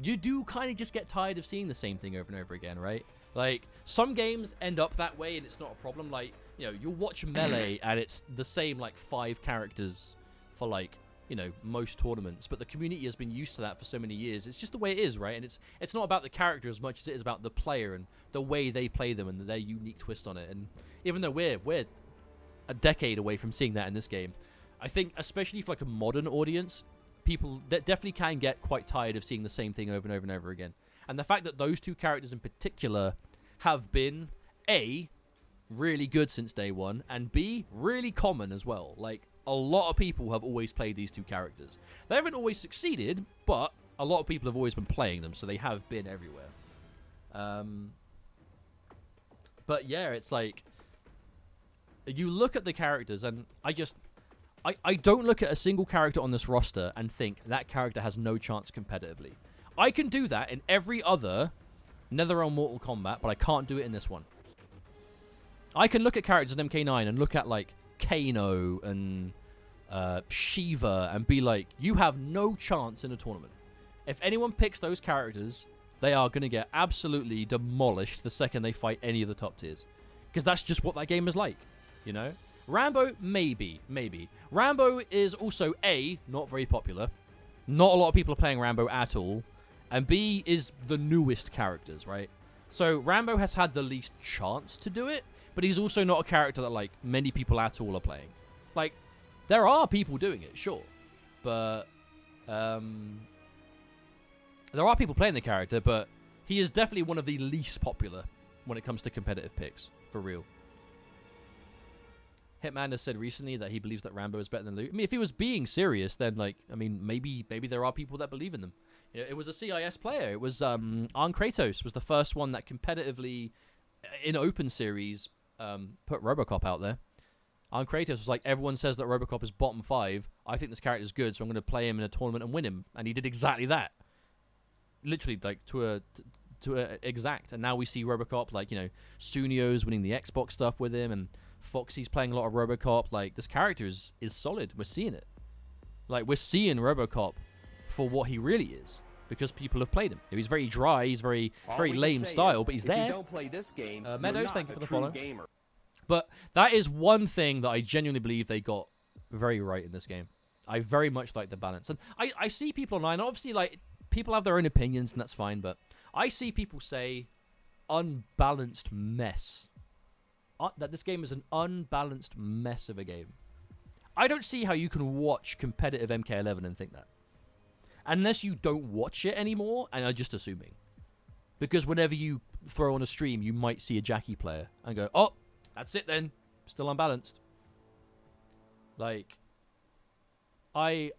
you do kind of just get tired of seeing the same thing over and over again, right? Like, some games end up that way and it's not a problem. Like, you know, you'll watch Melee and it's the same, like, 5 characters for, like, you know, most tournaments. But the community has been used to that for so many years. It's just the way it is, right? And it's not about the character as much as it is about the player and the way they play them and their unique twist on it. And even though we're a decade away from seeing that in this game, I think, especially for, like, a modern audience, people that definitely can get quite tired of seeing the same thing over and over and over again. And the fact that those two characters in particular have been, A, really good since day one, and B, really common as well. Like, a lot of people have always played these two characters. They haven't always succeeded, but a lot of people have always been playing them, so they have been everywhere. But yeah, it's like, you look at the characters, and I don't look at a single character on this roster and think that character has no chance competitively. I can do that in every other NetherRealm Mortal Kombat, but I can't do it in this one. I can look at characters in MK9 and look at, like, Kano and Shiva and be like, you have no chance in a tournament. If anyone picks those characters, they are going to get absolutely demolished the second they fight any of the top tiers. because that's just what that game is like, you know? Rambo, maybe. Rambo is also A, not very popular. Not a lot of people are playing Rambo at all. And B, is the newest characters, right? So Rambo has had the least chance to do it, but he's also not a character that, like, many people at all are playing. Like, there are people doing it, sure. But, there are people playing the character, but he is definitely one of the least popular when it comes to competitive picks, for real. Hitman has said recently that he believes that Rambo is better than Luke. I mean, if he was being serious, then, like, I mean, maybe there are people that believe in them. You know, it was a CIS player. It was Arn Kratos was the first one that competitively, in open series, put RoboCop out there. Arn Kratos was like, everyone says that RoboCop is bottom 5. I think this character is good, so I'm going to play him in a tournament and win him. And he did exactly that. Literally, like, to a exact. And now we see RoboCop, like, you know, Sunio's winning the Xbox stuff with him, and Foxy's playing a lot of RoboCop. Like, this character is solid. We're seeing it. Like, we're seeing RoboCop for what he really is, because people have played him. He's very dry. He's very lame style, but he's there. If you don't play this game, Meadows, thank you for the follow. Gamer. But that is one thing that I genuinely believe they got very right in this game. I very much like the balance. And I see people online, obviously, like, people have their own opinions, and that's fine, but I see people say unbalanced mess. That this game is an unbalanced mess of a game. I don't see how you can watch competitive MK11 and think that. Unless you don't watch it anymore and are just assuming. Because whenever you throw on a stream, you might see a Jackie player and go, oh, that's it then. Still unbalanced. Like, I'm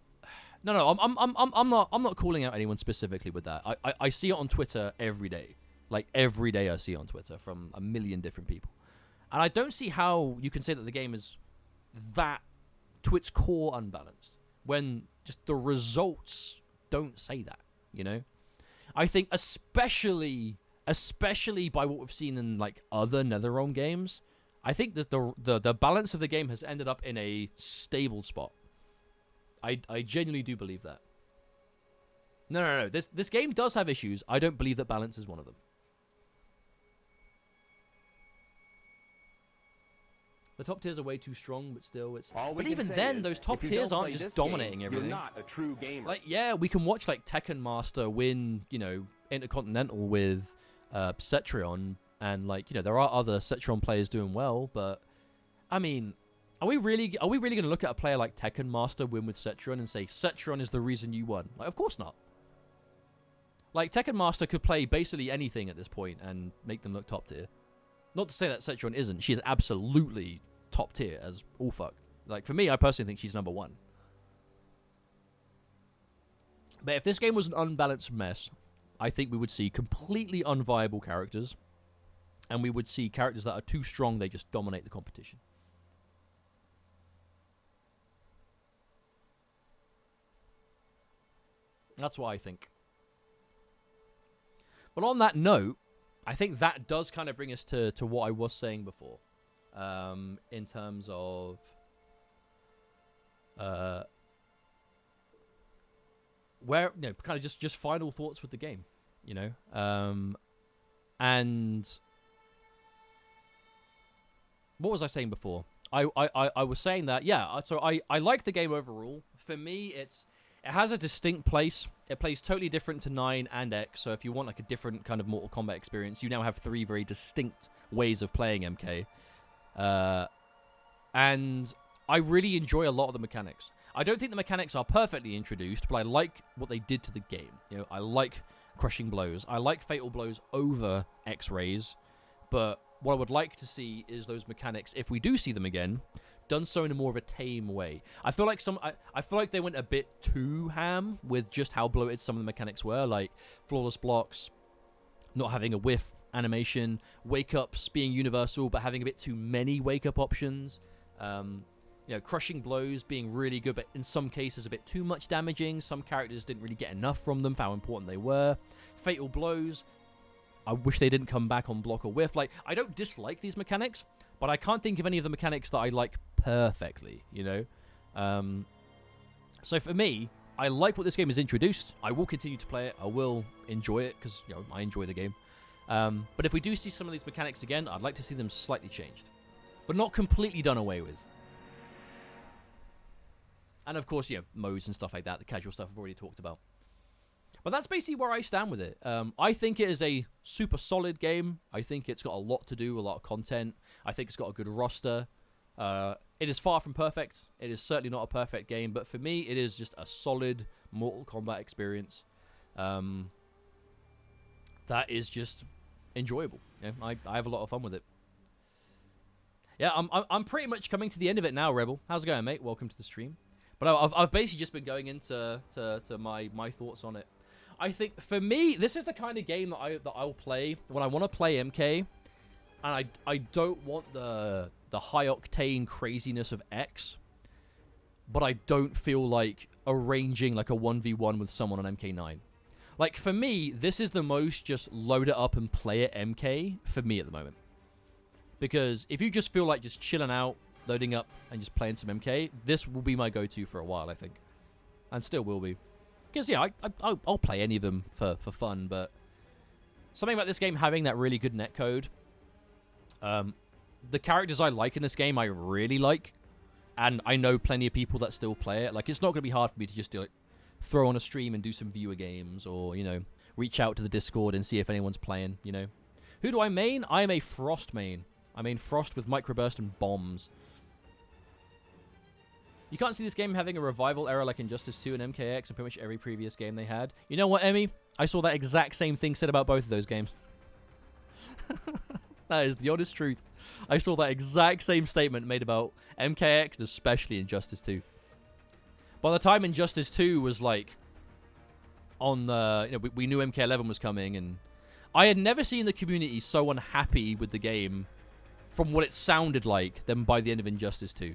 not calling out anyone specifically with that. I see it on Twitter every day. Like, every day I see it on Twitter from a million different people. And I don't see how you can say that the game is that, to its core, unbalanced, when just the results don't say that, you know? I think especially by what we've seen in, like, other NetherRealm games, I think that the balance of the game has ended up in a stable spot. I genuinely do believe that. No. This game does have issues. I don't believe that balance is one of them. The top tiers are way too strong, but still, it's... But even then, those top tiers aren't just dominating everything. You're not a true gamer. Like, yeah, we can watch, like, Tekken Master win, you know, Intercontinental with Cetrion, and, like, you know, there are other Cetrion players doing well, but, I mean, are we really going to look at a player like Tekken Master win with Cetrion and say, Cetrion is the reason you won? Like, of course not. Like, Tekken Master could play basically anything at this point and make them look top tier. Not to say that Cetrion isn't. She is absolutely top tier as all fuck. Like, for me, I personally think she's number 1. But if this game was an unbalanced mess, I think we would see completely unviable characters. And we would see characters that are too strong, they just dominate the competition. That's what I think. But on that note, I think that does kind of bring us to what I was saying before, in terms of where, you know, kind of just final thoughts with the game, you know, and what was I saying before? I was saying that, yeah, so I like the game overall. For me, it has a distinct place. It plays totally different to 9 and X, so if you want, like, a different kind of Mortal Kombat experience, you now have 3 very distinct ways of playing MK. And I really enjoy a lot of the mechanics. I don't think the mechanics are perfectly introduced, but I like what they did to the game. You know, I like Crushing Blows. I like Fatal Blows over X-Rays, but what I would like to see is those mechanics, if we do see them again, done so in a more of a tame way. I feel like I feel like they went a bit too ham with just how bloated some of the mechanics were, like flawless blocks, not having a whiff animation, wake-ups being universal but having a bit too many wake-up options, you know, Crushing Blows being really good but in some cases a bit too much damaging. Some characters didn't really get enough from them for how important they were. Fatal Blows, I wish they didn't come back on block or whiff. Like, I don't dislike these mechanics, but I can't think of any of the mechanics that I like perfectly, you know? So for me, I like what this game has introduced. I will continue to play it. I will enjoy it because, you know, I enjoy the game. But if we do see some of these mechanics again, I'd like to see them slightly changed, but not completely done away with. And of course, modes and stuff like that, the casual stuff I've already talked about. But that's basically where I stand with it. I think it is a super solid game. I think it's got a lot to do, a lot of content. I think it's got a good roster. It is far from perfect. It is certainly not a perfect game, but for me, it is just a solid Mortal Kombat experience. That is just enjoyable. I have a lot of fun with it. Yeah, I'm pretty much coming to the end of it now, Rebel. How's it going, mate? Welcome to the stream. But I've basically just been going into my thoughts on it. I think for me, this is the kind of game that I'll play when I want to play MK, and I don't want the high octane craziness of X, but I don't feel like arranging like a 1v1 with someone on MK9. Like for me, this is the most just load it up and play it MK for me at the moment. Because if you just feel like just chilling out, loading up, and just playing some MK, this will be my go-to for a while, I think. And still will be. Because, yeah, I'll play any of them for fun, but something about this game having that really good netcode. The characters I like in this game, I really like. And I know plenty of people that still play it. Like, it's not going to be hard for me to just do it, throw on a stream and do some viewer games, or, reach out to the Discord and see if anyone's playing, Who do I main? I am a Frost main. I mean Frost with microburst and bombs. You can't see this game having a revival era like Injustice 2 and MKX and pretty much every previous game they had. You know what, Emmy? I saw that exact same thing said about both of those games. That is the honest truth. I saw that exact same statement made about MKX, especially Injustice 2. By the time Injustice 2 was like on the, we knew MK11 was coming, and I had never seen the community so unhappy with the game from what it sounded like than by the end of Injustice 2.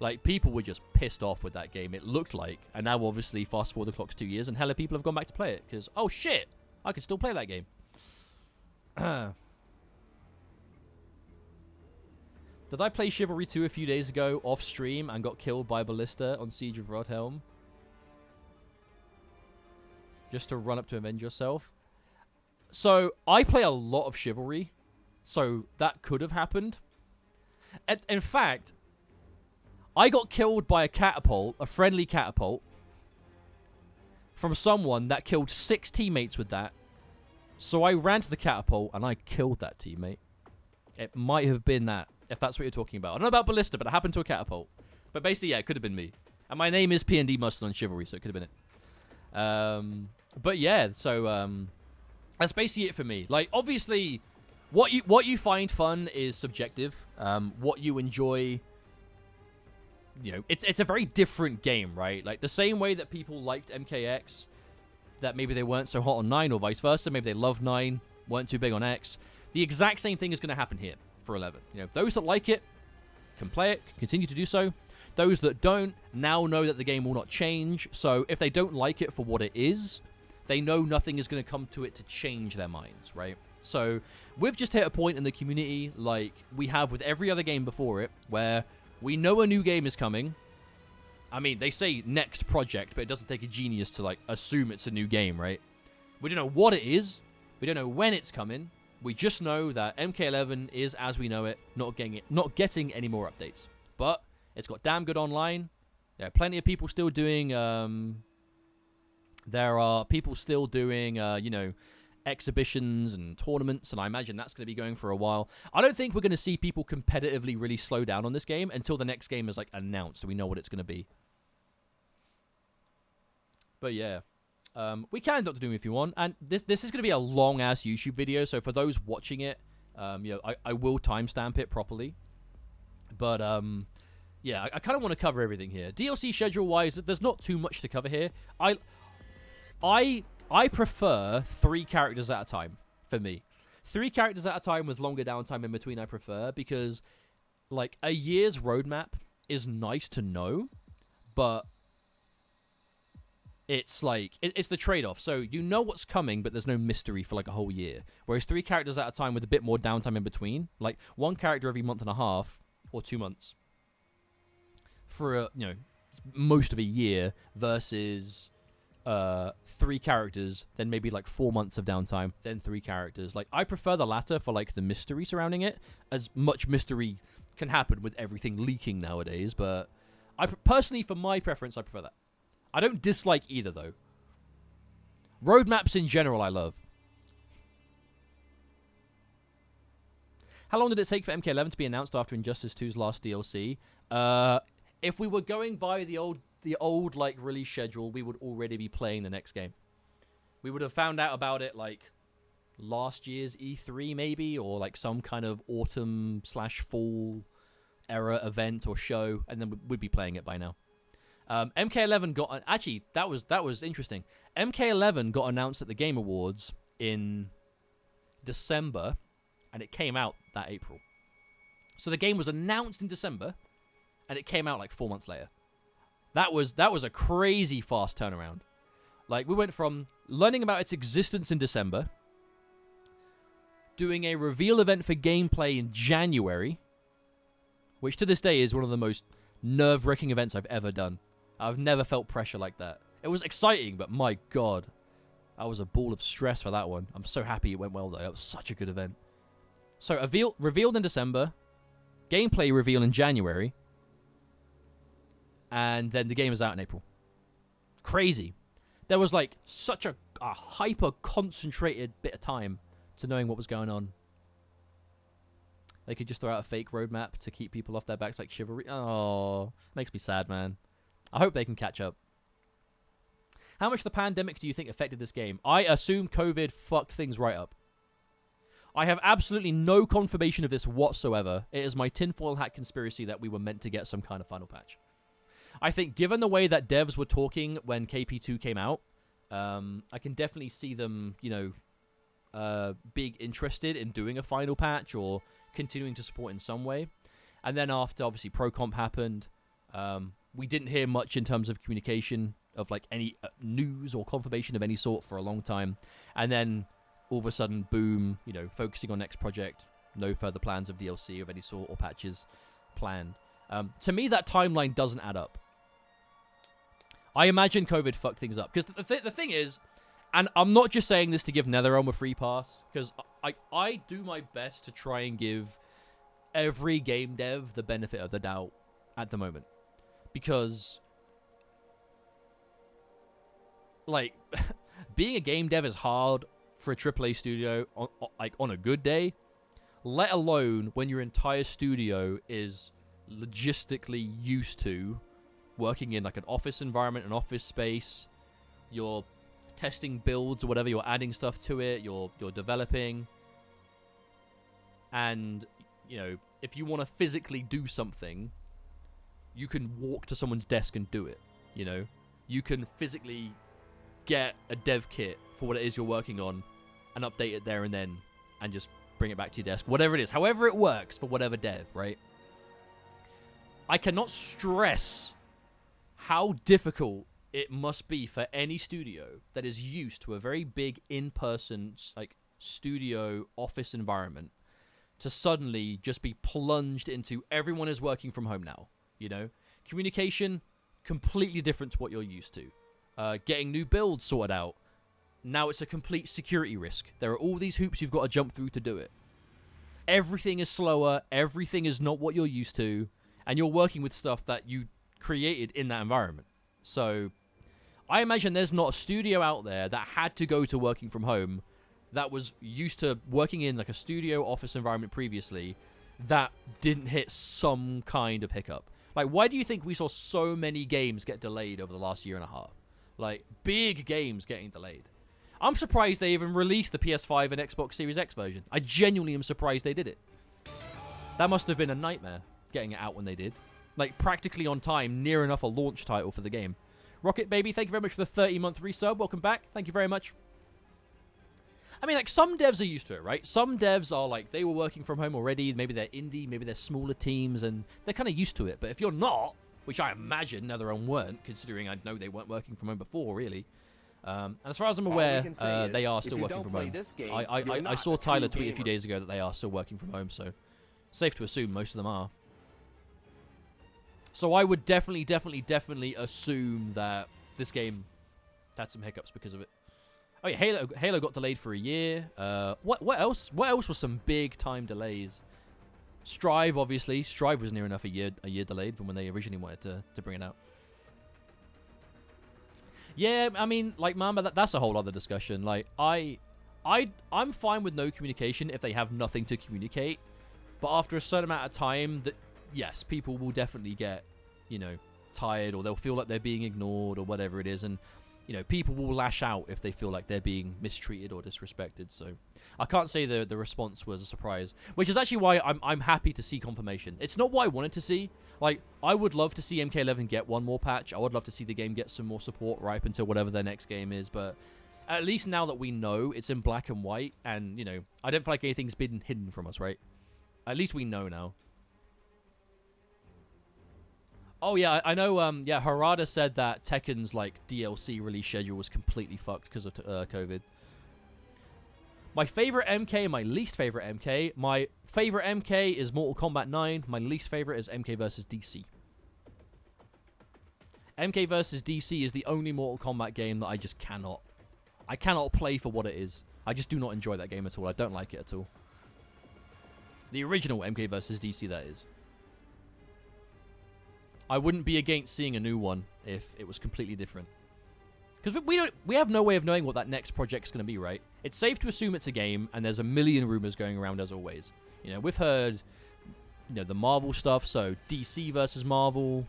Like, people were just pissed off with that game, it looked like. And now, obviously, fast forward the clock's 2 years, and hella people have gone back to play it. Because, oh, shit! I can still play that game. Did I play Chivalry 2 a few days ago off stream and got killed by Ballista on Siege of Rodhelm? Just to run up to avenge yourself? So, I play a lot of Chivalry. So, that could have happened. And, in fact, I got killed by a catapult, a friendly catapult, from someone that killed 6 teammates with that. So I ran to the catapult and I killed that teammate. It might have been that, if that's what you're talking about. I don't know about Ballista, but it happened to a catapult. But basically, yeah, it could have been me. And my name is PND Mustard on Chivalry, so it could have been it. But yeah, so that's basically it for me. Like, obviously, what you find fun is subjective. What you enjoy, it's a very different game, right? Like, the same way that people liked MKX, that maybe they weren't so hot on 9, or vice versa. Maybe they loved 9, weren't too big on X. The exact same thing is going to happen here for 11. Those that like it can play it, continue to do so. Those that don't now know that the game will not change. So if they don't like it for what it is, they know nothing is going to come to it to change their minds, right? So we've just hit a point in the community like we have with every other game before it, where we know a new game is coming. I mean, they say next project, but it doesn't take a genius to, like, assume it's a new game, right? We don't know what it is. We don't know when it's coming. We just know that MK11 is, as we know it, not getting any more updates. But it's got damn good online. There are plenty of people still doing, exhibitions and tournaments, and I imagine that's going to be going for a while. I don't think we're going to see people competitively really slow down on this game until the next game is, like, announced, so we know what it's going to be. But yeah, we can Dr. Doom if you want, and this is going to be a long-ass YouTube video, so for those watching it, I will timestamp it properly. But, yeah, I kind of want to cover everything here. DLC schedule-wise, there's not too much to cover here. I prefer 3 characters at a time, for me. 3 characters at a time with longer downtime in between I prefer, because, like, a year's roadmap is nice to know, but it's, like, it's the trade-off. So you know what's coming, but there's no mystery for, like, a whole year. Whereas 3 characters at a time with a bit more downtime in between, like, 1 character every month and a half, or 2 months, for, most of a year, versus 3 characters, then maybe like 4 months of downtime, then 3 characters. Like, I prefer the latter for like the mystery surrounding it, as much mystery can happen with everything leaking nowadays. But personally, for my preference, I prefer that. I don't dislike either though. Roadmaps in general, I love. How long did it take for MK11 to be announced after Injustice 2's last DLC? If we were going by the old like release schedule, we would already be playing the next game. We would have found out about it like last year's E3 maybe, or like some kind of autumn/fall era event or show, and then we'd be playing it by now. MK11 got actually that was interesting. MK11 got announced at the Game Awards in December, and it came out that April. So the game was announced in December, and it came out like 4 months later. That was a crazy fast turnaround. Like, we went from learning about its existence in December, doing a reveal event for gameplay in January, which to this day is one of the most nerve-wracking events I've ever done. I've never felt pressure like that. It was exciting, but my god, I was a ball of stress for that one. I'm so happy it went well, though. It was such a good event. So, revealed in December, gameplay reveal in January, and then the game is out in April. Crazy. There was like such a hyper-concentrated bit of time to knowing what was going on. They could just throw out a fake roadmap to keep people off their backs like Chivalry. Oh, makes me sad, man. I hope they can catch up. How much of the pandemic do you think affected this game? I assume COVID fucked things right up. I have absolutely no confirmation of this whatsoever. It is my tinfoil hat conspiracy that we were meant to get some kind of final patch. I think given the way that devs were talking when KP2 came out, I can definitely see them, being interested in doing a final patch or continuing to support in some way. And then after, obviously, ProComp happened, we didn't hear much in terms of communication of, like, any news or confirmation of any sort for a long time. And then, all of a sudden, boom, focusing on next project, no further plans of DLC of any sort or patches planned. To me, that timeline doesn't add up. I imagine COVID fucked things up. Because the thing is, and I'm not just saying this to give NetherRealm a free pass, because I do my best to try and give every game dev the benefit of the doubt at the moment. Because, like, being a game dev is hard for a AAA studio on a good day, let alone when your entire studio is logistically used to working in like an office environment, an office space. You're testing builds or whatever, you're adding stuff to it, you're developing. And, if you want to physically do something, you can walk to someone's desk and do it, You can physically get a dev kit for what it is you're working on and update it there and then and just bring it back to your desk. Whatever it is, however it works for whatever dev, right? I cannot stress how difficult it must be for any studio that is used to a very big in-person, like, studio office environment to suddenly just be plunged into everyone is working from home now, Communication, completely different to what you're used to. Getting new builds sorted out. Now it's a complete security risk. There are all these hoops you've got to jump through to do it. Everything is slower. Everything is not what you're used to. And you're working with stuff that you created in that environment. So I imagine there's not a studio out there that had to go to working from home that was used to working in like a studio office environment previously that didn't hit some kind of hiccup. Like, why do you think we saw so many games get delayed over the last year and a half? Like, big games getting delayed. I'm surprised they even released the PS5 and Xbox Series X version. I genuinely am surprised they did it. That must have been a nightmare, getting it out when they did. Like, practically on time, near enough a launch title for the game. Rocket Baby, thank you very much for the 30-month resub. Welcome back. Thank you very much. I mean, like, some devs are used to it, right? Some devs are, like, they were working from home already. Maybe they're indie, maybe they're smaller teams, and they're kind of used to it. But if you're not, which I imagine NetherRealm weren't, considering I know they weren't working from home before, really. And as far as I'm aware, they are still working from home. I saw Tyler tweet a few days ago that they are still working from home, so safe to assume most of them are. So I would definitely assume that this game Had some hiccups because of it. Oh yeah, Halo got delayed for a year. What else? What else was some big time delays? Strive, obviously. Strive was near enough a year delayed from when they originally wanted to bring it out. Yeah, I mean, like, Mamba, that's a whole other discussion. Like, I'm fine with no communication if they have nothing to communicate. But after a certain amount of time, yes, people will definitely get, you know, tired, or they'll feel like they're being ignored or whatever it is. And, you know, people will lash out if they feel like they're being mistreated or disrespected. So I can't say the response was a surprise, which is actually why I'm happy to see confirmation. It's not what I wanted to see. Like, I would love to see MK11 get one more patch. I would love to see the game get some more support right up until whatever their next game is. But at least now that we know it's in black and white, and, you know, I don't feel like anything's been hidden from us, right? At least we know now. Oh, yeah, I know, yeah, Harada said that Tekken's, like, DLC release schedule was completely fucked because of COVID. My favorite MK and my least favorite MK. My favorite MK is Mortal Kombat 9. My least favorite is MK vs. DC. MK vs. DC is the only Mortal Kombat game that I just cannot. I cannot play for what it is. I just do not enjoy that game at all. I don't like it at all. The original MK vs. DC, that is. I wouldn't be against seeing a new one if it was completely different. Because we have no way of knowing what that next project's going to be, right? It's safe to assume it's a game, and there's a million rumors going around as always. You know, we've heard, you know, the Marvel stuff, so DC versus Marvel,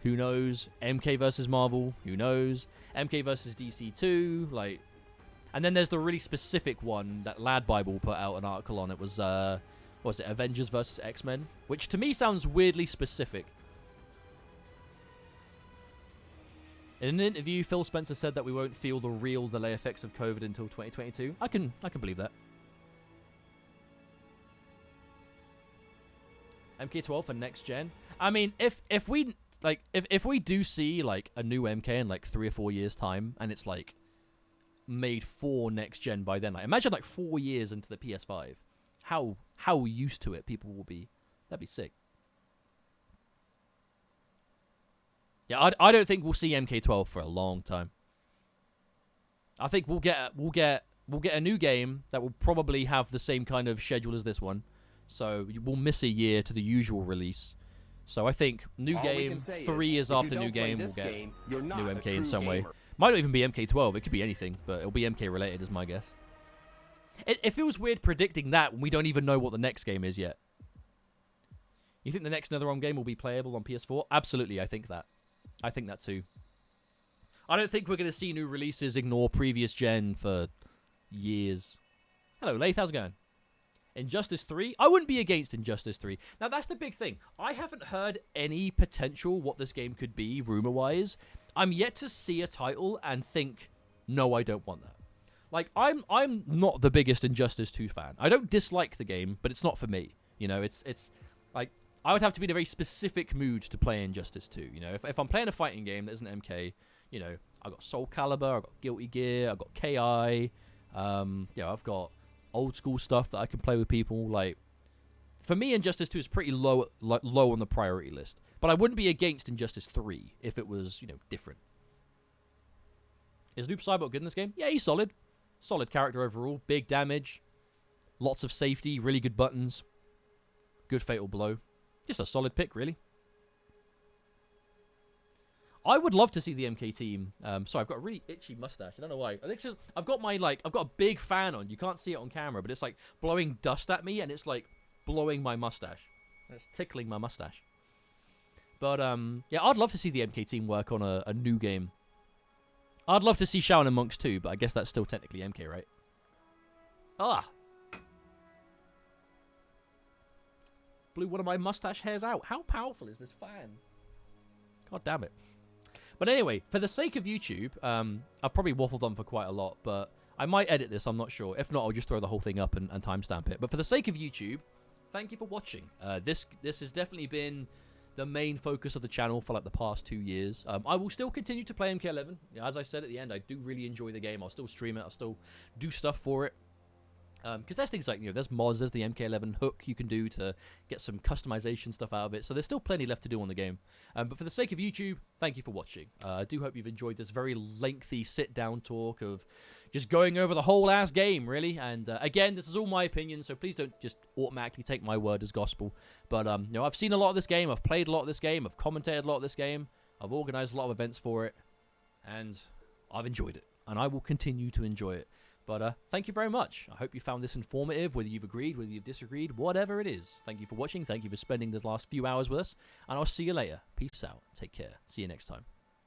who knows? MK versus Marvel, who knows? MK versus DC 2, like... And then there's the really specific one that Lad Bible put out an article on. It was, what was it, Avengers versus X-Men? Which to me sounds weirdly specific. In an interview, Phil Spencer said that we won't feel the real delay effects of COVID until 2022. I can believe that. MK12 for next gen. I mean, if we do see like a new MK in like 3 or 4 years time, and it's like made for next gen by then, like imagine like 4 years into the PS5, how used to it people will be. That'd be sick. Yeah, I don't think we'll see MK12 for a long time. I think we'll get a new game that will probably have the same kind of schedule as this one. So we'll miss a year to the usual release. So I think new game 3 years after new game we'll get new MK in some way. Might not even be MK12. It could be anything, but it'll be MK related, is my guess. It feels weird predicting that when we don't even know what the next game is yet. You think the next NetherRealm game will be playable on PS4? Absolutely, I think that. I think that too. I don't think we're going to see new releases ignore previous gen for years. Hello, Lath, how's it going? Injustice 3? I wouldn't be against Injustice 3. Now, that's the big thing. I haven't heard any potential what this game could be, rumor-wise. I'm yet to see a title and think, no, I don't want that. Like, I'm not the biggest Injustice 2 fan. I don't dislike the game, but it's not for me. You know, it's like... I would have to be in a very specific mood to play Injustice 2, you know. If I'm playing a fighting game that isn't MK, you know, I've got Soul Calibur, I've got Guilty Gear, I've got KI, yeah, I've got old school stuff that I can play with people. Like, for me, Injustice 2 is pretty low on the priority list. But I wouldn't be against Injustice 3 if it was, you know, different. Is Noob Saibot good in this game? Yeah, he's solid. Solid character overall. Big damage. Lots of safety. Really good buttons. Good fatal blow. Just a solid pick, really. I would love to see the MK team. Sorry, I've got a really itchy mustache. I don't know why. I think I've got a big fan on. You can't see it on camera, but it's like blowing dust at me, and it's like blowing my mustache. It's tickling my mustache. But yeah, I'd love to see the MK team work on a new game. I'd love to see Shaolin and Monks too, but I guess that's still technically MK, right? Ah. Blew one of my mustache hairs out. How powerful is this fan? God damn it. But anyway, for the sake of YouTube, I've probably waffled on for quite a lot, but I might edit this, I'm not sure. If not, I'll just throw the whole thing up and timestamp it. But for the sake of YouTube, thank you for watching. This has definitely been the main focus of the channel for like the past 2 years. I will still continue to play MK11. As I said at the end, I do really enjoy the game. I'll still stream it. I'll still do stuff for it. Because there's things like, there's mods, there's the MK11 hook you can do to get some customization stuff out of it. So there's still plenty left to do on the game. But for the sake of YouTube, thank you for watching. I do hope you've enjoyed this very lengthy sit-down talk of just going over the whole ass game, really. And again, this is all my opinion, so please don't just automatically take my word as gospel. But I've seen a lot of this game, I've played a lot of this game, I've commentated a lot of this game, I've organized a lot of events for it, and I've enjoyed it, and I will continue to enjoy it. But thank you very much. I hope you found this informative, whether you've agreed, whether you've disagreed, whatever it is. Thank you for watching. Thank you for spending the last few hours with us. And I'll see you later. Peace out. Take care. See you next time.